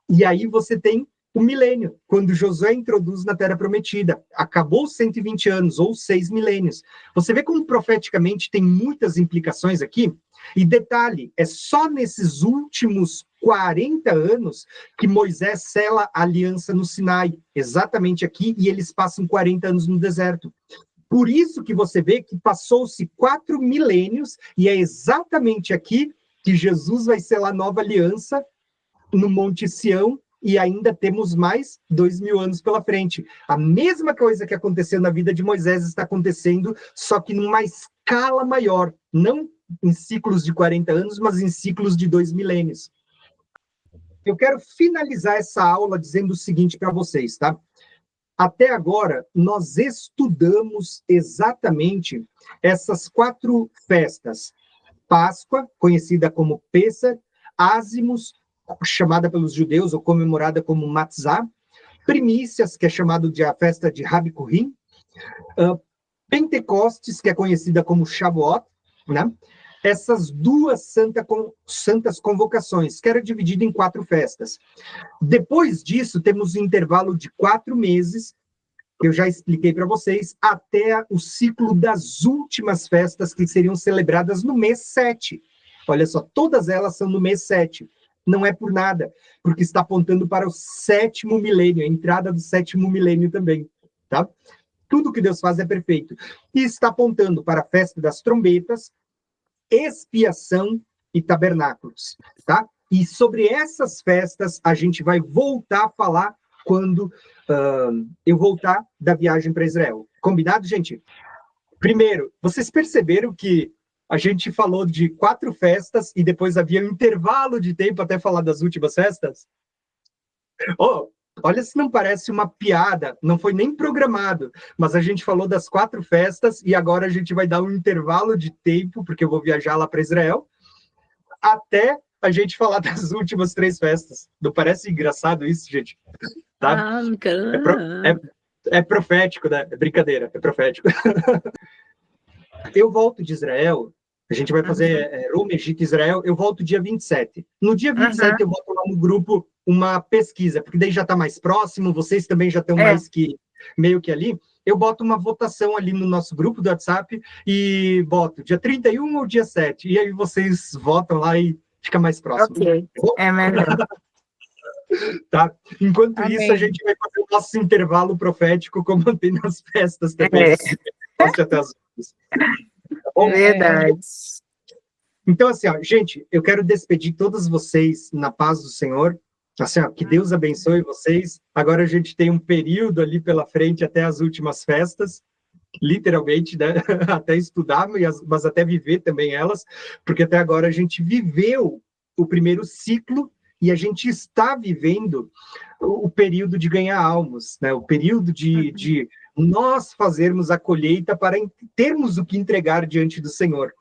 E aí você tem o milênio, quando Josué introduz na Terra Prometida. Acabou os 120 anos, ou 6 milênios. Você vê como profeticamente tem muitas implicações aqui? E detalhe, é só nesses últimos 40 anos que Moisés sela a aliança no Sinai, exatamente aqui, e eles passam 40 anos no deserto. Por isso que você vê que passou-se 4 milênios, e é exatamente aqui que Jesus vai selar a nova aliança no Monte Sião, e ainda temos mais 2.000 anos pela frente. A mesma coisa que aconteceu na vida de Moisés está acontecendo, só que numa escala maior, não em ciclos de 40 anos, mas em ciclos de 2 milênios. Eu quero finalizar essa aula dizendo o seguinte para vocês, tá? Até agora, nós estudamos exatamente essas 4 festas. Páscoa, conhecida como Pêssar, Ázimos, chamada pelos judeus ou comemorada como Matzah, Primícias, que é chamado de a festa de Rabi Kurim, Pentecostes, que é conhecida como Shavuot, né? Essas 2 santas convocações, que era dividida em 4 festas. Depois disso, temos um intervalo de 4 meses, que eu já expliquei para vocês, até o ciclo das últimas festas, que seriam celebradas no mês 7. Olha só, todas elas são no mês 7. Não é por nada, porque está apontando para o 7º milênio, a entrada do 7º milênio também, tá? Tudo que Deus faz é perfeito. E está apontando para a festa das trombetas, expiação e tabernáculos, tá? E sobre essas festas a gente vai voltar a falar quando eu voltar da viagem para Israel. Combinado, gente? Primeiro, vocês perceberam que a gente falou de 4 festas e depois havia um intervalo de tempo até falar das últimas festas? Oh, olha se não parece uma piada, não foi nem programado, mas a gente falou das 4 festas e agora a gente vai dar um intervalo de tempo, porque eu vou viajar lá para Israel, até a gente falar das últimas 3 festas. Não parece engraçado isso, gente? Tá? É profético, né? É brincadeira, é profético. Eu volto de Israel, a gente vai fazer Roma, Egito, Israel, eu volto dia 27. No dia 27 eu boto lá no grupo uma pesquisa, porque daí já está mais próximo, vocês também já estão mais que meio que ali. Eu boto uma votação ali no nosso grupo do WhatsApp e boto dia 31 ou dia 7. E aí vocês votam lá e fica mais próximo. Ok, é melhor. Tá? Enquanto Amém. isso, a gente vai fazer o nosso intervalo profético, como tem nas festas também. Até as outras. Tá, verdade. Então, assim, ó, gente, eu quero despedir todos vocês na paz do Senhor. Assim, ó, que Deus abençoe vocês. Agora a gente tem um período ali pela frente até as últimas festas, literalmente, né? Até estudar, mas até viver também elas, porque até agora a gente viveu o primeiro ciclo e a gente está vivendo o período de ganhar almas, né? O período de nós fazermos a colheita para termos o que entregar diante do Senhor.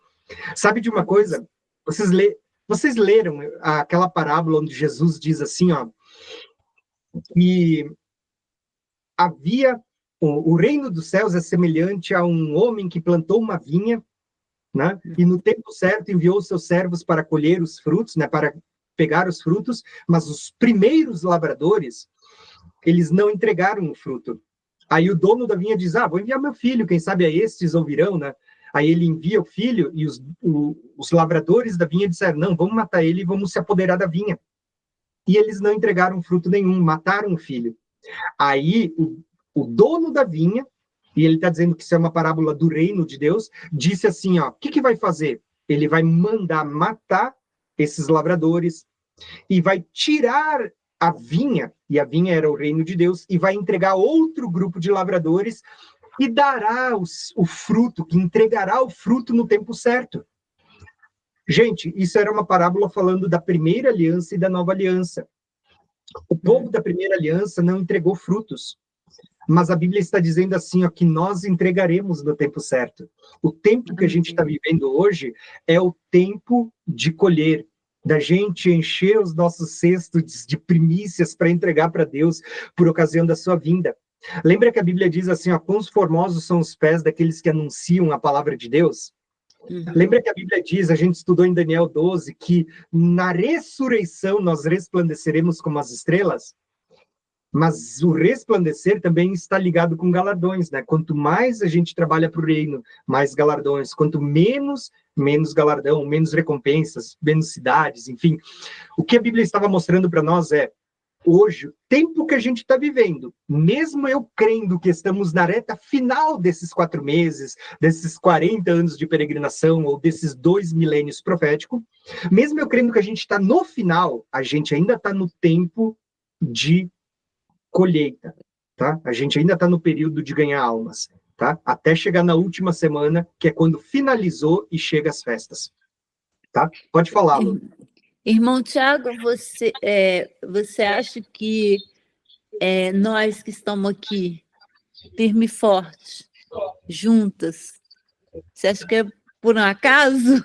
Sabe de uma coisa? Vocês leram aquela parábola onde Jesus diz assim, ó, que havia o reino dos céus é semelhante a um homem que plantou uma vinha, né? E no tempo certo enviou seus servos para colher os frutos, né? Para pegar os frutos, mas os primeiros lavradores, eles não entregaram o fruto. Aí o dono da vinha diz, vou enviar meu filho, quem sabe a estes ouvirão, né? Aí ele envia o filho e os lavradores da vinha disseram, não, vamos matar ele e vamos se apoderar da vinha. E eles não entregaram fruto nenhum, mataram o filho. Aí o dono da vinha, e ele está dizendo que isso é uma parábola do reino de Deus, disse assim, ó, o que vai fazer? Ele vai mandar matar esses lavradores e vai tirar a vinha, e a vinha era o reino de Deus, e vai entregar outro grupo de lavradores e dará o fruto, que entregará o fruto no tempo certo. Gente, isso era uma parábola falando da primeira aliança e da nova aliança. O povo da primeira aliança não entregou frutos, mas a Bíblia está dizendo assim, ó, que nós entregaremos no tempo certo. O tempo que a gente está vivendo hoje é o tempo de colher, da gente encher os nossos cestos de primícias para entregar para Deus por ocasião da sua vinda. Lembra que a Bíblia diz assim, ó, quão formosos são os pés daqueles que anunciam a palavra de Deus? Lembra que a Bíblia diz, a gente estudou em Daniel 12, que na ressurreição nós resplandeceremos como as estrelas? Mas o resplandecer também está ligado com galardões, né? Quanto mais a gente trabalha para o reino, mais galardões. Quanto menos, menos galardão, menos recompensas, menos cidades, enfim. O que a Bíblia estava mostrando para nós é, hoje, o tempo que a gente está vivendo, mesmo eu crendo que estamos na reta final desses 4 meses, desses 40 anos de peregrinação, ou desses 2 milênios proféticos, mesmo eu crendo que a gente está no final, a gente ainda está no tempo de colheita, tá? A gente ainda está no período de ganhar almas, tá? Até chegar na última semana, que é quando finalizou e chega as festas, tá? Pode falar, Lu. Irmão Tiago, você acha que nós que estamos aqui, firme e forte, juntas, você acha que é por um acaso?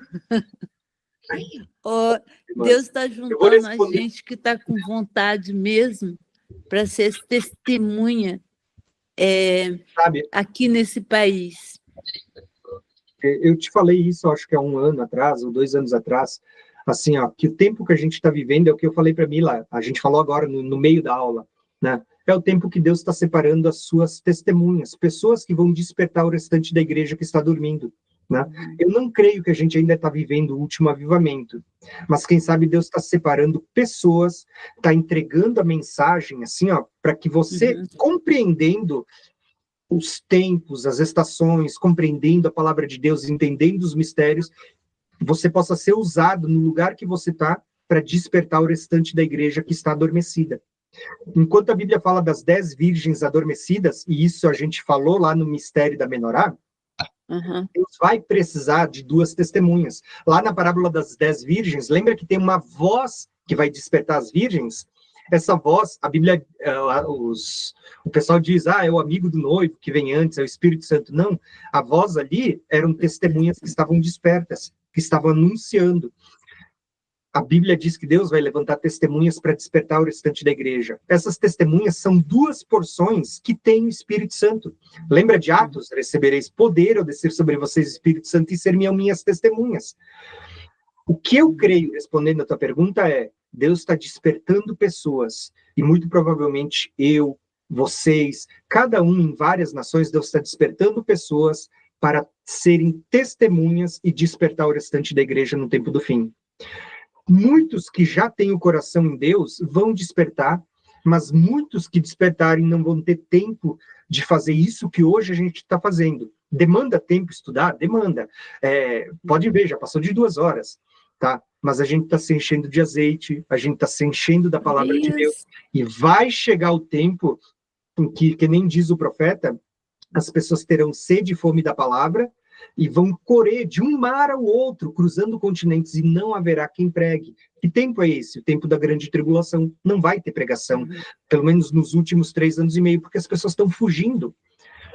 Ou Deus está juntando a gente que está com vontade mesmo para ser testemunha aqui nesse país? Eu te falei isso, acho que há 1 ano atrás, ou 2 anos atrás, assim, ó, que o tempo que a gente está vivendo é o que eu falei para mim lá, a gente falou agora no meio da aula, né? É o tempo que Deus está separando as suas testemunhas, pessoas que vão despertar o restante da igreja que está dormindo, né? Eu não creio que a gente ainda está vivendo o último avivamento, mas quem sabe Deus está separando pessoas, está entregando a mensagem, assim, ó, para que você, compreendendo os tempos, as estações, compreendendo a palavra de Deus, entendendo os mistérios, você possa ser usado no lugar que você está para despertar o restante da igreja que está adormecida. Enquanto a Bíblia fala das 10 virgens adormecidas, e isso a gente falou lá no mistério da Menorá, Deus vai precisar de 2 testemunhas. Lá na parábola das 10 virgens, lembra que tem uma voz que vai despertar as virgens? Essa voz, a Bíblia, o pessoal diz, é o amigo do noivo que vem antes, é o Espírito Santo. Não, a voz ali eram testemunhas que estavam despertas, que estavam anunciando. A Bíblia diz que Deus vai levantar testemunhas para despertar o restante da igreja. Essas testemunhas são 2 porções que tem o Espírito Santo. Lembra de Atos? Recebereis poder ao descer sobre vocês o Espírito Santo e serão minhas testemunhas. O que eu creio, respondendo a tua pergunta, é Deus está despertando pessoas, e muito provavelmente eu, vocês, cada um em várias nações, Deus está despertando pessoas para serem testemunhas e despertar o restante da igreja no tempo do fim. Muitos que já têm o coração em Deus vão despertar, mas muitos que despertarem não vão ter tempo de fazer isso que hoje a gente está fazendo. Demanda tempo estudar? Demanda. Pode ver, já passou de 2 horas. Tá? Mas a gente está se enchendo de azeite, a gente está se enchendo da palavra de Deus, e vai chegar o tempo em que nem diz o profeta, as pessoas terão sede e fome da palavra, e vão correr de um mar ao outro, cruzando continentes, e não haverá quem pregue. Que tempo é esse? O tempo da grande tribulação. Não vai ter pregação, pelo menos nos últimos 3 anos e meio, porque as pessoas estão fugindo.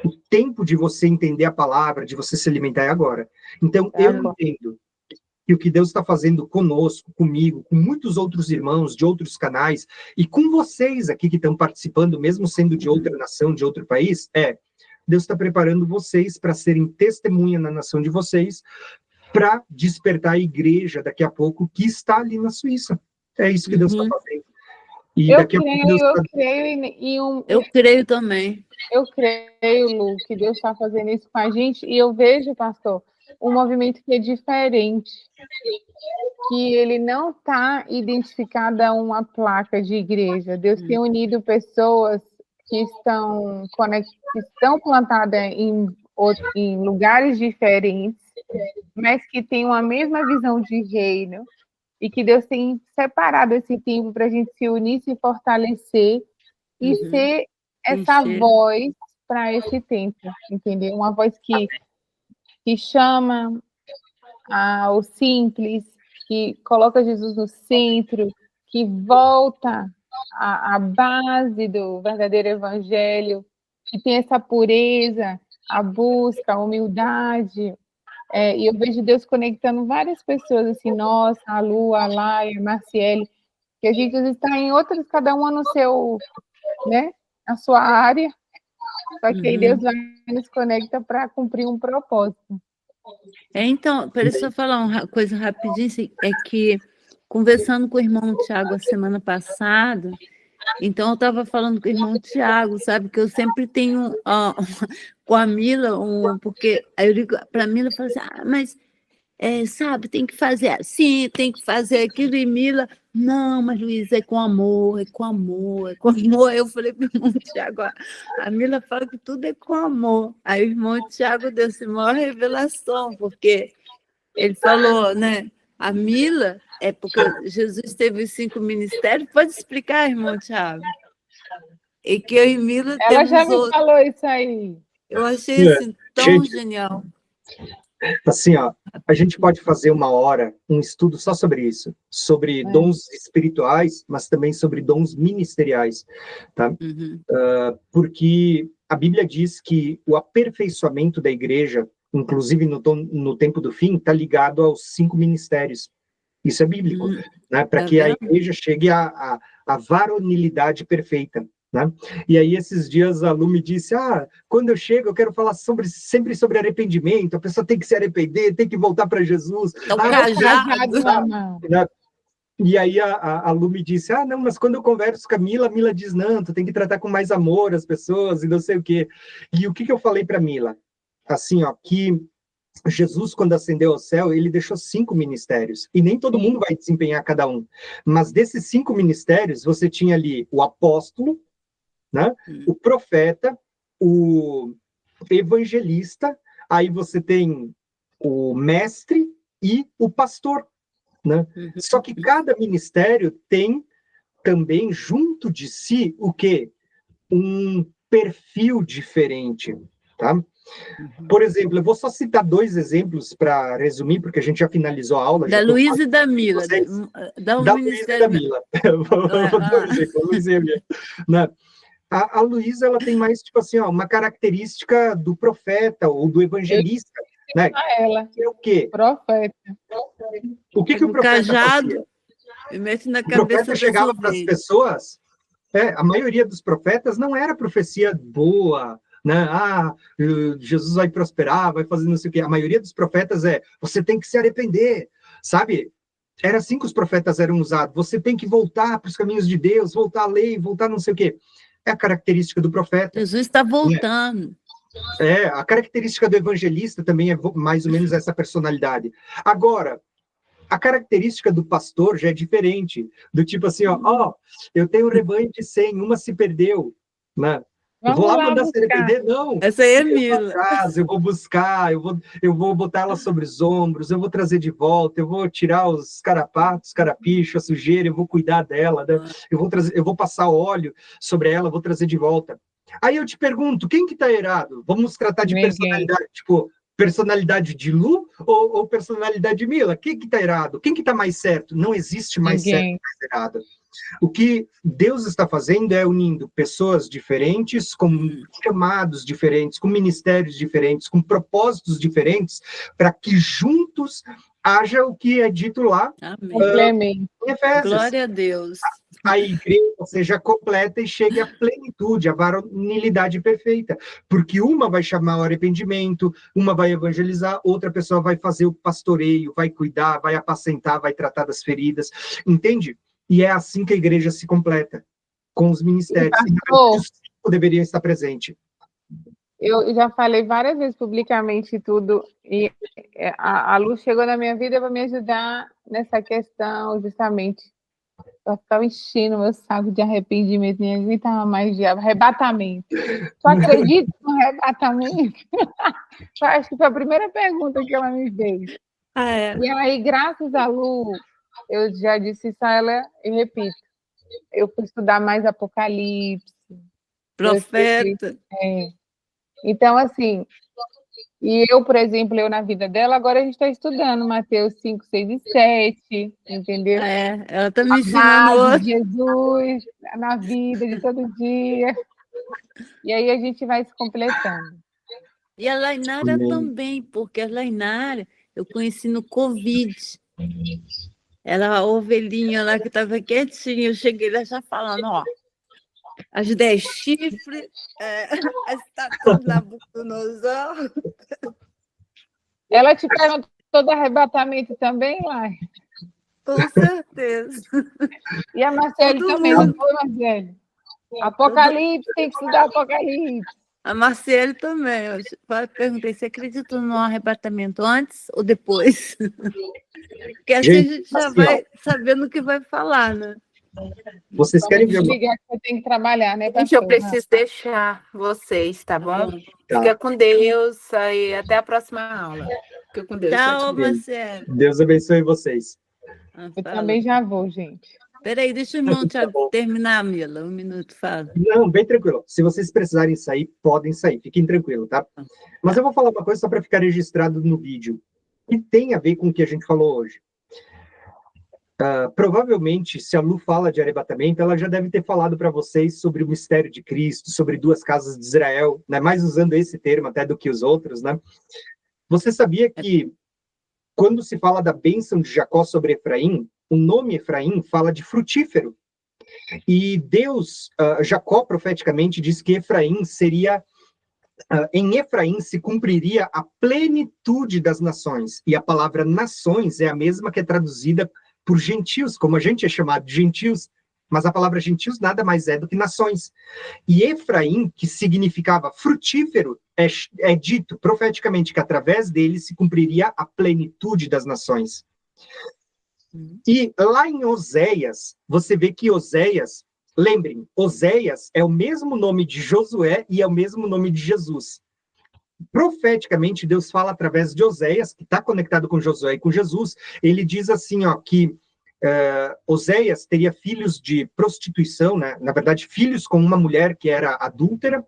O tempo de você entender a palavra, de você se alimentar é agora. Então, eu entendo que o que Deus está fazendo conosco, comigo, com muitos outros irmãos de outros canais, e com vocês aqui que estão participando, mesmo sendo de outra nação, de outro país, Deus está preparando vocês para serem testemunha na nação de vocês, para despertar a igreja daqui a pouco, que está ali na Suíça. É isso que Deus está fazendo. E eu creio também. Eu creio, Lu, que Deus está fazendo isso com a gente, e eu vejo, pastor, um movimento que é diferente, que ele não está identificado a uma placa de igreja. Deus tem unido pessoas que estão plantadas em lugares diferentes, mas que têm uma mesma visão de reino, e que Deus tem separado esse tempo para a gente se unir, se fortalecer e ser essa voz para esse tempo, entendeu? Uma voz que chama ao simples, que coloca Jesus no centro, que volta à base do verdadeiro evangelho, que tem essa pureza, a busca, a humildade. E eu vejo Deus conectando várias pessoas, assim, nossa, a Lu, a Laia, a Marciele, que a gente está em outras, cada uma no seu, né, na sua área, Só que aí Deus vai nos conecta para cumprir um propósito. Então, deixa eu falar uma coisa rapidinho, assim, é que conversando com o irmão Tiago a semana passada, então eu estava falando com o irmão Tiago, sabe, que eu sempre tenho com a Mila, porque aí eu digo para a Mila, eu falo assim, mas sabe, tem que fazer assim, tem que fazer aquilo, e Mila, não, mas Luísa, é com amor, é com amor, é com amor. Eu falei para o irmão Tiago, a Mila fala que tudo é com amor. Aí o irmão Tiago deu essa maior revelação, porque ele falou, né, a Mila, é porque Jesus teve os 5 ministérios, pode explicar, irmão Tiago? E que eu e Mila Ela já temos me falou isso aí. Eu achei assim, tão genial. Assim, ó, a gente pode fazer uma hora, um estudo só sobre isso, sobre dons espirituais, mas também sobre dons ministeriais, tá? Porque a Bíblia diz que o aperfeiçoamento da igreja, inclusive no tempo do fim, está ligado aos 5 ministérios. Isso é bíblico, né? Para que a igreja chegue à varonilidade perfeita. Né? E aí, esses dias, a Lu me disse, quando eu chego, eu quero falar sempre sobre arrependimento, a pessoa tem que se arrepender, tem que voltar para Jesus. Cajado, né? E aí, a Lu me disse, não, mas quando eu converso com a Mila diz, não, tu tem que tratar com mais amor as pessoas, e não sei o quê. E o que eu falei para a Mila? Assim, ó, que Jesus, quando ascendeu ao céu, ele deixou 5 ministérios, e nem todo mundo vai desempenhar cada um. Mas desses 5 ministérios, você tinha ali o apóstolo, né? O profeta, o evangelista, aí você tem o mestre e o pastor, né? Só que cada ministério tem também junto de si o quê? Um perfil diferente, tá? Por exemplo, eu vou só citar 2 exemplos para resumir, porque a gente já finalizou a aula. Da Luísa e da Mila. Da Luísa e da Mila. Vou dar um exemplo, a Luísa e a Mila. Né? A Luísa, ela tem mais, tipo assim, uma característica do profeta ou do evangelista, né? Ela. Que é o quê? Profeta. O que o profeta cajado e mete na cabeça. O profeta chegava para as pessoas, a maioria dos profetas não era profecia boa, né? Jesus vai prosperar, vai fazer não sei o quê. A maioria dos profetas você tem que se arrepender, sabe? Era assim que os profetas eram usados. Você tem que voltar para os caminhos de Deus, voltar à lei, voltar não sei o quê. É a característica do profeta. Jesus está voltando. A característica do evangelista também é mais ou menos essa personalidade. Agora, a característica do pastor já é diferente. Do tipo assim, eu tenho um rebanho de 100, uma se perdeu, né? Vou lá mandar se arrepender? Não. Essa aí é Mila. Eu vou buscar, eu vou botar ela sobre os ombros, eu vou trazer de volta, eu vou tirar os carrapatos, carapicho, a sujeira, eu vou cuidar dela, né? Eu vou passar óleo sobre ela, vou trazer de volta. Aí eu te pergunto, quem que tá errado? Vamos tratar de personalidade, tipo, personalidade de Lu ou personalidade de Mila? Quem que tá errado? Quem que tá mais certo? Não existe mais certo e mais errado. O que Deus está fazendo é unindo pessoas diferentes, com chamados diferentes, com ministérios diferentes, com propósitos diferentes, para que juntos haja o que é dito lá em Efésios. Glória a Deus. A igreja seja completa e chegue à plenitude, à varonilidade perfeita. Porque uma vai chamar o arrependimento, uma vai evangelizar, outra pessoa vai fazer o pastoreio, vai cuidar, vai apacentar, vai tratar das feridas. Entende? E é assim que a igreja se completa, com os ministérios. E os 5 deveriam estar presentes. Eu já falei várias vezes publicamente tudo, e a Lu chegou na minha vida para me ajudar nessa questão, justamente. Eu estava enchendo meu saco de arrependimento, nem aguentava mais de arrebatamento. Tu acredita no arrebatamento? Eu acho que foi a primeira pergunta que ela me fez. E aí, graças a Lu, eu já disse isso a ela e repito. Eu fui estudar mais Apocalipse. Profeta. Então, assim, e eu, por exemplo, na vida dela, agora a gente está estudando Mateus 5, 6 e 7, entendeu? Ela está me ensinando de Jesus na vida de todo dia. E aí a gente vai se completando. E a Lainara também, porque a Lainara eu conheci no Covid. Ela, a ovelhinha lá que estava quietinha, eu cheguei lá já falando, as 10 chifres, a estátua de Nabucodonosor. Ela te perguntou do arrebatamento também, Lai? Com certeza. E a Marcele Todo também, mundo. não foi, Marcele? Apocalipse, tem que estudar Apocalipse. A Marcele também. Eu perguntei, você acredita no arrebatamento antes ou depois? Porque assim a gente já vai sabendo o que vai falar, né? Vocês querem ver uma... Desligar que você tem que trabalhar, né, Gente, pastor? eu preciso deixar vocês, tá bom? Tá. Fica com Deus e até a próxima aula. Fica com Deus. Tchau, bem. Marcele. Deus abençoe vocês. Eu também já vou, gente. Peraí, deixa o irmão Tá Tiago bom. terminar, Mila. Um minuto, fala. Não, bem tranquilo. Se vocês precisarem sair, podem sair. Fiquem tranquilos, tá? Mas eu vou falar uma coisa só para ficar registrado no vídeo. Que tem a ver com o que a gente falou hoje. Provavelmente, se a Lu fala de arrebatamento, ela já deve ter falado para vocês sobre o mistério de Cristo, sobre 2 casas de Israel, né? Mais usando esse termo até do que os outros, né? Você sabia que quando se fala da bênção de Jacó sobre Efraim, o nome Efraim fala de frutífero. E Deus, Jacó profeticamente diz que Efraim seria... em Efraim se cumpriria a plenitude das nações. E a palavra nações é a mesma que é traduzida por gentios, como a gente é chamado de gentios, mas a palavra gentios nada mais é do que nações. E Efraim, que significava frutífero, é dito profeticamente que através dele se cumpriria a plenitude das nações. E lá em Oséias, você vê que Oséias, lembrem, Oséias é o mesmo nome de Josué e é o mesmo nome de Jesus. Profeticamente, Deus fala através de Oséias, que está conectado com Josué e com Jesus. Ele diz assim, ó, que Oséias teria filhos de prostituição, né? Na verdade, filhos com uma mulher que era adúltera,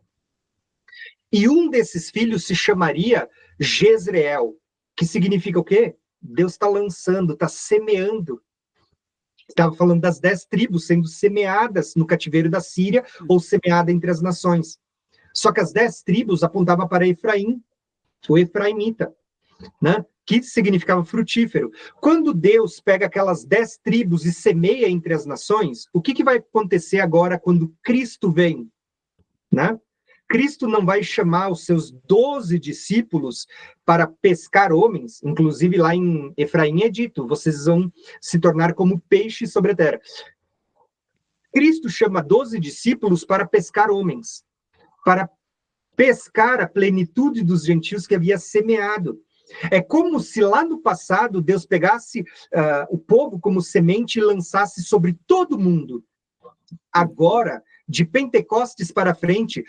e um desses filhos se chamaria Jezreel, que significa o quê? Deus está lançando, está semeando. Estava falando das 10 tribos sendo semeadas no cativeiro da Síria, ou semeada entre as nações. Só que as 10 tribos apontavam para Efraim, o efraimita, né? Que significava frutífero. Quando Deus pega aquelas 10 tribos e semeia entre as nações, o que vai acontecer agora quando Cristo vem? Né? Cristo não vai chamar os seus 12 discípulos para pescar homens, inclusive lá em Efraim é dito, vocês vão se tornar como peixes sobre a terra. Cristo chama 12 discípulos para pescar homens, para pescar a plenitude dos gentios que havia semeado. É como se lá no passado Deus pegasse o povo como semente e lançasse sobre todo mundo. Agora, de Pentecostes para frente,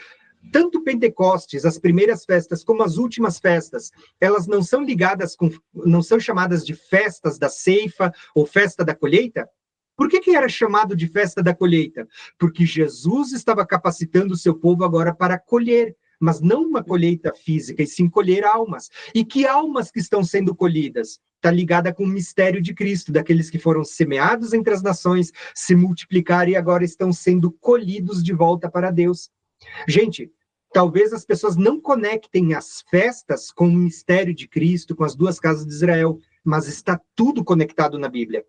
tanto Pentecostes, as primeiras festas, como as últimas festas, elas não são ligadas não são chamadas de festas da ceifa ou festa da colheita? Por que era chamado de festa da colheita? Porque Jesus estava capacitando o seu povo agora para colher, mas não uma colheita física, e sim colher almas. E que almas que estão sendo colhidas? Está ligada com o mistério de Cristo, daqueles que foram semeados entre as nações, se multiplicaram e agora estão sendo colhidos de volta para Deus. Gente, talvez as pessoas não conectem as festas com o mistério de Cristo, com as 2 casas de Israel, mas está tudo conectado na Bíblia.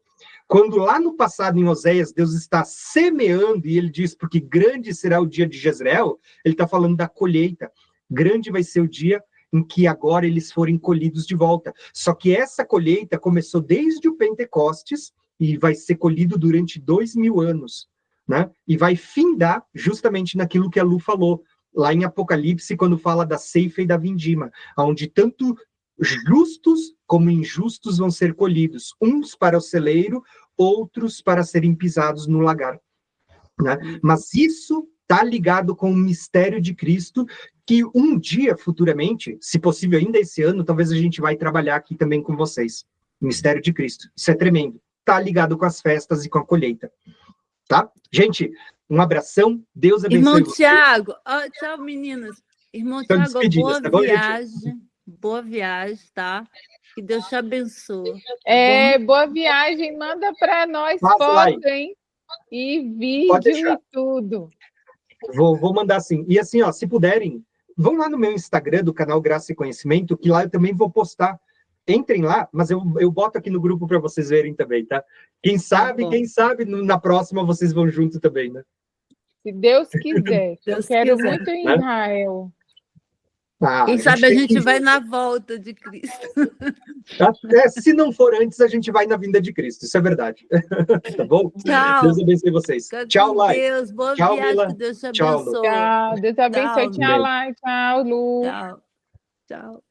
Quando lá no passado, em Oséias, Deus está semeando, e ele diz, porque grande será o dia de Jezreel, ele está falando da colheita. Grande vai ser o dia em que agora eles forem colhidos de volta. Só que essa colheita começou desde o Pentecostes e vai ser colhido durante 2000 anos, né? E vai findar justamente naquilo que a Lu falou, lá em Apocalipse, quando fala da ceifa e da vindima, onde tanto justos como injustos vão ser colhidos, uns para o celeiro, outros para serem pisados no lagar, né? Mas isso está ligado com o mistério de Cristo, que um dia, futuramente, se possível ainda esse ano, talvez a gente vai trabalhar aqui também com vocês. O mistério de Cristo. Isso é tremendo. Está ligado com as festas e com a colheita. Tá? Gente, um abração. Deus abençoe Irmão vocês. Tiago, tchau, meninas. Irmão Tiago, boa tá bom, viagem. Boa viagem, tá? Que Deus te abençoe. Boa viagem. Manda para nós foto, hein? E vídeo e tudo. Vou mandar sim. E assim, ó, se puderem, vão lá no meu Instagram, do canal Graça e Conhecimento, que lá eu também vou postar. Entrem lá, mas eu boto aqui no grupo para vocês verem também, tá? Quem sabe, na próxima vocês vão junto também, né? Se Deus quiser. Eu Deus quero quiser. muito ir em Né? Israel. Quem sabe a tem gente que- vai na volta de Cristo. Se não for antes, a gente vai na vinda de Cristo, isso é verdade. Tá bom? Tchau. Deus abençoe vocês. Fica Tchau, com Lai. Deus. Boa Tchau, viagem, Mila. que Deus te Tchau, Lu. abençoe. Tchau. Deus abençoe. Tchau. Tchau, Lai. Tchau, Lu. Tchau. Tchau.